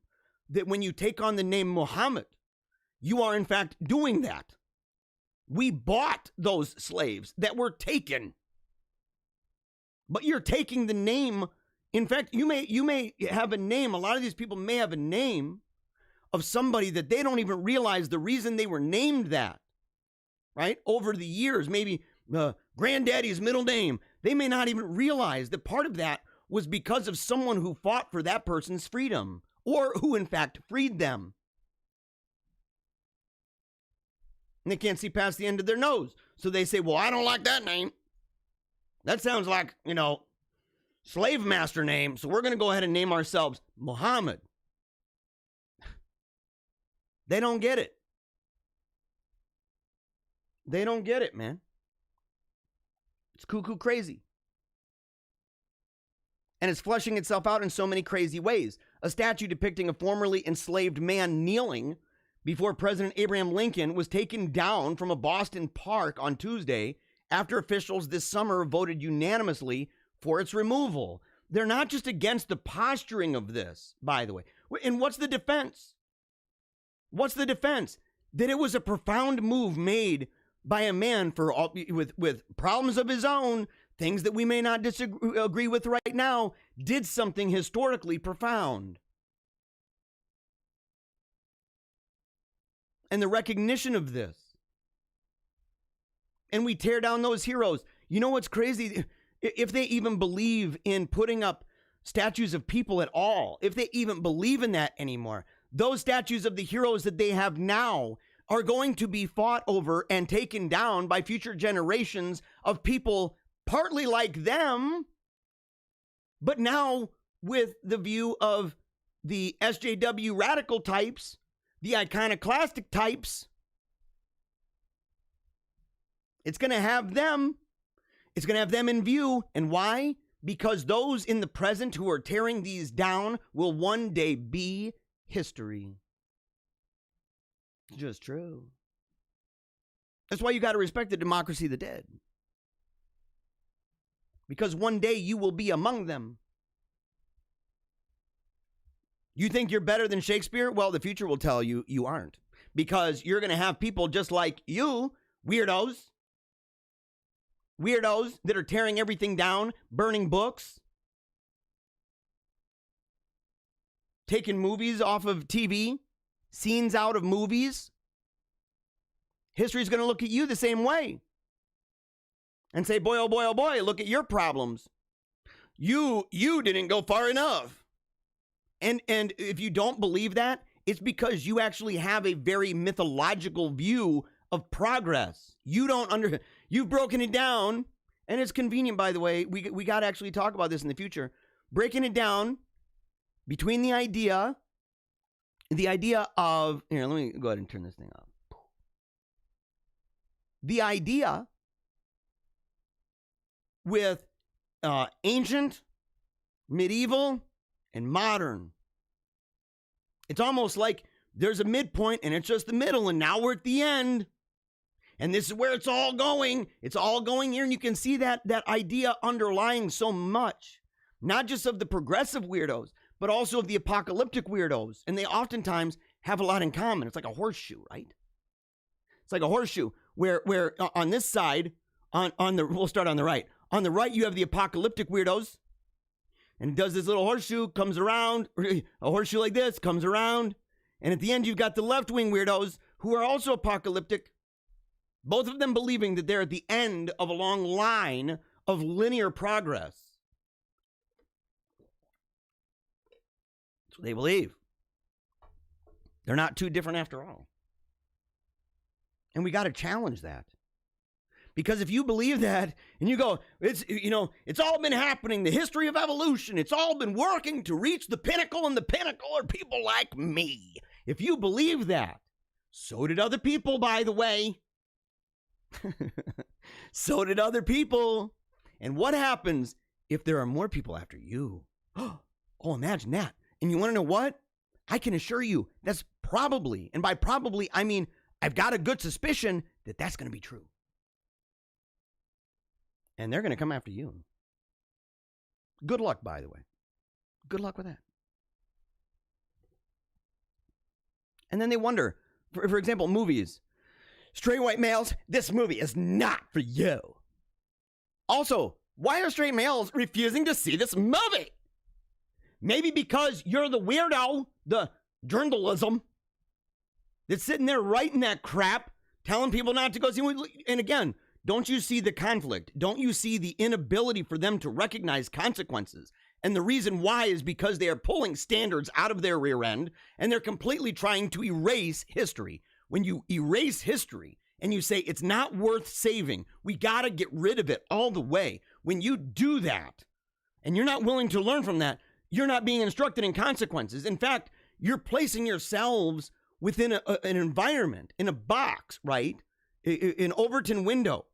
that when you take on the name Muhammad, you are in fact doing that. We bought those slaves that were taken. But you're taking the name. In fact, you may have a name. A lot of these people may have a name of somebody that they don't even realize the reason they were named that. Right? Over the years, maybe granddaddy's middle name. They may not even realize that part of that was because of someone who fought for that person's freedom, or who in fact freed them. And they can't see past the end of their nose. So they say, well, I don't like that name. That sounds like, slave master name. So we're going to go ahead and name ourselves Muhammad. They don't get it. They don't get it, man. It's cuckoo crazy. And it's fleshing itself out in so many crazy ways. A statue depicting a formerly enslaved man kneeling before President Abraham Lincoln was taken down from a Boston park on Tuesday after officials this summer voted unanimously for its removal. They're not just against the posturing of this, by the way. And what's the defense? What's the defense? That it was a profound move made by a man for all, with problems of his own, things that we may not agree with right now, did something historically profound. And the recognition of this. And we tear down those heroes. You know what's crazy? If they even believe in putting up statues of people at all, if they even believe in that anymore, those statues of the heroes that they have now are going to be fought over and taken down by future generations of people partly like them, but now with the view of the SJW radical types, the iconoclastic types. It's going to have them. It's going to have them in view. And why? Because those in the present who are tearing these down will one day be history. It's just true. That's why you got to respect the democracy of the dead. Because one day you will be among them. You think you're better than Shakespeare? Well, the future will tell you you aren't. Because you're going to have people just like you, weirdos that are tearing everything down, burning books, taking movies off of TV, scenes out of movies. History's going to look at you the same way and say, boy, oh boy, look at your problems. You didn't go far enough. And if you don't believe that, it's because you actually have a very mythological view of progress. You've broken it down, and it's convenient, by the way. We got to actually talk about this in the future. Breaking it down between the idea of, here, let me go ahead and turn this thing up. The idea with ancient, medieval, and modern. It's almost like there's a midpoint and it's just the middle, and now we're at the end. And this is where it's all going. It's all going here, and you can see that idea underlying so much. Not just of the progressive weirdos, but also of the apocalyptic weirdos. And they oftentimes have a lot in common. It's like a horseshoe, right? It's like a horseshoe where on this side, we'll start on the right. On the right, you have the apocalyptic weirdos. And it does this little horseshoe, comes around, a horseshoe like this, comes around. And at the end, you've got the left-wing weirdos who are also apocalyptic. Both of them believing that they're at the end of a long line of linear progress. That's what they believe. They're not too different after all. And we got to challenge that. Because if you believe that and you go, it's all been happening, the history of evolution, it's all been working to reach the pinnacle, and the pinnacle are people like me. If you believe that, so did other people, by the way. So did other people. And what happens if there are more people after you? Oh, imagine that. And you want to know what? I can assure you that's probably, and by probably, I mean, I've got a good suspicion that that's going to be true. And they're going to come after you. Good luck, by the way. Good luck with that. And then they wonder, for example, movies. Straight white males, this movie is not for you. Also, why are straight males refusing to see this movie? Maybe because you're the weirdo, the journalism, that's sitting there writing that crap, telling people not to go see. And again, don't you see the conflict? Don't you see the inability for them to recognize consequences? And the reason why is because they are pulling standards out of their rear end, and they're completely trying to erase history. When you erase history and you say it's not worth saving, we got to get rid of it all the way. When you do that and you're not willing to learn from that, you're not being instructed in consequences. In fact, you're placing yourselves within an environment, in a box, right? An Overton window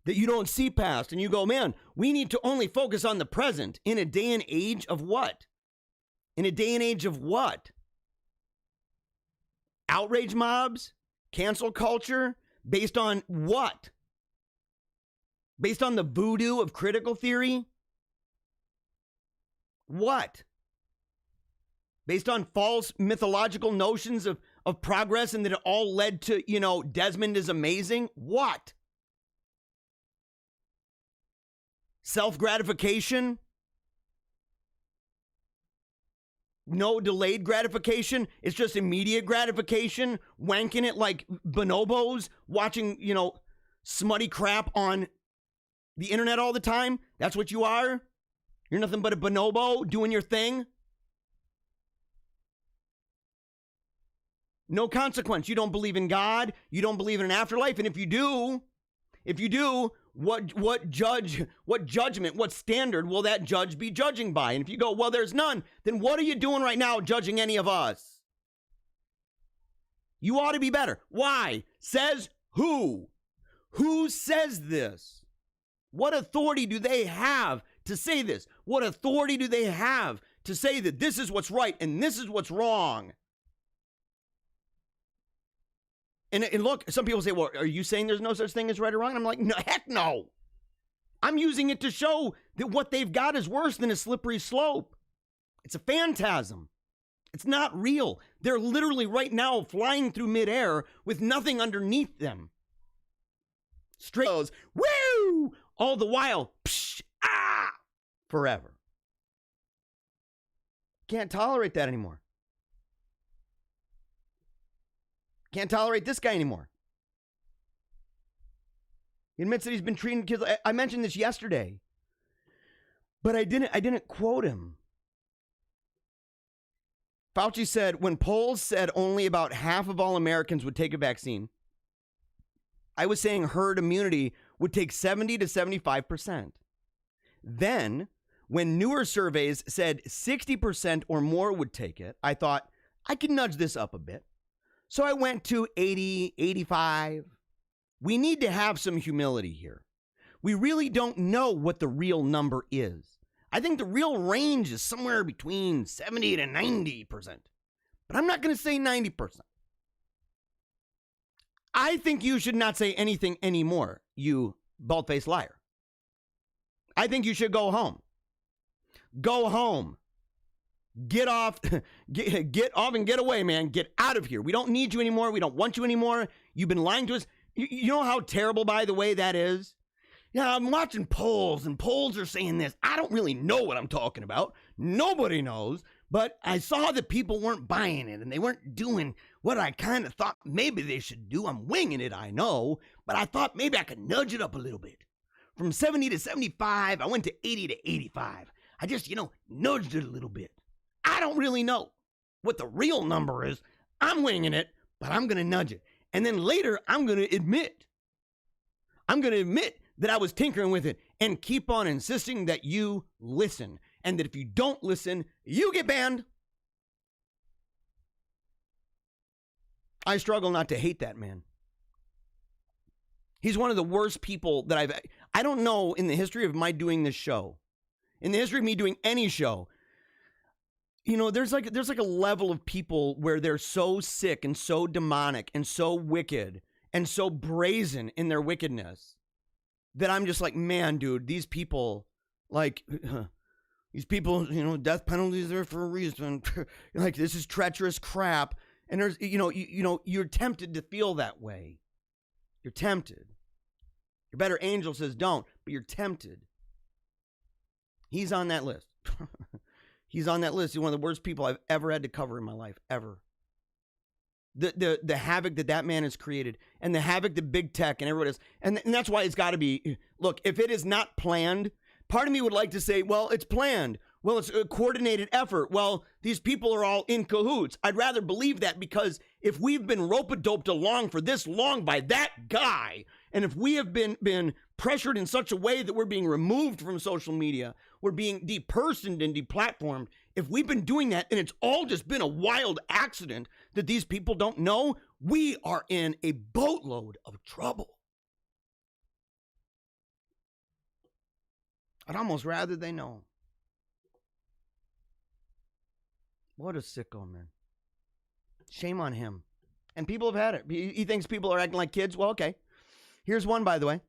that you don't see past. And you go, man, we need to only focus on the present in a day and age of what? In a day and age of what? Outrage mobs? Cancel culture? Based on what? Based on the voodoo of critical theory? What? Based on false mythological notions of progress and that it all led to, Desmond is amazing? What? Self-gratification? No delayed gratification? It's just immediate gratification? Wanking it like bonobos? Watching, smutty crap on the internet all the time? That's what you are? You're nothing but a bonobo doing your thing? No consequence. You don't believe in God. You don't believe in an afterlife. And if you do, what judgment, what standard will that judge be judging by? And if you go, well, there's none, then what are you doing right now judging any of us? You ought to be better. Why? Says who? Who says this? What authority do they have to say this? What authority do they have to say that this is what's right and this is what's wrong? And look, some people say, well, are you saying there's no such thing as right or wrong? I'm like, no, heck no. I'm using it to show that what they've got is worse than a slippery slope. It's a phantasm. It's not real. They're literally right now flying through midair with nothing underneath them. Straight goes, woo! All the while, psh, ah, forever. Can't tolerate that anymore. Can't tolerate this guy anymore. He admits that he's been treating kids. I mentioned this yesterday, but I didn't quote him. Fauci said when polls said only about half of all Americans would take a vaccine, I was saying herd immunity would take 70 to 75%. Then, when newer surveys said 60% or more would take it, I thought I could nudge this up a bit. So I went to 80, 85. We need to have some humility here. We really don't know what the real number is. I think the real range is somewhere between 70 to 90%. But I'm not going to say 90%. I think you should not say anything anymore, you bald-faced liar. I think you should go home. Go home. Get off, get off and get away, man. Get out of here. We don't need you anymore. We don't want you anymore. You've been lying to us. You know how terrible, by the way, that is? Yeah, I'm watching polls, and polls are saying this. I don't really know what I'm talking about. Nobody knows. But I saw that people weren't buying it, and they weren't doing what I kind of thought maybe they should do. I'm winging it, I know. But I thought maybe I could nudge it up a little bit. From 70 to 75, I went to 80 to 85. I just, nudged it a little bit. I don't really know what the real number is. I'm winging it, but I'm going to nudge it. And then later, I'm going to admit that I was tinkering with it and keep on insisting that you listen. And that if you don't listen, you get banned. I struggle not to hate that man. He's one of the worst people that I don't know in the history of my doing this show, in the history of me doing any show, there's like a level of people where they're so sick and so demonic and so wicked and so brazen in their wickedness that I'm just like, man, dude, these people, death penalties there for a reason. Like, this is treacherous crap. And there's, you're tempted to feel that way. You're tempted. Your better angel says don't, but you're tempted. He's on that list. He's on that list. He's one of the worst people I've ever had to cover in my life, ever. The havoc that man has created, and the havoc that big tech and everyone is, and that's why it's got to be. Look, if it is not planned, part of me would like to say, well, it's planned. Well, it's a coordinated effort. Well, these people are all in cahoots. I'd rather believe that, because if we've been rope-a-doped along for this long by that guy, and if we have been pressured in such a way that we're being removed from social media, we're being depersoned and deplatformed, if we've been doing that and it's all just been a wild accident that these people don't know, we are in a boatload of trouble. I'd almost rather they know. What a sicko, man. Shame on him. And people have had it. He thinks people are acting like kids. Well, okay. Here's one, by the way.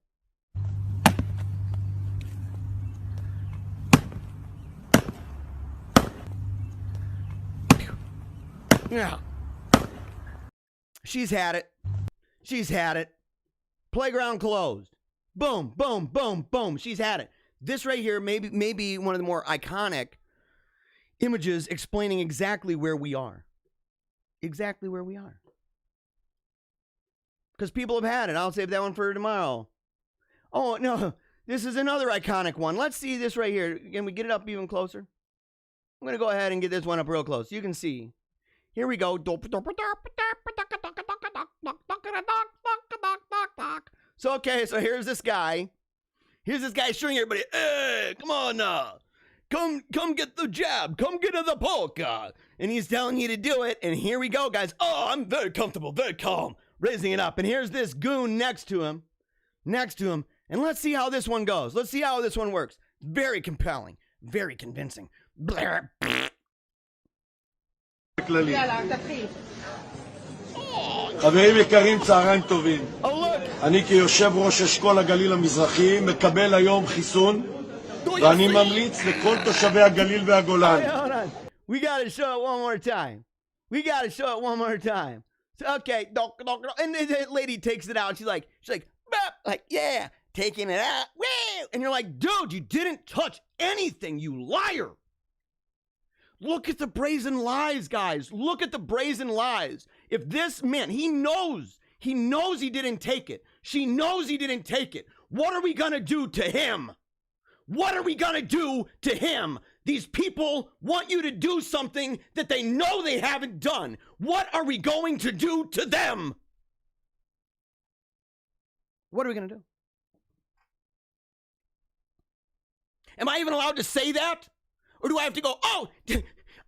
Yeah. She's had it. She's had it. Playground closed. Boom, boom, boom, boom. She's had it. This right here may be one of the more iconic images explaining exactly where we are. Exactly where we are. Because people have had it. I'll save that one for tomorrow. Oh, no. This is another iconic one. Let's see this right here. Can we get it up even closer? I'm going to go ahead and get this one up real close. You can see. Here we go. So, okay, so here's this guy. Here's this guy showing everybody, hey, come on now. Come get the jab. Come get to the polka. And he's telling you to do it. And here we go, guys. Oh, I'm very comfortable, very calm. Raising it up. And here's this goon next to him. And let's see how this one goes. Let's see how this one works. Very compelling. Very convincing. Blair. חברים יקרים, צהריים טובים. Oh, look. אני כיושב ראש אשכול הגליל המזרחי מקבל היום חיסון ואני ממליץ לכל תושבי הגליל והגולן. Hold on. We got to show it one more time. So, okay. And the lady takes it out. And she's like, yeah, taking it out. Woo! And you're like, dude, you didn't touch anything, you liar. Look at the brazen lies, guys. Look at the brazen lies. If this man, he knows he didn't take it. She knows he didn't take it. What are we going to do to him? What are we going to do to him? These people want you to do something that they know they haven't done. What are we going to do to them? What are we going to do? Am I even allowed to say that? Or do I have to go, oh,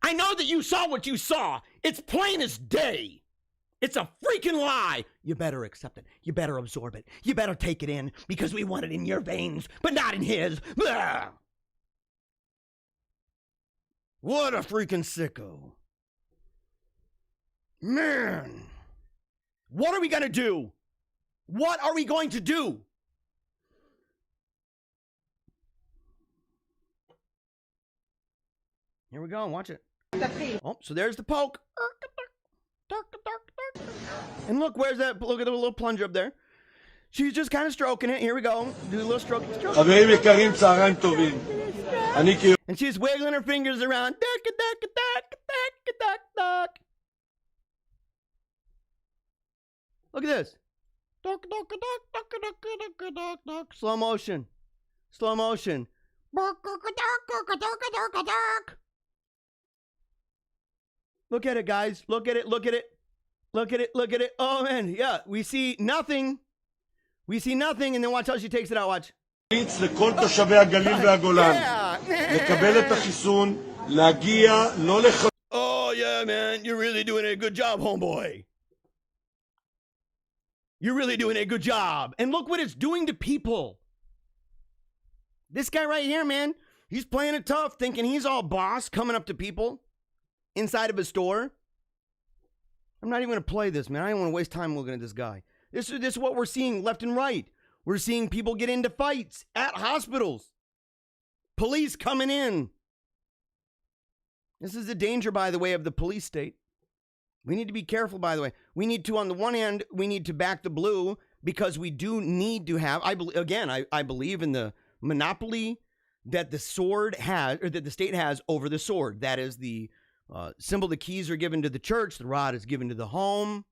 I know that you saw what you saw. It's plain as day. It's a freaking lie. You better accept it. You better absorb it. You better take it in because we want it in your veins, but not in his. Blah. What a freaking sicko. Man. What are we going to do? What are we going to do? Here we go. Watch it. Oh, so there's the poke. And look, where's that? Look at the little plunger up there. She's just kind of stroking it. Here we go. Do a little stroke. חברים יקרים, צהריים טובים. And she's wiggling her fingers around. Look at this. Slow motion. Look at it, guys. Look at it. Oh, man. Yeah, we see nothing. And then watch how she takes it out. Watch. ממליץ לכל תושבי הגליל והגולן לקבל את החיסון, להגיע, לא לחכות. Oh, yeah, man. You're really doing a good job, homeboy. You're really doing a good job. And look what it's doing to people. This guy right here, man, he's playing it tough, thinking he's all boss, coming up to people inside of a store. I'm not even going to play this, man. I don't want to waste time looking at this guy. This is what we're seeing left and right. We're seeing people get into fights at hospitals. Police coming in. This is the danger, by the way, of the police state. We need to be careful, by the way. We need to, on the one hand, we need to back the blue because we do need to have, I believe in the monopoly that the sword has, or that the state has over the sword. That is the symbol. The keys are given to the church. The rod is given to the home.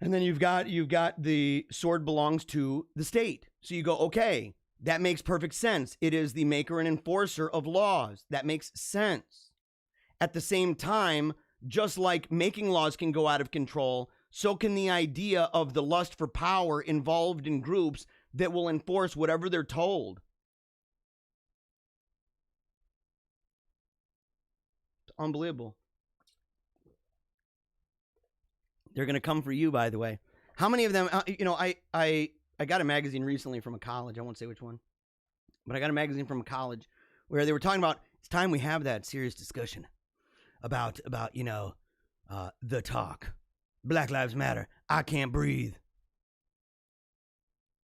And then you've got the sword belongs to the state. So you go, okay, that makes perfect sense. It is the maker and enforcer of laws. That makes sense. At the same time, just like making laws can go out of control, so can the idea of the lust for power involved in groups that will enforce whatever they're told. It's unbelievable. They're going to come for you, by the way. How many of them, I got a magazine recently from a college. I won't say which one. But I got a magazine from a college where they were talking about, it's time we have that serious discussion about the talk. Black Lives Matter. I can't breathe.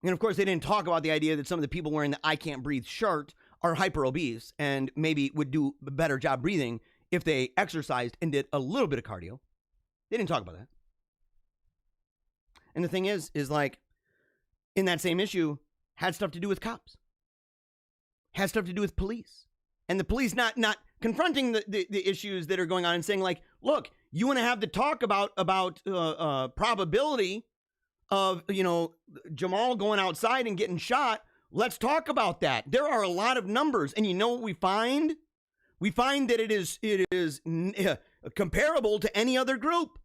And of course, they didn't talk about the idea that some of the people wearing the I can't breathe shirt are hyper obese and maybe would do a better job breathing if they exercised and did a little bit of cardio. They didn't talk about that. And the thing is like, in that same issue, had stuff to do with cops. Had stuff to do with police. And the police not confronting the issues that are going on and saying, like, look, you want to have the talk about probability of, Jamal going outside and getting shot. Let's talk about that. There are a lot of numbers. And you know what we find? We find that it is comparable to any other group.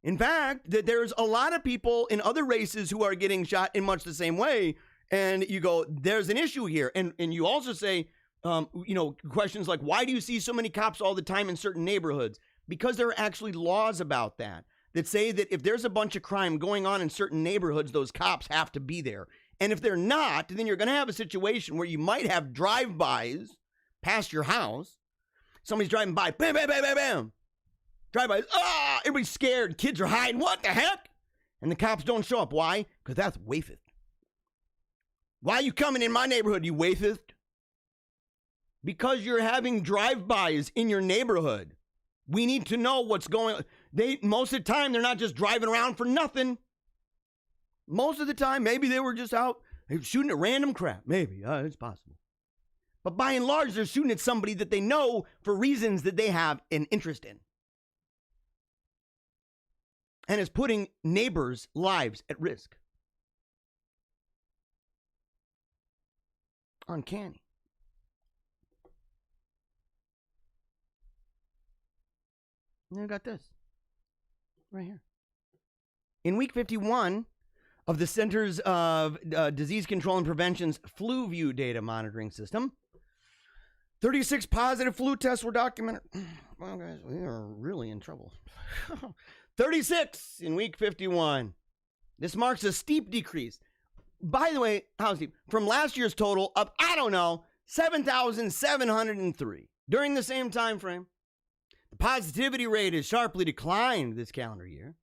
In fact, that there's a lot of people in other races who are getting shot in much the same way. And you go, there's an issue here. And you also say, questions like, why do you see so many cops all the time in certain neighborhoods? Because there are actually laws about that say that if there's a bunch of crime going on in certain neighborhoods, those cops have to be there. And if they're not, then you're going to have a situation where you might have drive-bys past your house. Somebody's driving by, bam, bam, bam, bam, bam. Drive-bys, everybody's scared. Kids are hiding. What the heck? And the cops don't show up. Why? Because that's wafist. Why are you coming in my neighborhood, you wafist? Because you're having drive-bys in your neighborhood. We need to know what's going on. Most of the time, they're not just driving around for nothing. Most of the time, maybe they were just out shooting at random crap. Maybe, it's possible. But by and large, they're shooting at somebody that they know for reasons that they have an interest in. And it's putting neighbors' lives at risk. Uncanny. And I got this right here. In week 51 of the Centers of Disease Control and Prevention's Flu View data monitoring system, 36 positive flu tests were documented. Well, guys, we are really in trouble. 36 in week 51. This marks a steep decrease. By the way, how steep? From last year's total of, 7,703 during the same time frame. The positivity rate has sharply declined this calendar year,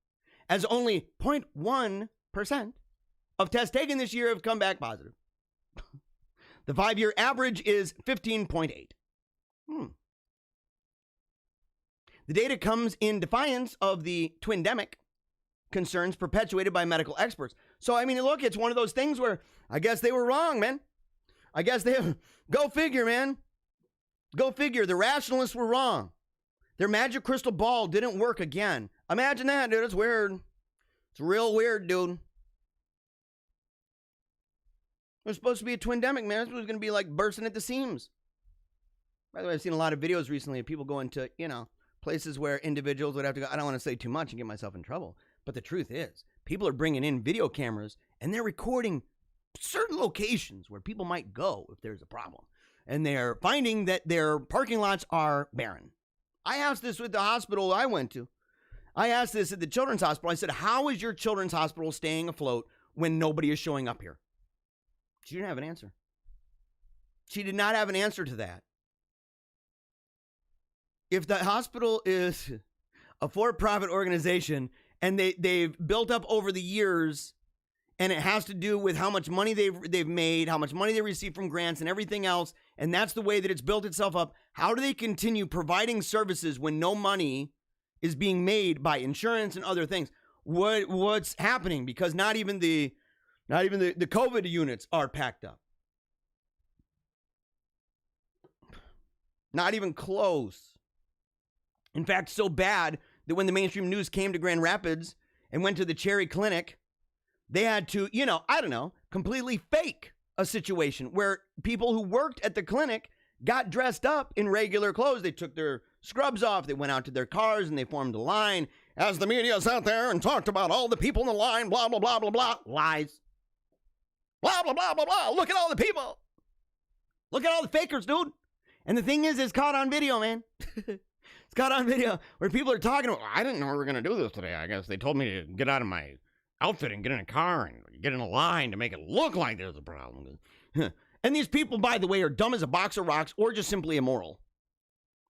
as only 0.1% of tests taken this year have come back positive. The 5-year average is 15.8. The data comes in defiance of the twindemic concerns perpetuated by medical experts. So, look, it's one of those things where I guess they were wrong, man. I guess go figure, man. Go figure. The rationalists were wrong. Their magic crystal ball didn't work again. Imagine that, dude. It's weird. It's real weird, dude. It was supposed to be a twindemic, man. It was going to be like bursting at the seams. By the way, I've seen a lot of videos recently of people going to, places where individuals would have to go. I don't want to say too much and get myself in trouble. But the truth is, people are bringing in video cameras and they're recording certain locations where people might go if there's a problem. And they're finding that their parking lots are barren. I asked this with the hospital I went to. I asked this at the children's hospital. I said, how is your children's hospital staying afloat when nobody is showing up here? She didn't have an answer. She did not have an answer to that. If the hospital is a for-profit organization and they've built up over the years, and it has to do with how much money they've made, how much money they receive from grants and everything else, and that's the way that it's built itself up, how do they continue providing services when no money is being made by insurance and other things? What's happening? Because not even the COVID units are packed up. Not even close. In fact, so bad that when the mainstream news came to Grand Rapids and went to the Cherry Clinic, they had to, completely fake a situation where people who worked at the clinic got dressed up in regular clothes. They took their scrubs off. They went out to their cars and they formed a line as the media sat there and talked about all the people in the line, blah, blah, blah, blah, blah. Lies. Blah, blah, blah, blah, blah. Look at all the people. Look at all the fakers, dude. And the thing is, it's caught on video, man. It's caught on video where people are talking about, I didn't know we were going to do this today. I guess they told me to get out of my outfit and get in a car and get in a line to make it look like there's a problem. And these people, by the way, are dumb as a box of rocks or just simply immoral.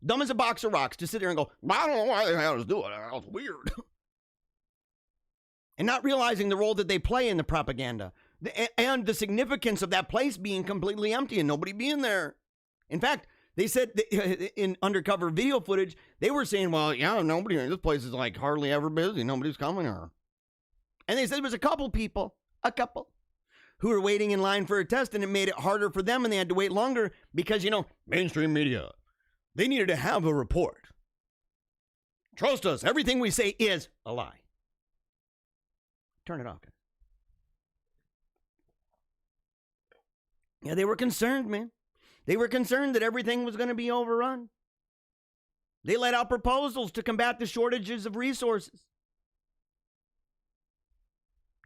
Dumb as a box of rocks to sit there and go, I don't know why they had us do it. That's weird. And not realizing the role that they play in the propaganda and the significance of that place being completely empty and nobody being there. In fact, They said in undercover video footage, they were saying, well, yeah, nobody, this place is like hardly ever busy. Nobody's coming here. And they said there was a couple, who were waiting in line for a test, and it made it harder for them, and they had to wait longer because, mainstream media, they needed to have a report. Trust us, everything we say is a lie. Turn it off, guys. Yeah, they were concerned, man. They were concerned that everything was going to be overrun. They let out proposals to combat the shortages of resources.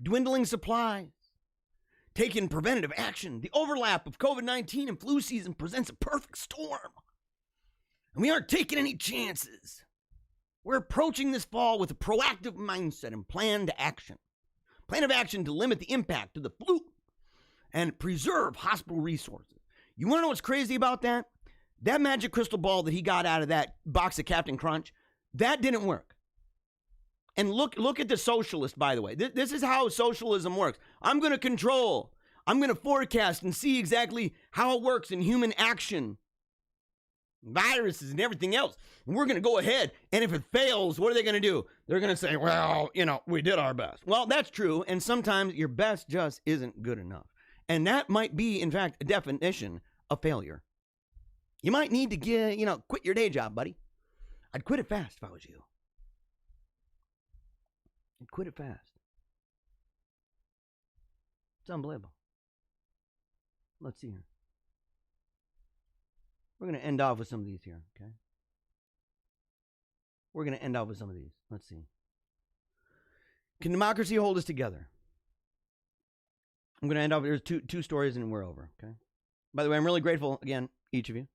Dwindling supplies. Taking preventative action. The overlap of COVID-19 and flu season presents a perfect storm. And we aren't taking any chances. We're approaching this fall with a proactive mindset and plan to action. Plan of action to limit the impact of the flu and preserve hospital resources. You want to know what's crazy about that? That magic crystal ball that he got out of that box of Captain Crunch, that didn't work. And look at the socialist, by the way. This is how socialism works. I'm going to control. I'm going to forecast and see exactly how it works in human action. Viruses and everything else. And we're going to go ahead. And if it fails, what are they going to do? They're going to say, well, we did our best. Well, that's true. And sometimes your best just isn't good enough. And that might be, in fact, a definition of failure. You might need to quit your day job, buddy. I'd quit it fast if I was you. I'd quit it fast. It's unbelievable. Let's see here. We're going to end off with some of these here, okay? We're going to end off with some of these. Let's see. Can democracy hold us together? I'm going to end off, there's two stories and we're over, okay? By the way, I'm really grateful, again, each of you.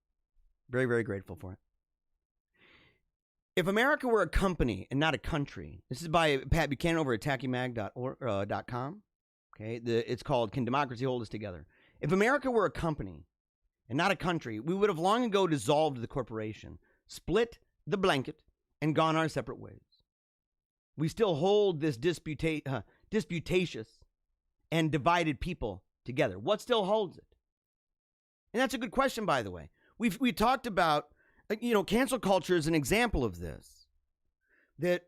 Very, very grateful for it. If America were a company and not a country, this is by Pat Buchanan over at tackymag.com. Okay, it's called Can Democracy Hold Us Together? If America were a company and not a country, we would have long ago dissolved the corporation, split the blanket, and gone our separate ways. We still hold this disputatious and divided people together. What still holds it? And that's a good question, by the way. We talked about, cancel culture is an example of this. That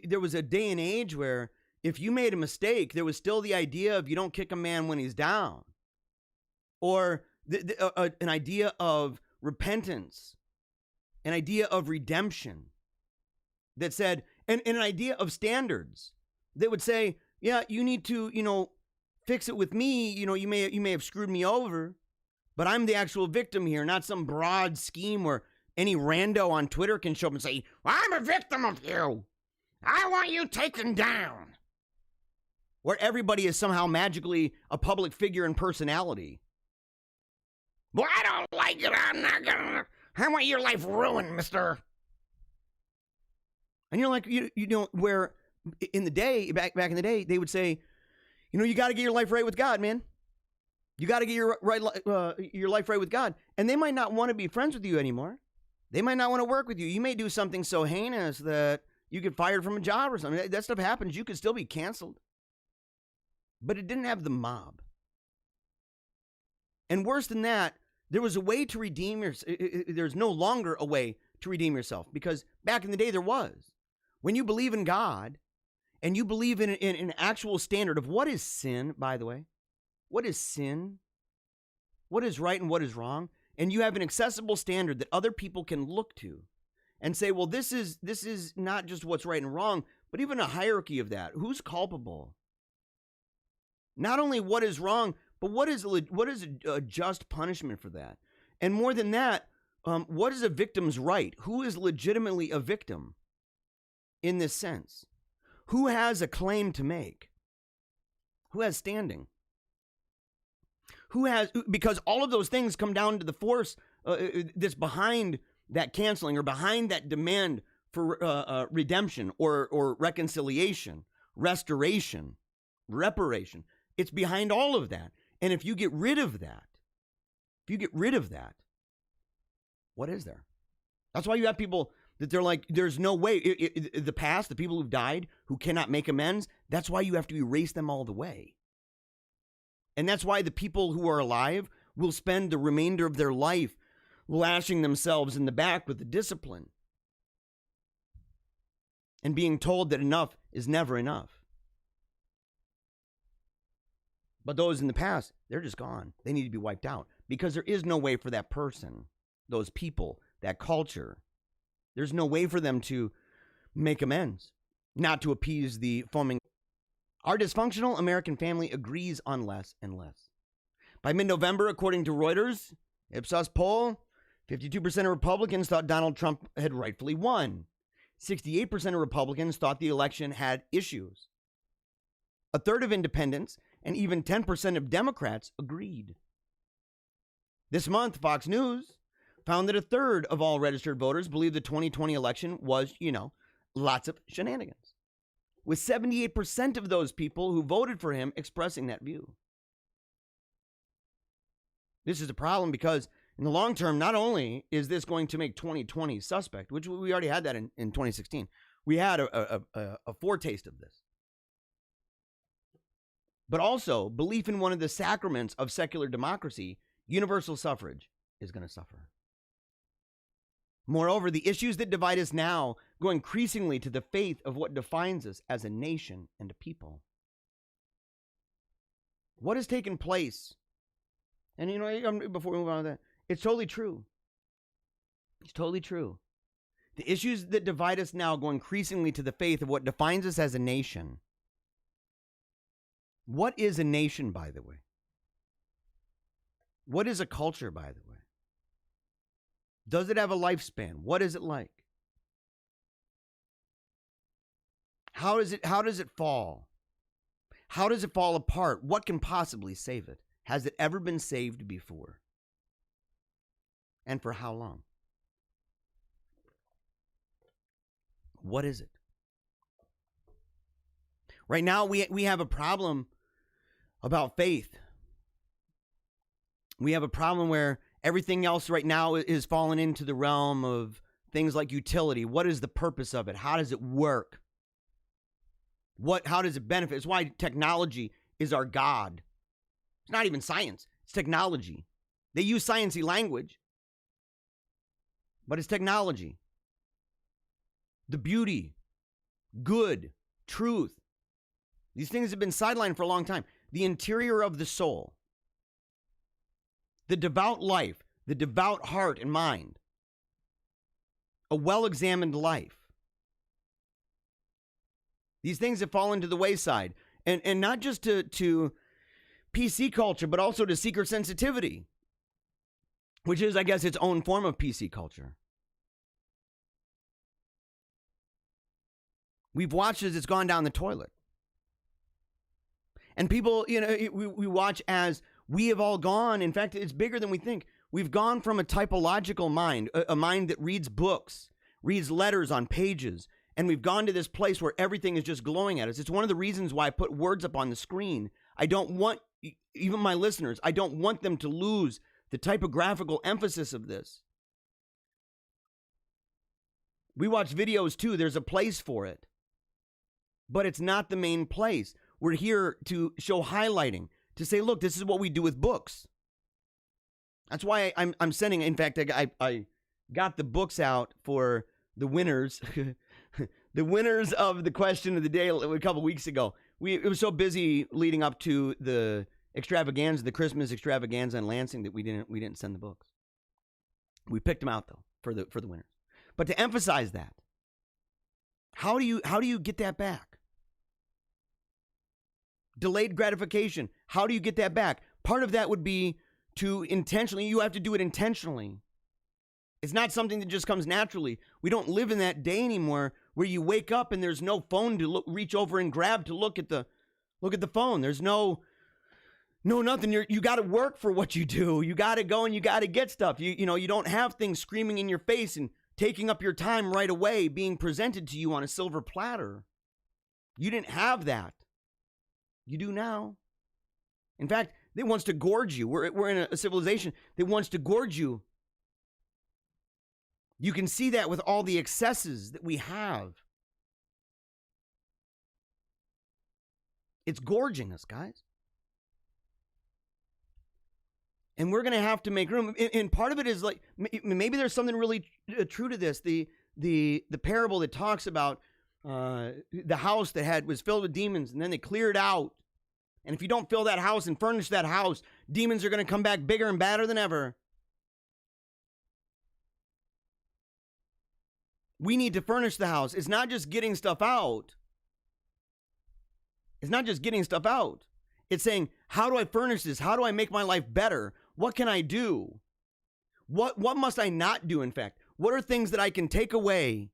there was a day and age where if you made a mistake, there was still the idea of you don't kick a man when he's down. Or an idea of repentance, an idea of redemption that said, and an idea of standards that would say, yeah, you need to, fix it with me. You may have screwed me over, but I'm the actual victim here, not some broad scheme where any rando on Twitter can show up and say, I'm a victim of you. I want you taken down. Where everybody is somehow magically a public figure and personality. Well, I don't like it. I'm not gonna. I want your life ruined, mister. And you're like, where in the day, back in the day, they would say, you got to get your life right with God, man. You got to get your life right with God. And they might not want to be friends with you anymore. They might not want to work with you. You may do something so heinous that you get fired from a job or something. That stuff happens. You could still be canceled. But it didn't have the mob. And worse than that, there was a way to redeem yourself. There's no longer a way to redeem yourself, because back in the day there was. When you believe in God and you believe in an actual standard of what is sin, by the way, what is sin, what is right and what is wrong, and you have an accessible standard that other people can look to and say, well, this is not just what's right and wrong, but even a hierarchy of that. Who's culpable? Not only what is wrong, but what is a just punishment for that? And more than that, what is a victim's right? Who is legitimately a victim in this sense? Who has a claim to make? Who has standing? Because all of those things come down to the force that's behind that canceling or behind that demand for redemption or reconciliation, restoration, reparation. It's behind all of that. And if you get rid of that, what is there? That's why you have people that they're like, there's no way. The past, the people who've died, who cannot make amends, that's why you have to erase them all the way. And that's why the people who are alive will spend the remainder of their life lashing themselves in the back with the discipline and being told that enough is never enough. But those in the past, they're just gone. They need to be wiped out because there is no way for that person, those people, that culture, there's no way for them to make amends, not to appease the foaming. Our dysfunctional American family agrees on less and less. By mid-November, according to Reuters, Ipsos poll, 52% of Republicans thought Donald Trump had rightfully won. 68% of Republicans thought the election had issues. A third of independents and even 10% of Democrats agreed. This month, Fox News found that a third of all registered voters believe the 2020 election was, lots of shenanigans, with 78% of those people who voted for him expressing that view. This is a problem because in the long term, not only is this going to make 2020 suspect, which we already had that in 2016, we had a foretaste of this, but also belief in one of the sacraments of secular democracy, universal suffrage, is going to suffer. Moreover, the issues that divide us now go increasingly to the faith of what defines us as a nation and a people. What has taken place? And before we move on to that, it's totally true. It's totally true. The issues that divide us now go increasingly to the faith of what defines us as a nation. What is a nation, by the way? What is a culture, by the way? Does it have a lifespan? What is it like? How does it fall? How does it fall apart? What can possibly save it? Has it ever been saved before? And for how long? What is it? Right now, we have a problem about faith. We have a problem where everything else right now is fallen into the realm of things like utility. What is the purpose of it? How does it work? How does it benefit? It's why technology is our God. It's not even science. It's technology. They use sciencey language, but it's technology. The beauty, good, truth. These things have been sidelined for a long time. The interior of the soul, the devout life, the devout heart and mind, a well-examined life. These things have fallen to the wayside. And not just to PC culture, but also to seeker sensitivity, which is, I guess, its own form of PC culture. We've watched as it's gone down the toilet. And people, we watch as we have all gone. In fact, it's bigger than we think. We've gone from a typological mind, a mind that reads books, reads letters on pages, and we've gone to this place where everything is just glowing at us. It's one of the reasons why I put words up on the screen. I don't want, even my listeners, I don't want them to lose the typographical emphasis of this. We watch videos too. There's a place for it. But it's not the main place. We're here to show highlighting, to say, look, this is what we do with books. That's why I'm sending, in fact, I got the books out for the winners, the winners of the question of the day a couple weeks ago. It was so busy leading up to the extravaganza, the Christmas extravaganza in Lansing, that we didn't send the books. We picked them out though for the winners. But to emphasize that, how do you get that back? Delayed gratification. How do you get that back? Part of that would be to intentionally, you have to do it intentionally. It's not something that just comes naturally. We don't live in that day anymore where you wake up and there's no phone to reach over and grab to look at the phone. There's no nothing. You got to work for what you do. You got to go and you got to get stuff. You don't have things screaming in your face and taking up your time right away being presented to you on a silver platter. You didn't have that. You do now. In fact, it wants to gorge you. We're in a civilization that wants to gorge you. You can see that with all the excesses that we have. It's gorging us, guys. And we're going to have to make room. And part of it is like, maybe there's something really true to this. The parable that talks about the house that was filled with demons, and then they cleared out. And if you don't fill that house and furnish that house, demons are going to come back bigger and badder than ever. We need to furnish the house. It's not just getting stuff out. It's not just getting stuff out. It's saying, how do I furnish this? How do I make my life better? What can I do? What must I not do, in fact? What are things that I can take away?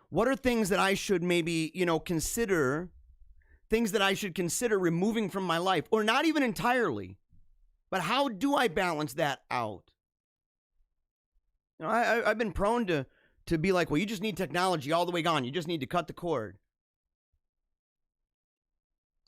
What are things that I should maybe, consider, things that I should consider removing from my life, or not even entirely, but how do I balance that out? I've been prone to be like, well, you just need technology all the way gone. You just need to cut the cord.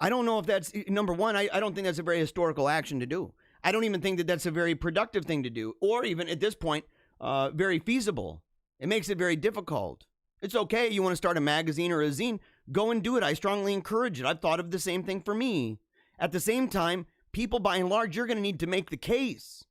I don't know if that's, number one, I don't think that's a very historical action to do. I don't even think that that's a very productive thing to do, or even at this point, very feasible. It makes it very difficult. It's okay. You want to start a magazine or a zine, go and do it. I strongly encourage it. I've thought of the same thing for me. At the same time, people by and large, you're going to need to make the case.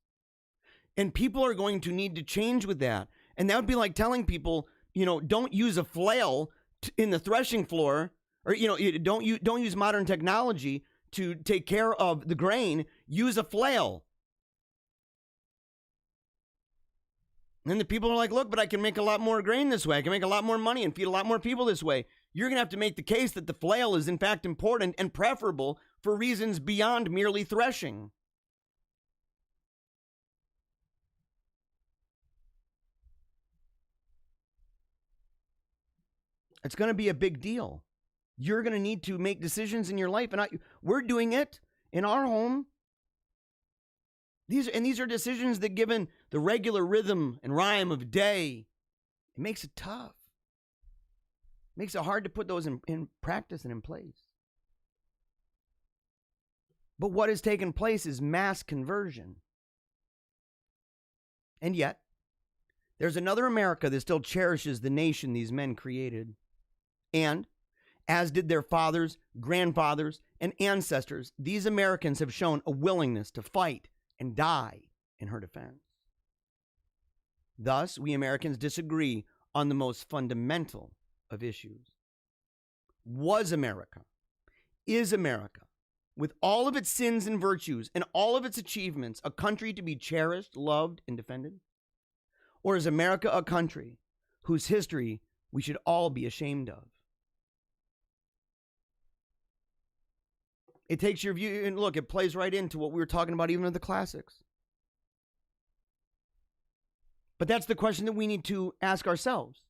And people are going to need to change with that. And that would be like telling people, don't use a flail in the threshing floor, or, don't use modern technology to take care of the grain. Use a flail. And the people are like, look, but I can make a lot more grain this way. I can make a lot more money and feed a lot more people this way. You're going to have to make the case that the flail is in fact important and preferable for reasons beyond merely threshing. It's going to be a big deal. You're going to need to make decisions in your life. And we're doing it in our home. These are decisions that, given the regular rhythm and rhyme of day, it makes it tough. It makes it hard to put those in practice and in place. But what has taken place is mass conversion. And yet, there's another America that still cherishes the nation these men created. And, as did their fathers, grandfathers, and ancestors, these Americans have shown a willingness to fight and die in her defense. Thus, we Americans disagree on the most fundamental of issues. Was America, is America, with all of its sins and virtues and all of its achievements, a country to be cherished, loved, and defended? Or is America a country whose history we should all be ashamed of? It takes your view, and look, it plays right into what we were talking about even in the classics. But that's the question that we need to ask ourselves.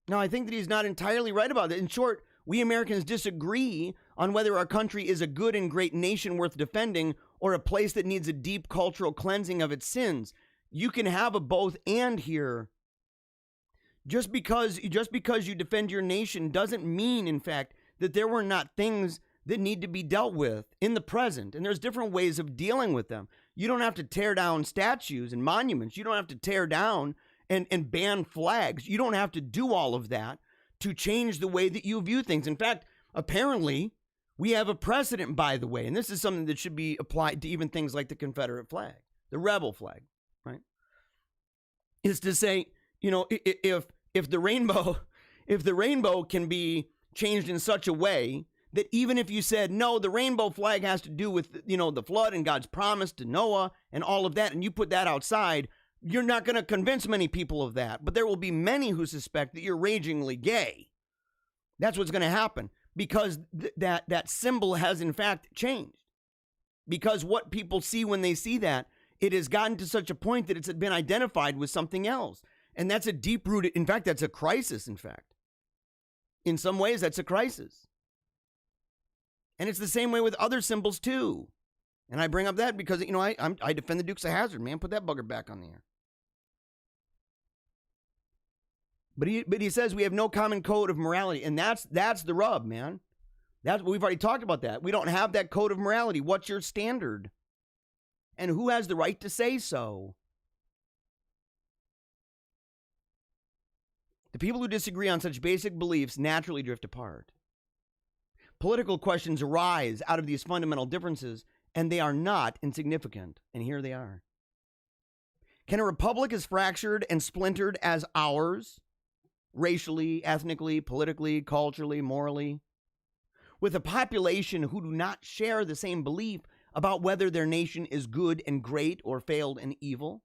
Now, I think that he's not entirely right about it. In short, we Americans disagree on whether our country is a good and great nation worth defending or a place that needs a deep cultural cleansing of its sins. You can have a both and here. Just because you defend your nation doesn't mean, in fact, that there were not things that need to be dealt with in the present. And there's different ways of dealing with them. You don't have to tear down statues and monuments. You don't have to tear down and ban flags. You don't have to do all of that to change the way that you view things. In fact, apparently, we have a precedent, by the way, and this is something that should be applied to even things like the Confederate flag, the rebel flag, right? Is to say, if the rainbow can be changed in such a way that even if you said, no, the rainbow flag has to do with, the flood and God's promise to Noah and all of that, and you put that outside, you're not going to convince many people of that. But there will be many who suspect that you're ragingly gay. That's what's going to happen because that symbol has in fact changed. Because what people see when they see that, it has gotten to such a point that it's been identified with something else. And that's a deep-rooted, in fact, that's a crisis, in fact. In some ways, that's a crisis. And it's the same way with other symbols, too. And I bring up that because, I defend the Dukes of Hazzard, man. Put that bugger back on the air. But he says we have no common code of morality. And that's the rub, man. We've already talked about that. We don't have that code of morality. What's your standard? And who has the right to say so? The people who disagree on such basic beliefs naturally drift apart. Political questions arise out of these fundamental differences, and they are not insignificant. And here they are. Can a republic as fractured and splintered as ours, racially, ethnically, politically, culturally, morally, with a population who do not share the same belief about whether their nation is good and great or failed and evil,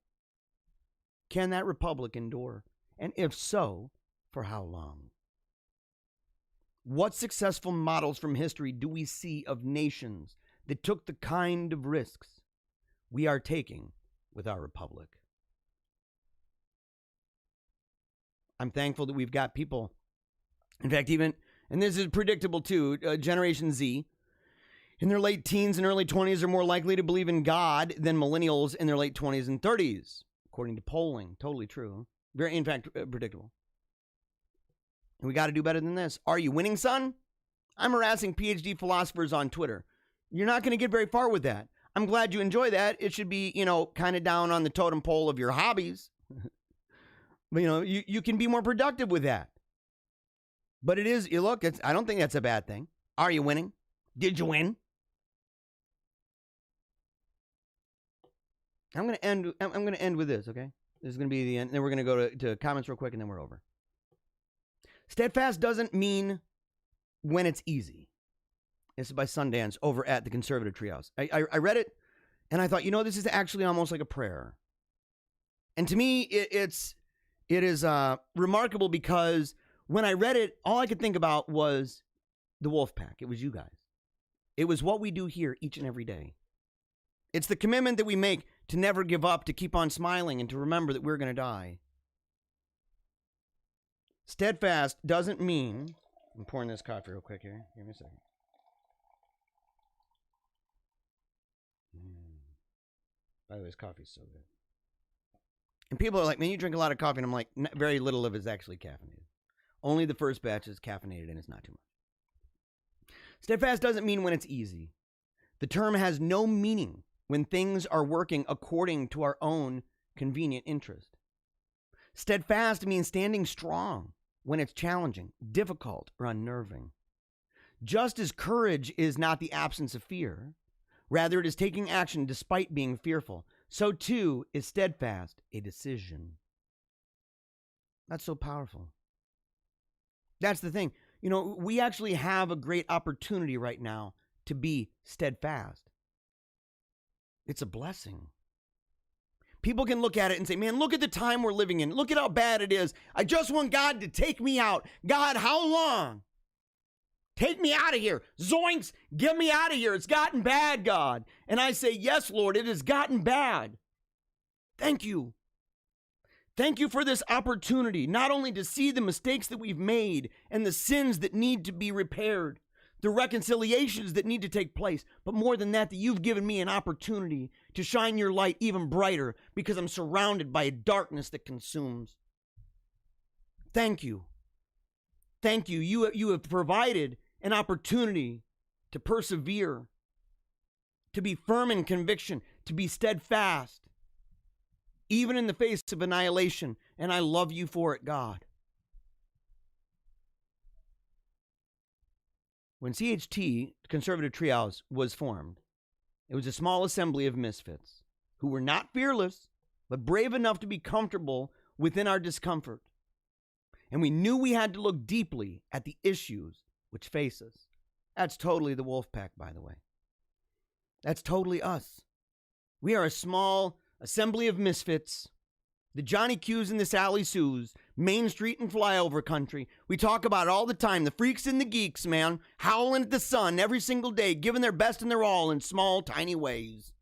can that republic endure? And if so, for how long? What successful models from history do we see of nations that took the kind of risks we are taking with our republic? I'm thankful that we've got people, in fact, even, and this is predictable too, Generation Z, in their late teens and early 20s are more likely to believe in God than millennials in their late 20s and 30s, according to polling. Totally true. Very, in fact, predictable. And we got to do better than this. Are you winning, son? I'm harassing PhD philosophers on Twitter. You're not going to get very far with that. I'm glad you enjoy that. It should be, kind of down on the totem pole of your hobbies. But, you can be more productive with that. But it is, I don't think that's a bad thing. Are you winning? Did you win? I'm going to end with this, okay? This is going to be the end. Then we're going to go to comments real quick, and then we're over. Steadfast doesn't mean when it's easy. This is by Sundance over at the Conservative Treehouse. I read it, and I thought, this is actually almost like a prayer. And to me, it is remarkable because when I read it, all I could think about was the wolf pack. It was you guys. It was what we do here each and every day. It's the commitment that we make to never give up, to keep on smiling, and to remember that we're going to die. Steadfast doesn't mean... I'm pouring this coffee real quick here. Give me a second. By the way, this coffee's so good. And people are like, man, you drink a lot of coffee. And I'm like, very little of it is actually caffeinated. Only the first batch is caffeinated, and it's not too much. Steadfast doesn't mean when it's easy. The term has no meaning when things are working according to our own convenient interest. Steadfast means standing strong when it's challenging, difficult, or unnerving. Just as courage is not the absence of fear, rather it is taking action despite being fearful, so too is steadfast a decision. That's so powerful. That's the thing. We actually have a great opportunity right now to be steadfast. It's a blessing. People can look at it and say, man, look at the time we're living in. Look at how bad it is. I just want God to take me out. God, how long? Take me out of here. Zoinks, get me out of here. It's gotten bad, God. And I say, yes, Lord, it has gotten bad. Thank you. Thank you for this opportunity, not only to see the mistakes that we've made and the sins that need to be repaired, the reconciliations that need to take place, but more than that you've given me an opportunity to shine your light even brighter because I'm surrounded by a darkness that consumes. Thank you. Thank you. You have provided an opportunity to persevere, to be firm in conviction, to be steadfast, even in the face of annihilation. And I love you for it, God. When CHT, Conservative Treehouse, was formed, it was a small assembly of misfits who were not fearless, but brave enough to be comfortable within our discomfort. And we knew we had to look deeply at the issues which face us. That's totally the wolf pack, by the way. That's totally us. We are a small assembly of misfits, the Johnny Q's and the Sally Sue's, Main Street and flyover country. We talk about it all the time. The freaks and the geeks, man, howling at the sun every single day, giving their best and their all in small, tiny ways.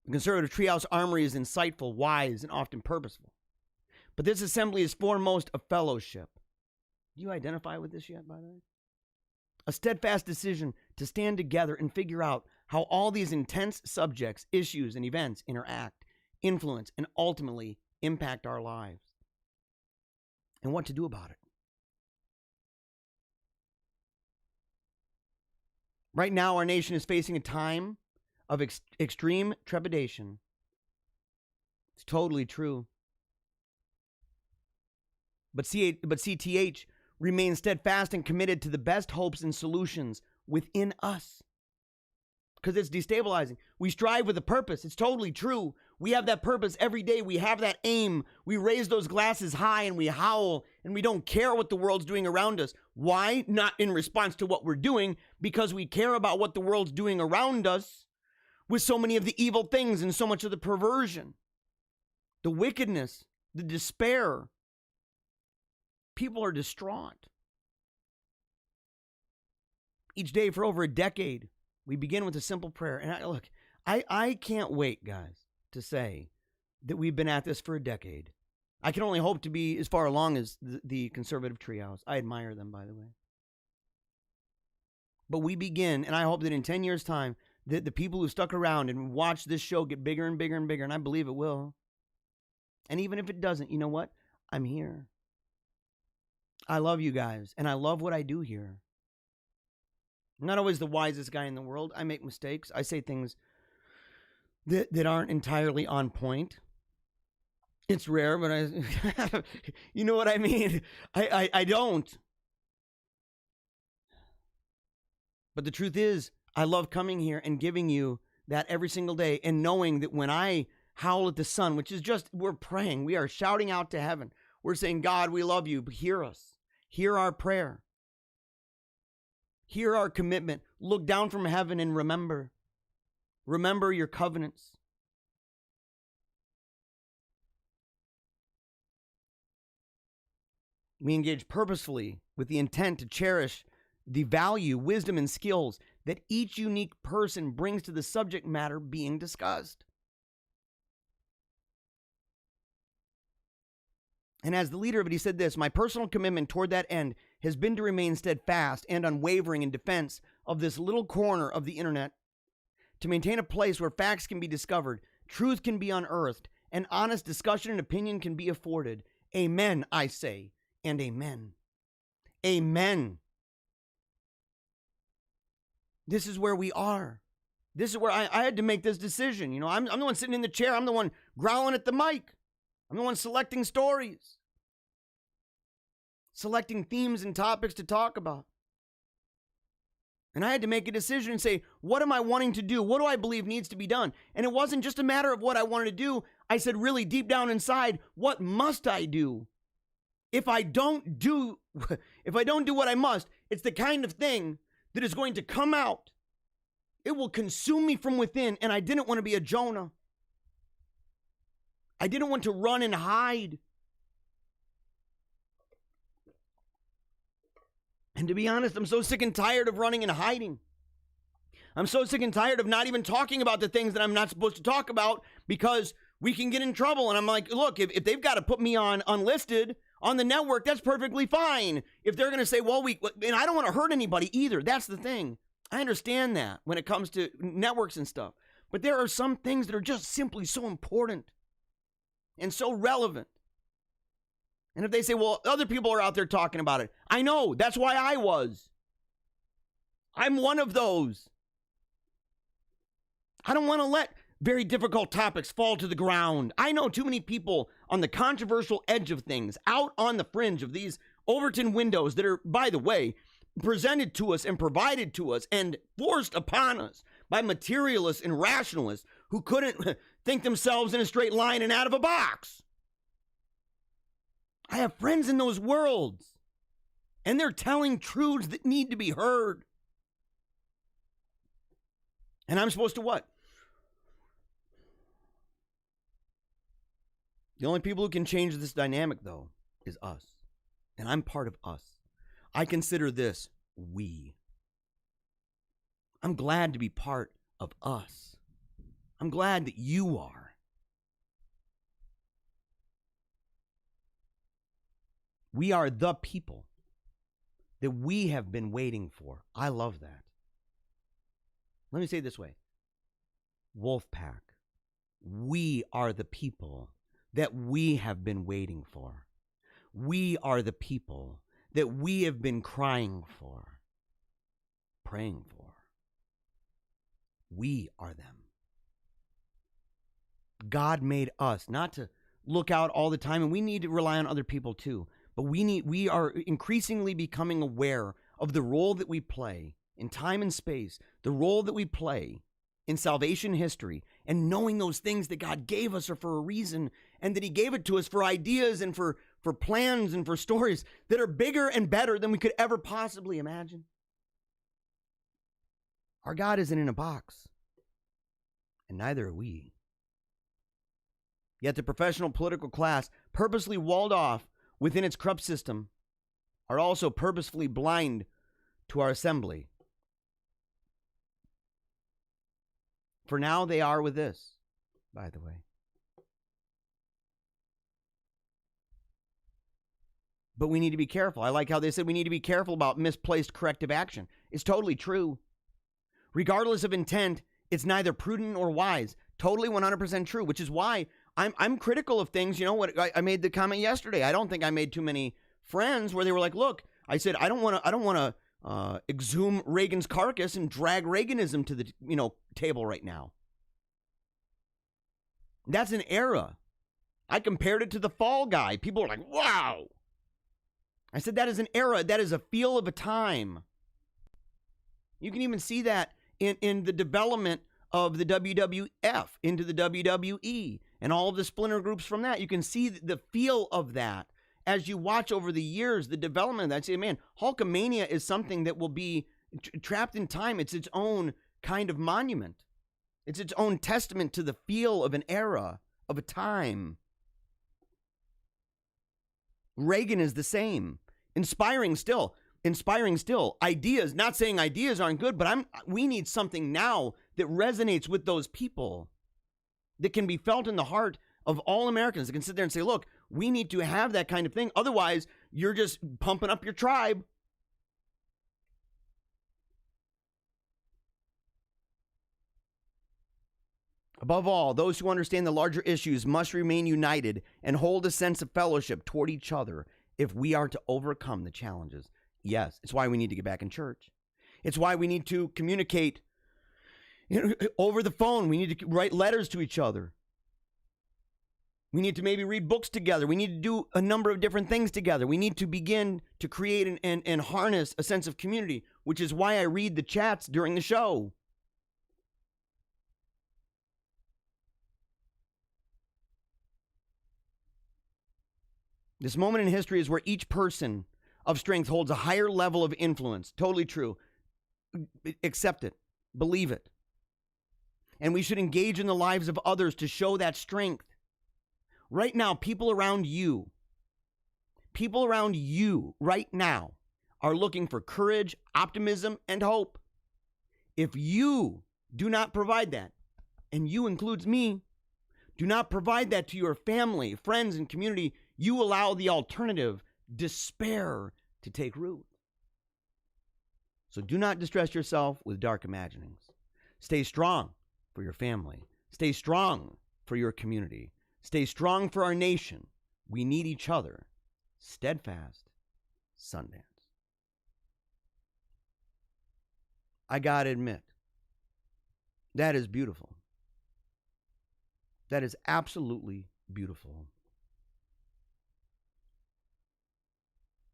The Conservative Treehouse Armory is insightful, wise, and often purposeful. But this assembly is foremost a fellowship. Do you identify with this yet, by the way? A steadfast decision to stand together and figure out how all these intense subjects, issues, and events interact, influence, and ultimately impact our lives. And what to do about it. Right now, our nation is facing a time of extreme trepidation. It's totally true. But CTH remain steadfast and committed to the best hopes and solutions within us. Because it's destabilizing. We strive with a purpose. It's totally true. We have that purpose every day. We have that aim. We raise those glasses high and we howl and we don't care what the world's doing around us. Why? Not in response to what we're doing, because we care about what the world's doing around us with so many of the evil things and so much of the perversion, the wickedness, the despair. People are distraught. Each day for over a decade, we begin with a simple prayer. And I can't wait, guys, to say that we've been at this for a decade. I can only hope to be as far along as the conservative treehouse. I admire them, by the way. But we begin, and I hope that in 10 years' time, that the people who stuck around and watched this show get bigger and bigger and bigger, and I believe it will. And even if it doesn't, you know what? I'm here. I love you guys, and I love what I do here. I'm not always the wisest guy in the world. I make mistakes. I say things that aren't entirely on point. It's rare, but you know what I mean? I don't. But the truth is, I love coming here and giving you that every single day and knowing that when I howl at the sun, which is just, we're praying, we are shouting out to heaven. We're saying, God, we love you, but hear us. Hear our prayer. Hear our commitment. Look down from heaven and remember. Remember your covenants. We engage purposefully with the intent to cherish the value, wisdom, and skills that each unique person brings to the subject matter being discussed. And as the leader of it, he said this: my personal commitment toward that end has been to remain steadfast and unwavering in defense of this little corner of the internet, to maintain a place where facts can be discovered, truth can be unearthed, and honest discussion and opinion can be afforded. Amen, I say, and amen. Amen. This is where we are. This is where I had to make this decision. You know, I'm the one sitting in the chair. I'm the one growling at the mic. I'm the one selecting stories, selecting themes and topics to talk about. And I had to make a decision and say, what am I wanting to do? What do I believe needs to be done? And it wasn't just a matter of what I wanted to do. I said, really deep down inside, what must I do? If I don't do what I must, it's the kind of thing that is going to come out. It will consume me from within, and I didn't want to be a Jonah. I didn't want to run and hide. And to be honest, I'm so sick and tired of running and hiding. I'm so sick and tired of not even talking about the things that I'm not supposed to talk about because we can get in trouble. And I'm like, look, if they've got to put me on unlisted on the network, that's perfectly fine. If they're going to say, well, and I don't want to hurt anybody either. That's the thing. I understand that when it comes to networks and stuff. But there are some things that are just simply so important and so relevant. And if they say, well, other people are out there talking about it. I know. That's why I was. I'm one of those. I don't want to let very difficult topics fall to the ground. I know too many people on the controversial edge of things, out on the fringe of these Overton windows that are, by the way, presented to us and provided to us and forced upon us by materialists and rationalists who couldn't think themselves in a straight line and out of a box. I have friends in those worlds, and they're telling truths that need to be heard. And I'm supposed to what? The only people who can change this dynamic, though, is us. And I'm part of us. I consider this we. I'm glad to be part of us. I'm glad that you are. We are the people that we have been waiting for. I love that. Let me say it this way. Wolfpack, we are the people that we have been waiting for. We are the people that we have been crying for, praying for. We are them. God made us not to look out all the time, and we need to rely on other people too. But we are increasingly becoming aware of the role that we play in time and space, the role that we play in salvation history, and knowing those things that God gave us are for a reason, and that he gave it to us for ideas and for plans and for stories that are bigger and better than we could ever possibly imagine. Our God isn't in a box, and neither are we. Yet the professional political class, purposely walled off within its corrupt system, are also purposefully blind to our assembly. For now, they are with this, by the way. But we need to be careful. I like how they said we need to be careful about misplaced corrective action. It's totally true. Regardless of intent, it's neither prudent nor wise. Totally 100% true, which is why I'm critical of things. You know what? I made the comment yesterday. I don't think I made too many friends where they were like, look, I said, I don't want to exhume Reagan's carcass and drag Reaganism to the, table right now. That's an era. I compared it to the Fall Guy. People are like, wow. I said that is an era. That is a feel of a time. You can even see that in the development of the WWF into the WWE and all of the splinter groups from that. You can see the feel of that as you watch over the years, the development of that. Say, man, Hulkamania is something that will be trapped in time. It's its own kind of monument. It's its own testament to the feel of an era, of a time. Reagan is the same. Inspiring still. Ideas, not saying ideas aren't good, but we need something now that resonates with those people, that can be felt in the heart of all Americans, that can sit there and say, look, we need to have that kind of thing. Otherwise, you're just pumping up your tribe. Above all, those who understand the larger issues must remain united and hold a sense of fellowship toward each other if we are to overcome the challenges. Yes, it's why we need to get back in church. It's why we need to communicate over the phone. We need to write letters to each other. We need to maybe read books together. We need to do a number of different things together. We need to begin to create and harness a sense of community, which is why I read the chats during the show. This moment in history is where each person of strength holds a higher level of influence. Totally true. Accept it. Believe it. And we should engage in the lives of others to show that strength. Right now, people around you right now are looking for courage, optimism, and hope. If you do not provide that, and you includes me, do not provide that to your family, friends, and community, you allow the alternative, despair, to take root. So do not distress yourself with dark imaginings. Stay strong for your family. Stay strong for your community. Stay strong for our nation. We need each other. Steadfast Sundance. I gotta admit, that is beautiful. That is absolutely beautiful.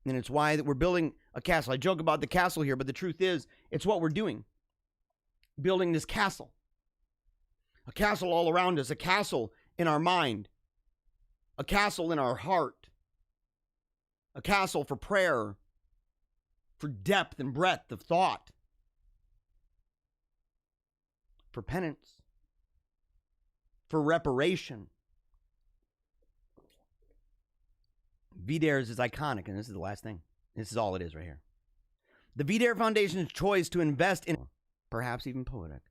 And it's why that we're building a castle. I joke about the castle here, but the truth is, it's what we're doing. Building this castle. A castle all around us. A castle in our mind. A castle in our heart. A castle for prayer. For depth and breadth of thought. For penance. For reparation. VDARES is iconic, and this is the last thing. This is all it is right here. The VDARE Foundation's choice to invest in, perhaps even poetic.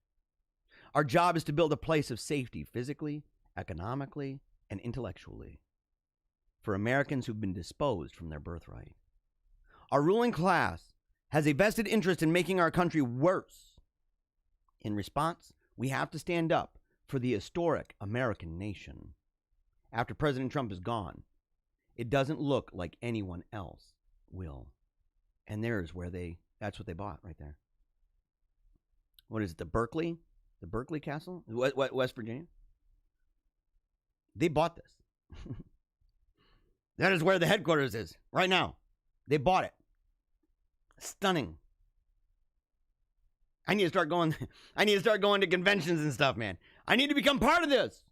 Our job is to build a place of safety physically, economically, and intellectually for Americans who've been disposed from their birthright. Our ruling class has a vested interest in making our country worse. In response, we have to stand up for the historic American nation. After President Trump is gone, it doesn't look like anyone else will. And there's where that's what they bought right there. What is it, the Berkeley Castle? West Virginia? They bought this. That is where the headquarters is right now. They bought it. Stunning. I need to start going. I need to start going to conventions and stuff, man. I need to become part of this.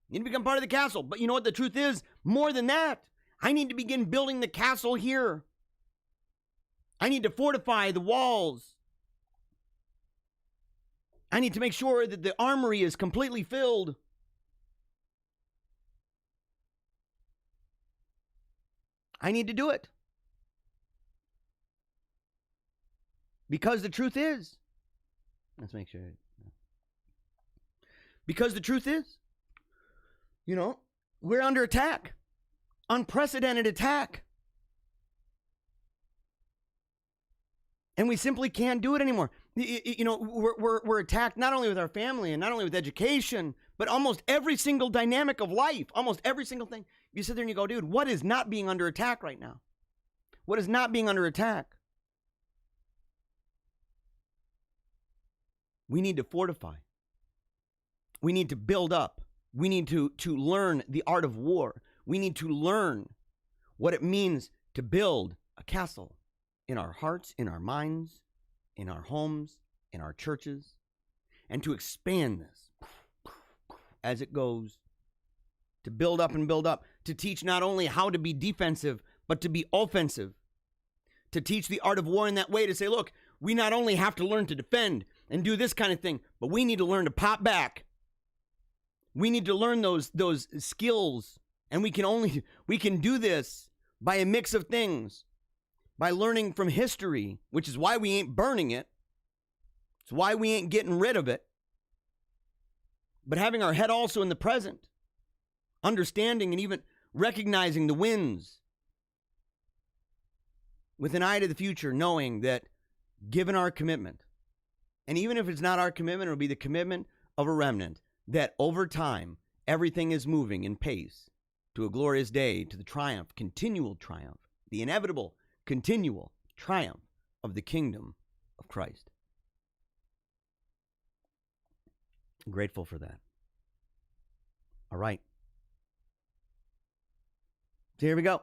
I need to become part of the castle. But you know what the truth is? More than that, I need to begin building the castle here. I need to fortify the walls. I need to make sure that the armory is completely filled. I need to do it. Because the truth is, let's make sure. Because the truth is, you know, we're under attack. Unprecedented attack. And we simply can't do it anymore. You know, we're attacked not only with our family and not only with education, but almost every single dynamic of life, almost every single thing. You sit there and you go, dude, what is not being under attack right now? What is not being under attack? We need to fortify. We need to build up. We need to learn the art of war. We need to learn what it means to build a castle in our hearts, in our minds, in our homes, in our churches, and to expand this as it goes, to build up and build up, to teach not only how to be defensive, but to be offensive, to teach the art of war in that way, to say, look, we not only have to learn to defend and do this kind of thing, but we need to learn to pop back. We need to learn those skills, and we can do this by a mix of things, by learning from history, which is why we ain't burning it. It's why we ain't getting rid of it. But having our head also in the present, understanding and even recognizing the wins with an eye to the future, knowing that given our commitment, and even if it's not our commitment, it'll be the commitment of a remnant, that over time, everything is moving in pace to a glorious day, to the triumph, continual triumph, the inevitable, continual triumph of the kingdom of Christ. I'm grateful for that. All right. So here we go.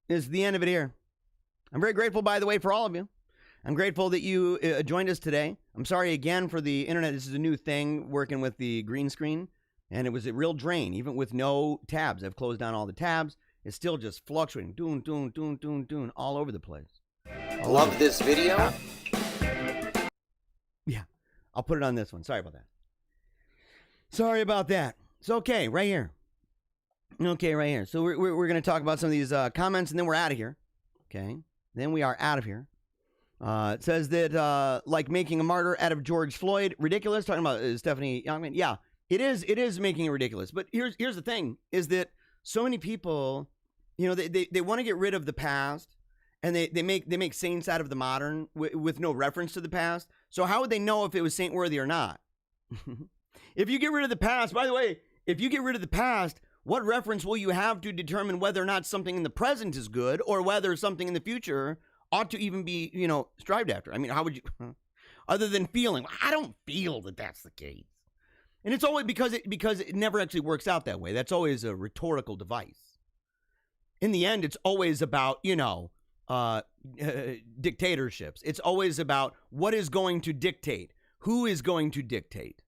This is the end of it here. I'm very grateful, by the way, for all of you. I'm grateful that you joined us today. I'm sorry again for the internet. This is a new thing, working with the green screen, and it was a real drain, even with no tabs. I've closed down all the tabs. It's still just fluctuating, doon, all over the place. Love this video? Yeah, I'll put it on this one. Sorry about that. Sorry about that. It's okay, right here. Okay, right here. So we're going to talk about some of these comments, and then we're out of here. Okay, then we are out of here. It says that, like making a martyr out of George Floyd, ridiculous. Talking about Stephanie Youngman. Yeah, it is making it ridiculous. But here's the thing, is that so many people, you know, they want to get rid of the past, and they make saints out of the modern with no reference to the past. So how would they know if it was saint worthy or not? If you get rid of the past, by the way, if you get rid of the past, what reference will you have to determine whether or not something in the present is good, or whether something in the future ought to even be, you know, strived after? I mean, how would you, other than feeling? I don't feel that that's the case. And it's always because it never actually works out that way. That's always a rhetorical device. In the end, it's always about, you know, dictatorships. It's always about what is going to dictate, who is going to dictate.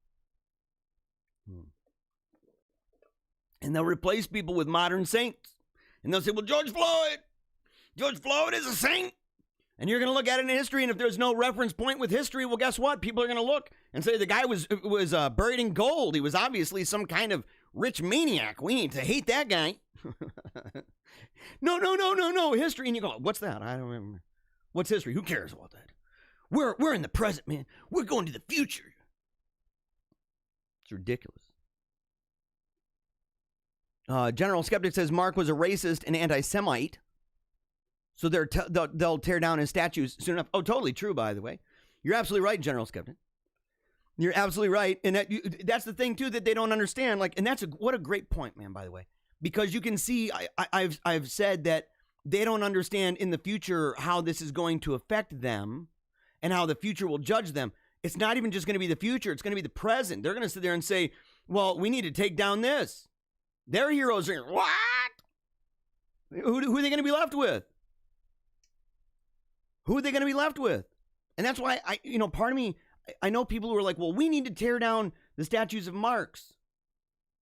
And they'll replace people with modern saints. And they'll say, well, George Floyd is a saint. And you're going to look at it in history, and if there's no reference point with history, well, guess what? People are going to look and say the guy was buried in gold. He was obviously some kind of rich maniac. We need to hate that guy. No, history. And you go, what's that? I don't remember. What's history? Who cares about that? We're in the present, man. We're going to the future. It's ridiculous. General Skeptic says Mark was a racist and anti-Semite. So they'll tear down his statues soon enough. Oh, totally true, by the way. You're absolutely right, General Skeptic. You're absolutely right. And that's the thing, too, that they don't understand. Like, and what a great point, man, by the way. Because you can see, I've said that they don't understand in the future how this is going to affect them and how the future will judge them. It's not even just going to be the future. It's going to be the present. They're going to sit there and say, well, we need to take down this. Their heroes are, what? Who are they going to be left with? Who are they going to be left with? And that's why part of me, I know people who are like, well, we need to tear down the statues of Marx.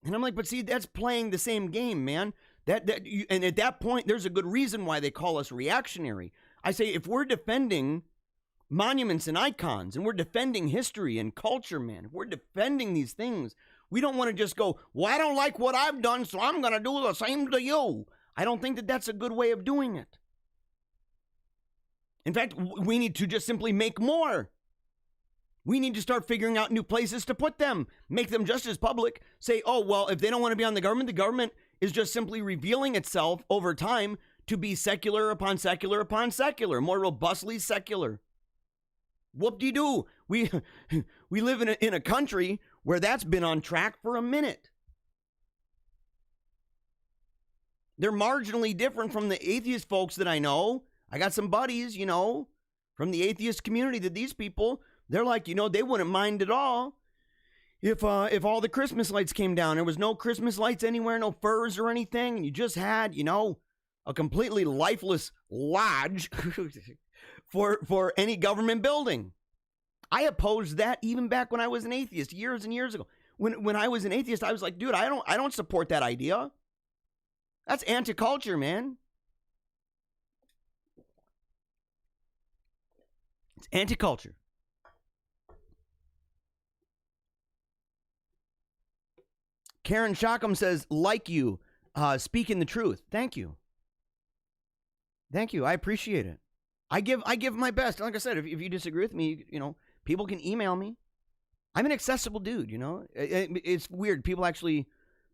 And I'm like, but see, that's playing the same game, man. And at that point, there's a good reason why they call us reactionary. I say, if we're defending monuments and icons, and we're defending history and culture, man, if we're defending these things, we don't want to just go, well, I don't like what I've done, so I'm going to do the same to you. I don't think that that's a good way of doing it. In fact, we need to just simply make more. We need to start figuring out new places to put them, make them just as public. Say, oh, well, if they don't want to be on the government is just simply revealing itself over time to be secular upon secular upon secular, more robustly secular. Whoop-de-doo. We live in a country where that's been on track for a minute. They're marginally different from the atheist folks that I know. I got some buddies, from the atheist community that these people, they're like, they wouldn't mind at all if all the Christmas lights came down. There was no Christmas lights anywhere, no furs or anything, and you just had, a completely lifeless lodge for any government building. I opposed that even back when I was an atheist years and years ago. When I was an atheist, I was like, dude, I don't support that idea. That's anti-culture, man. It's anti-culture. Karen Shockham says, like you, speaking the truth. Thank you. Thank you. I appreciate it. I give my best. Like I said, if you disagree with me, people can email me. I'm an accessible dude, It's weird. People actually,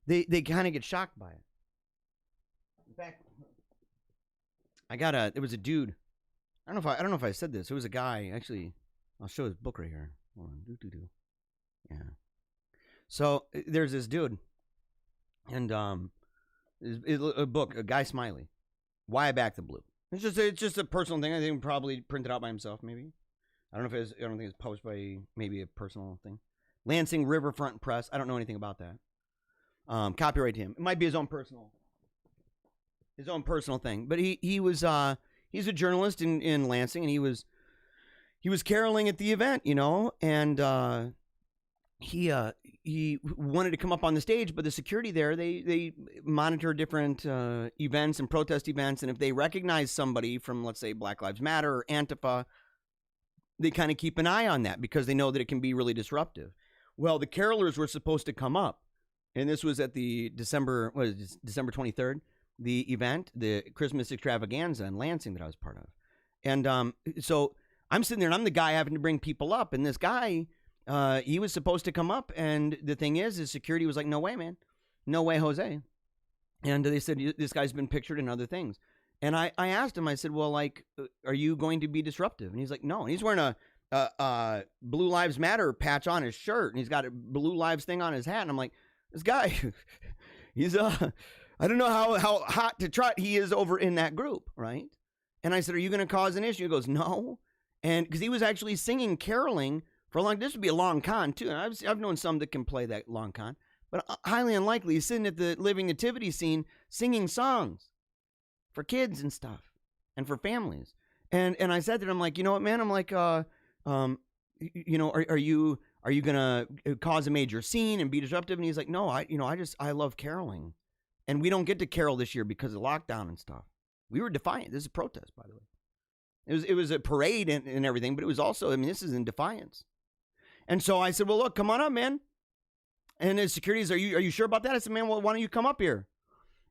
they kind of get shocked by it. In fact, there was a dude. I don't know if I said this. It was a guy, actually. I'll show his book right here. Hold on. Yeah. So there's this dude, and a book, A Guy Smiley, Why I Back the Blue. It's just a personal thing. I think he probably printed out by himself, maybe. I don't think it's published by maybe a personal thing. Lansing Riverfront Press. I don't know anything about that. Copyright to him. It might be his own personal thing. But he's a journalist in Lansing, and he was caroling at the event, and he wanted to come up on the stage, but the security there, they monitor different events and protest events, and if they recognize somebody from, let's say, Black Lives Matter or Antifa, they kind of keep an eye on that because they know that it can be really disruptive. Well, the carolers were supposed to come up, and this was at the December 23rd, the event, the Christmas extravaganza in Lansing that I was part of. And so I'm sitting there, and I'm the guy having to bring people up, and this guy, he was supposed to come up, and the thing is, his security was like, no way, man. No way, Jose. And they said, this guy's been pictured in other things. And I asked him, I said, well, like, are you going to be disruptive? And he's like, no. And he's wearing a Blue Lives Matter patch on his shirt, and he's got a Blue Lives thing on his hat. And I'm like, this guy, he's, I don't know how hot to trot he is over in that group, right? And I said, are you going to cause an issue? He goes, no. And because he was actually singing caroling for a long, this would be a long con too. And I've known some that can play that long con, but highly unlikely. He's sitting at the Living Nativity scene singing songs for kids and stuff and for families. And I said to him, I'm like, you know what, man? I'm like, are you gonna cause a major scene and be disruptive? And he's like, no, I love caroling, and we don't get to carol this year because of lockdown and stuff. We were defiant. This is a protest, by the way. It was a parade and everything, but it was also, this is in defiance. And so I said, well, look, come on up, man. And his security says, are you sure about that? I said, man, well, why don't you come up here?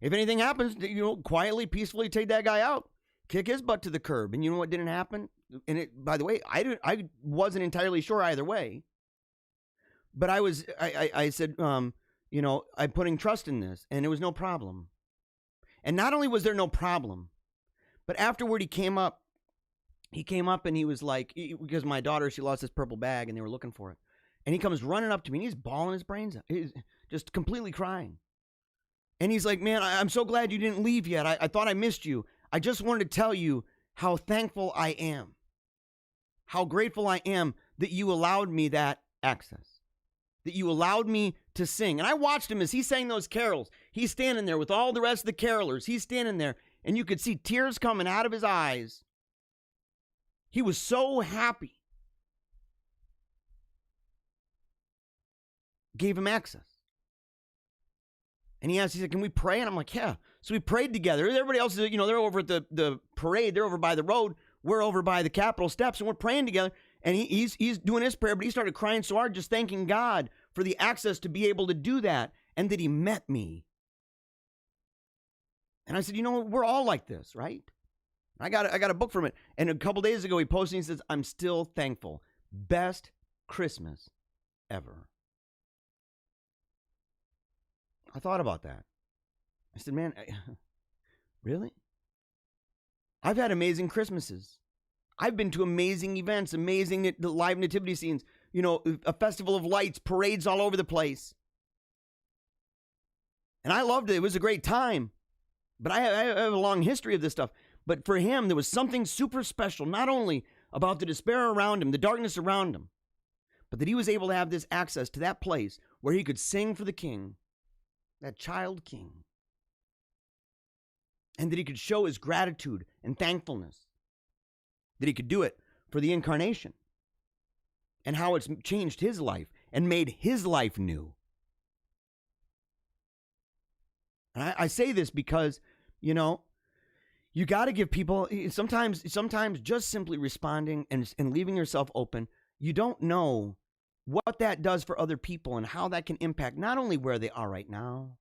If anything happens, quietly, peacefully take that guy out, kick his butt to the curb. And you know what didn't happen? And it, by the way, I wasn't entirely sure either way. But I said, I'm putting trust in this, and it was no problem. And not only was there no problem, but afterward he came up and he was like, because my daughter, she lost this purple bag and they were looking for it. And he comes running up to me and he's bawling his brains out. He's just completely crying. And he's like, man, I'm so glad you didn't leave yet. I thought I missed you. I just wanted to tell you how thankful I am. How grateful I am that you allowed me that access. That you allowed me to sing. And I watched him as he sang those carols. He's standing there with all the rest of the carolers. He's standing there and you could see tears coming out of his eyes. He was so happy. Gave him access. And he said, can we pray? And I'm like, yeah. So we prayed together. Everybody else is, they're over at the parade. They're over by the road. We're over by the Capitol steps, and we're praying together. And he's doing his prayer, but he started crying so hard, just thanking God for the access to be able to do that, and that he met me. And I said, we're all like this, right? I got a book from it. And a couple days ago, he posted, and he says, I'm still thankful. Best Christmas ever. I thought about that. I said, man, really? I've had amazing Christmases. I've been to amazing events, amazing live nativity scenes, a festival of lights, parades all over the place. And I loved it. It was a great time. But I have a long history of this stuff. But for him, there was something super special, not only about the despair around him, the darkness around him, but that he was able to have this access to that place where he could sing for the king, that child king, and that he could show his gratitude and thankfulness, that he could do it for the incarnation and how it's changed his life and made his life new. And I say this because, you got to give people, sometimes just simply responding and leaving yourself open, you don't know what that does for other people and how that can impact not only where they are right now,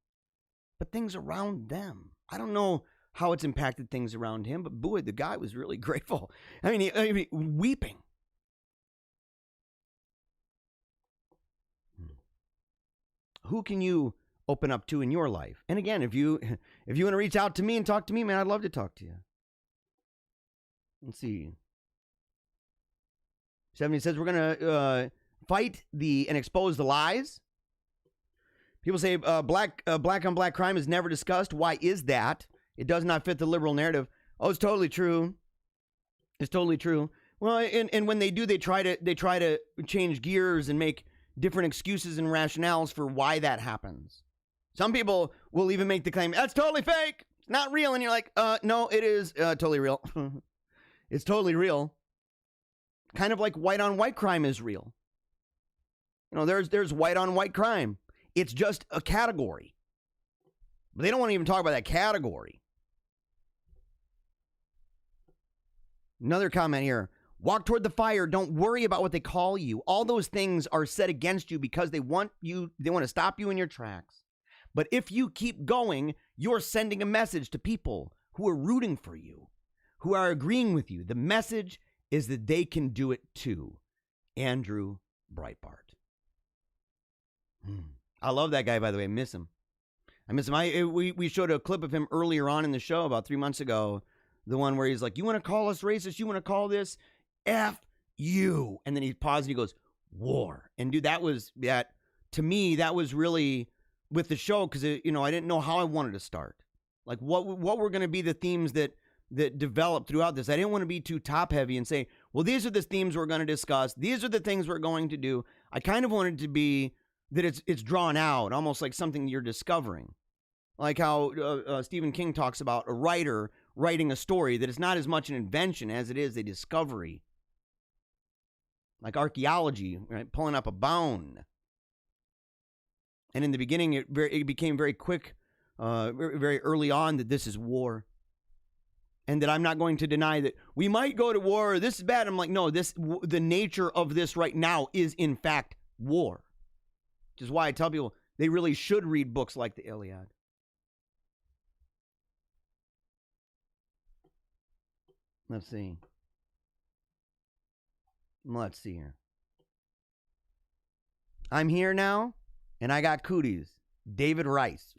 but things around them. I don't know how it's impacted things around him, but boy, the guy was really grateful. I mean, weeping. Who can you open up to in your life? And again, if you want to reach out to me and talk to me, man, I'd love to talk to you. Let's see. 70 says we're going to fight and expose the lies. People say black on black crime is never discussed. Why is that? It does not fit the liberal narrative. Oh, it's totally true. It's totally true. Well, and when they do, they try to change gears and make different excuses and rationales for why that happens. Some people will even make the claim, that's totally fake. It's not real. And you're like, no, it is totally real. It's totally real. Kind of like white on white crime is real. There's white on white crime. It's just a category. But they don't want to even talk about that category. Another comment here. Walk toward the fire. Don't worry about what they call you. All those things are set against you because they want to stop you in your tracks. But if you keep going, you're sending a message to people who are rooting for you, who are agreeing with you. The message is that they can do it too. Andrew Breitbart. I love that guy, by the way. I miss him. We showed a clip of him earlier on in the show about 3 months ago. The one where he's like, you want to call us racist? You want to call this F you? And then he paused and he goes, war. And dude, to me, that was really with the show because, I didn't know how I wanted to start. Like what were going to be the themes that developed throughout this. I didn't want to be too top heavy and say, well, these are the themes we're going to discuss. These are the things we're going to do. I kind of wanted it to be that it's drawn out, almost like something you're discovering. Like how Stephen King talks about a writer writing a story that is not as much an invention as it is a discovery. Like archaeology, right? Pulling up a bone. And in the beginning, it became very quick, very early on that this is war. And that I'm not going to deny that we might go to war, or this is bad. I'm like, no, the nature of this right now is in fact war. Which is why I tell people they really should read books like the Iliad. Let's see. Let's see here. I'm here now, and I got cooties. David Rice.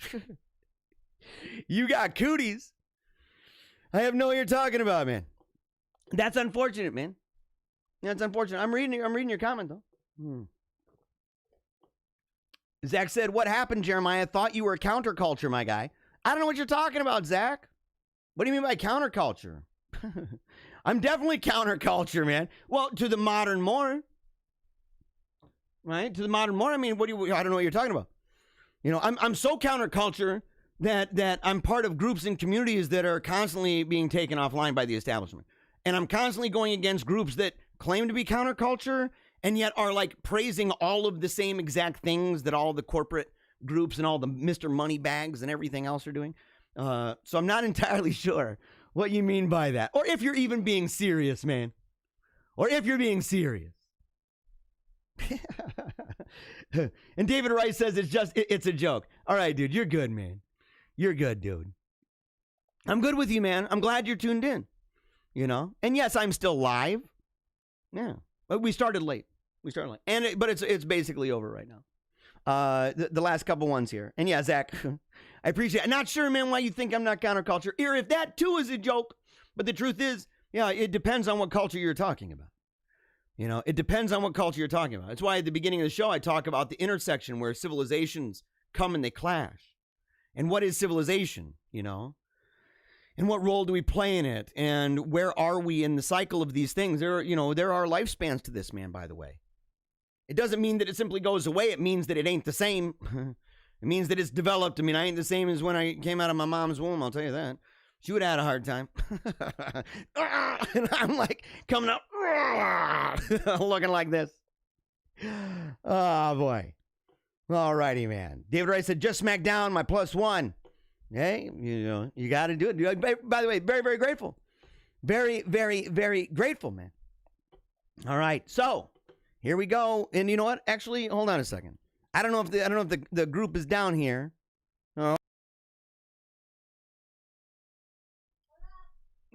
You got cooties? I have no idea what you're talking about, man. That's unfortunate, man. That's unfortunate. I'm reading your comment, though. Zach said, what happened, Jeremiah? Thought you were counterculture, my guy. I don't know what you're talking about, Zach. What do you mean by counterculture? I'm definitely counterculture, man. Well, to the modern more. Right? To the modern more. I mean, I don't know what you're talking about. I'm so counterculture that I'm part of groups and communities that are constantly being taken offline by the establishment. And I'm constantly going against groups that claim to be counterculture and yet are like praising all of the same exact things that all the corporate groups and all the Mr. Moneybags and everything else are doing. So I'm not entirely sure what you mean by that. Or if you're even being serious, man. Or if you're being serious. And David Rice says it's a joke. All right, dude, you're good, man. You're good, dude. I'm good with you, man. I'm glad you're tuned in. You know? And yes, I'm still live. Yeah. But we started late. But it's basically over right now. The last couple ones here. And yeah, Zach, I appreciate it. Not sure, man, why you think I'm not counterculture. Or if that too is a joke. But the truth is, yeah, it depends on what culture you're talking about. You know, it depends on what culture you're talking about. That's why at the beginning of the show, I talk about the intersection where civilizations come and they clash. And what is civilization, you know? And what role do we play in it? And where are we in the cycle of these things? There are lifespans to this, man, by the way. It doesn't mean that it simply goes away. It means that it ain't the same. It means that it's developed. I mean, I ain't the same as when I came out of my mom's womb, I'll tell you that. She would have had a hard time. And I'm like coming up, looking like this. Oh, boy. All righty, man. David Rice said, just smack down my +1. Hey, you know, you got to do it. By the way, very, very grateful. Very, very, very grateful, man. All right. So here we go. And you know what? Actually, hold on a second. I don't know if the group is down here. Oh.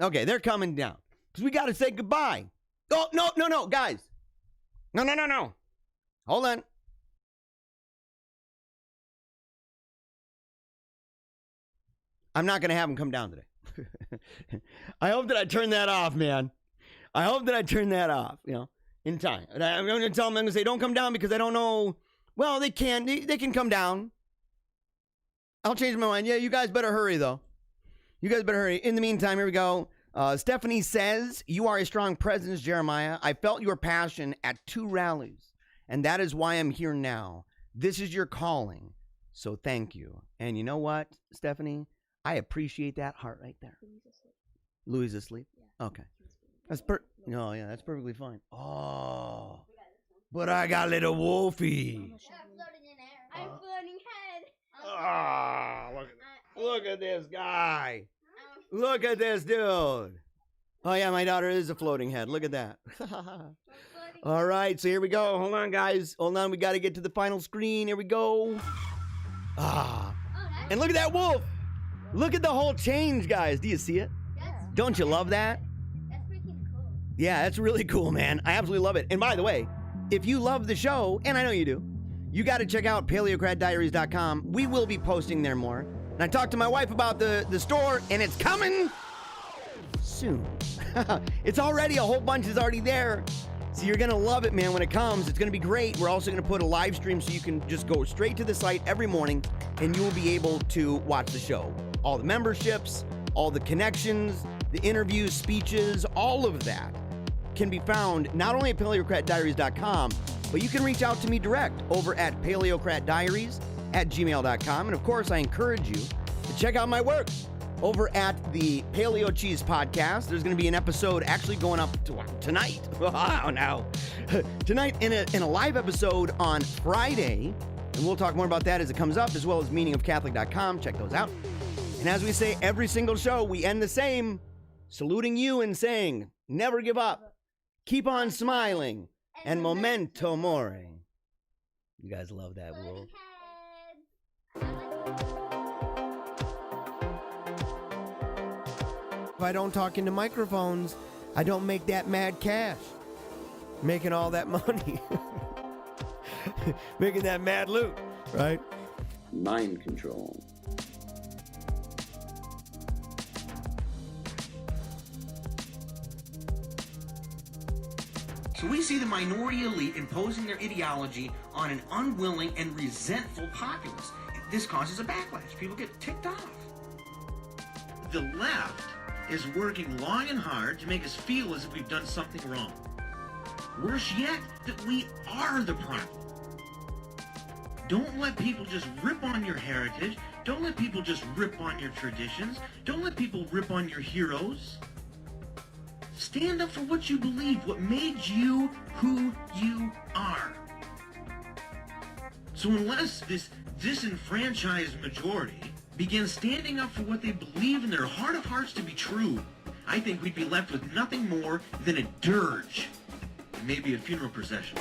Okay, they're coming down. Because we got to say goodbye. Oh, no, guys. No. Hold on. I'm not going to have them come down today. I hope that I turn that off, man. I hope that I turn that off, you know, in time. And I'm going to tell them, I'm going to say, don't come down because I don't know. Well, they can come down. I'll change my mind. Yeah, you guys better hurry, though. You guys better hurry. In the meantime, here we go. Stephanie says, you are a strong presence, Jeremiah. I felt your passion at 2 rallies, and that is why I'm here now. This is your calling, so thank you. And you know what, Stephanie? I appreciate that heart right there. Louis is asleep? Yeah. Okay. That's that's perfectly fine. Oh, but I got little Wolfie. I'm floating in air. I'm floating head. Oh, look at this guy. Look at this dude. Oh, yeah, my daughter is a floating head. Look at that. All right, so here we go. Hold on, guys. Hold on. We got to get to the final screen. Here we go. And look at that wolf. Look at the whole change, guys. Do you see it? Don't you love that? That's freaking cool. Yeah, that's really cool, man. I absolutely love it. And by the way, if you love the show, and I know you do, you got to check out paleocratdiaries.com. We will be posting there more. And I talked to my wife about the store, and it's coming soon. It's already, a whole bunch is already there. So you're going to love it, man, when it comes. It's going to be great. We're also going to put a live stream so you can just go straight to the site every morning, and you will be able to watch the show. All the memberships, all the connections, the interviews, speeches, all of that can be found not only at paleocratdiaries.com, but you can reach out to me direct over at paleocratdiaries@gmail.com. And of course, I encourage you to check out my work over at the Paleo Cheese Podcast. There's going to be an episode actually going up tonight. Oh, no. Tonight in a live episode on Friday. And we'll talk more about that as it comes up, as well as meaningofcatholic.com. Check those out. And as we say every single show, we end the same, saluting you and saying, never give up, keep on smiling, and memento mori. You guys love that, wolf. If I don't talk into microphones, I don't make that mad cash. Making all that money. Making that mad loot, right? Mind control. So we see the minority elite imposing their ideology on an unwilling and resentful populace. This causes a backlash. People get ticked off. The left is working long and hard to make us feel as if we've done something wrong. Worse yet, that we are the problem. Don't let people just rip on your heritage, Don't let people just rip on your traditions. Don't let people rip on your heroes. Stand up for what you believe, what made you who you are. So unless this disenfranchised majority begins standing up for what they believe in their heart of hearts to be true, I think we'd be left with nothing more than a dirge and maybe a funeral procession.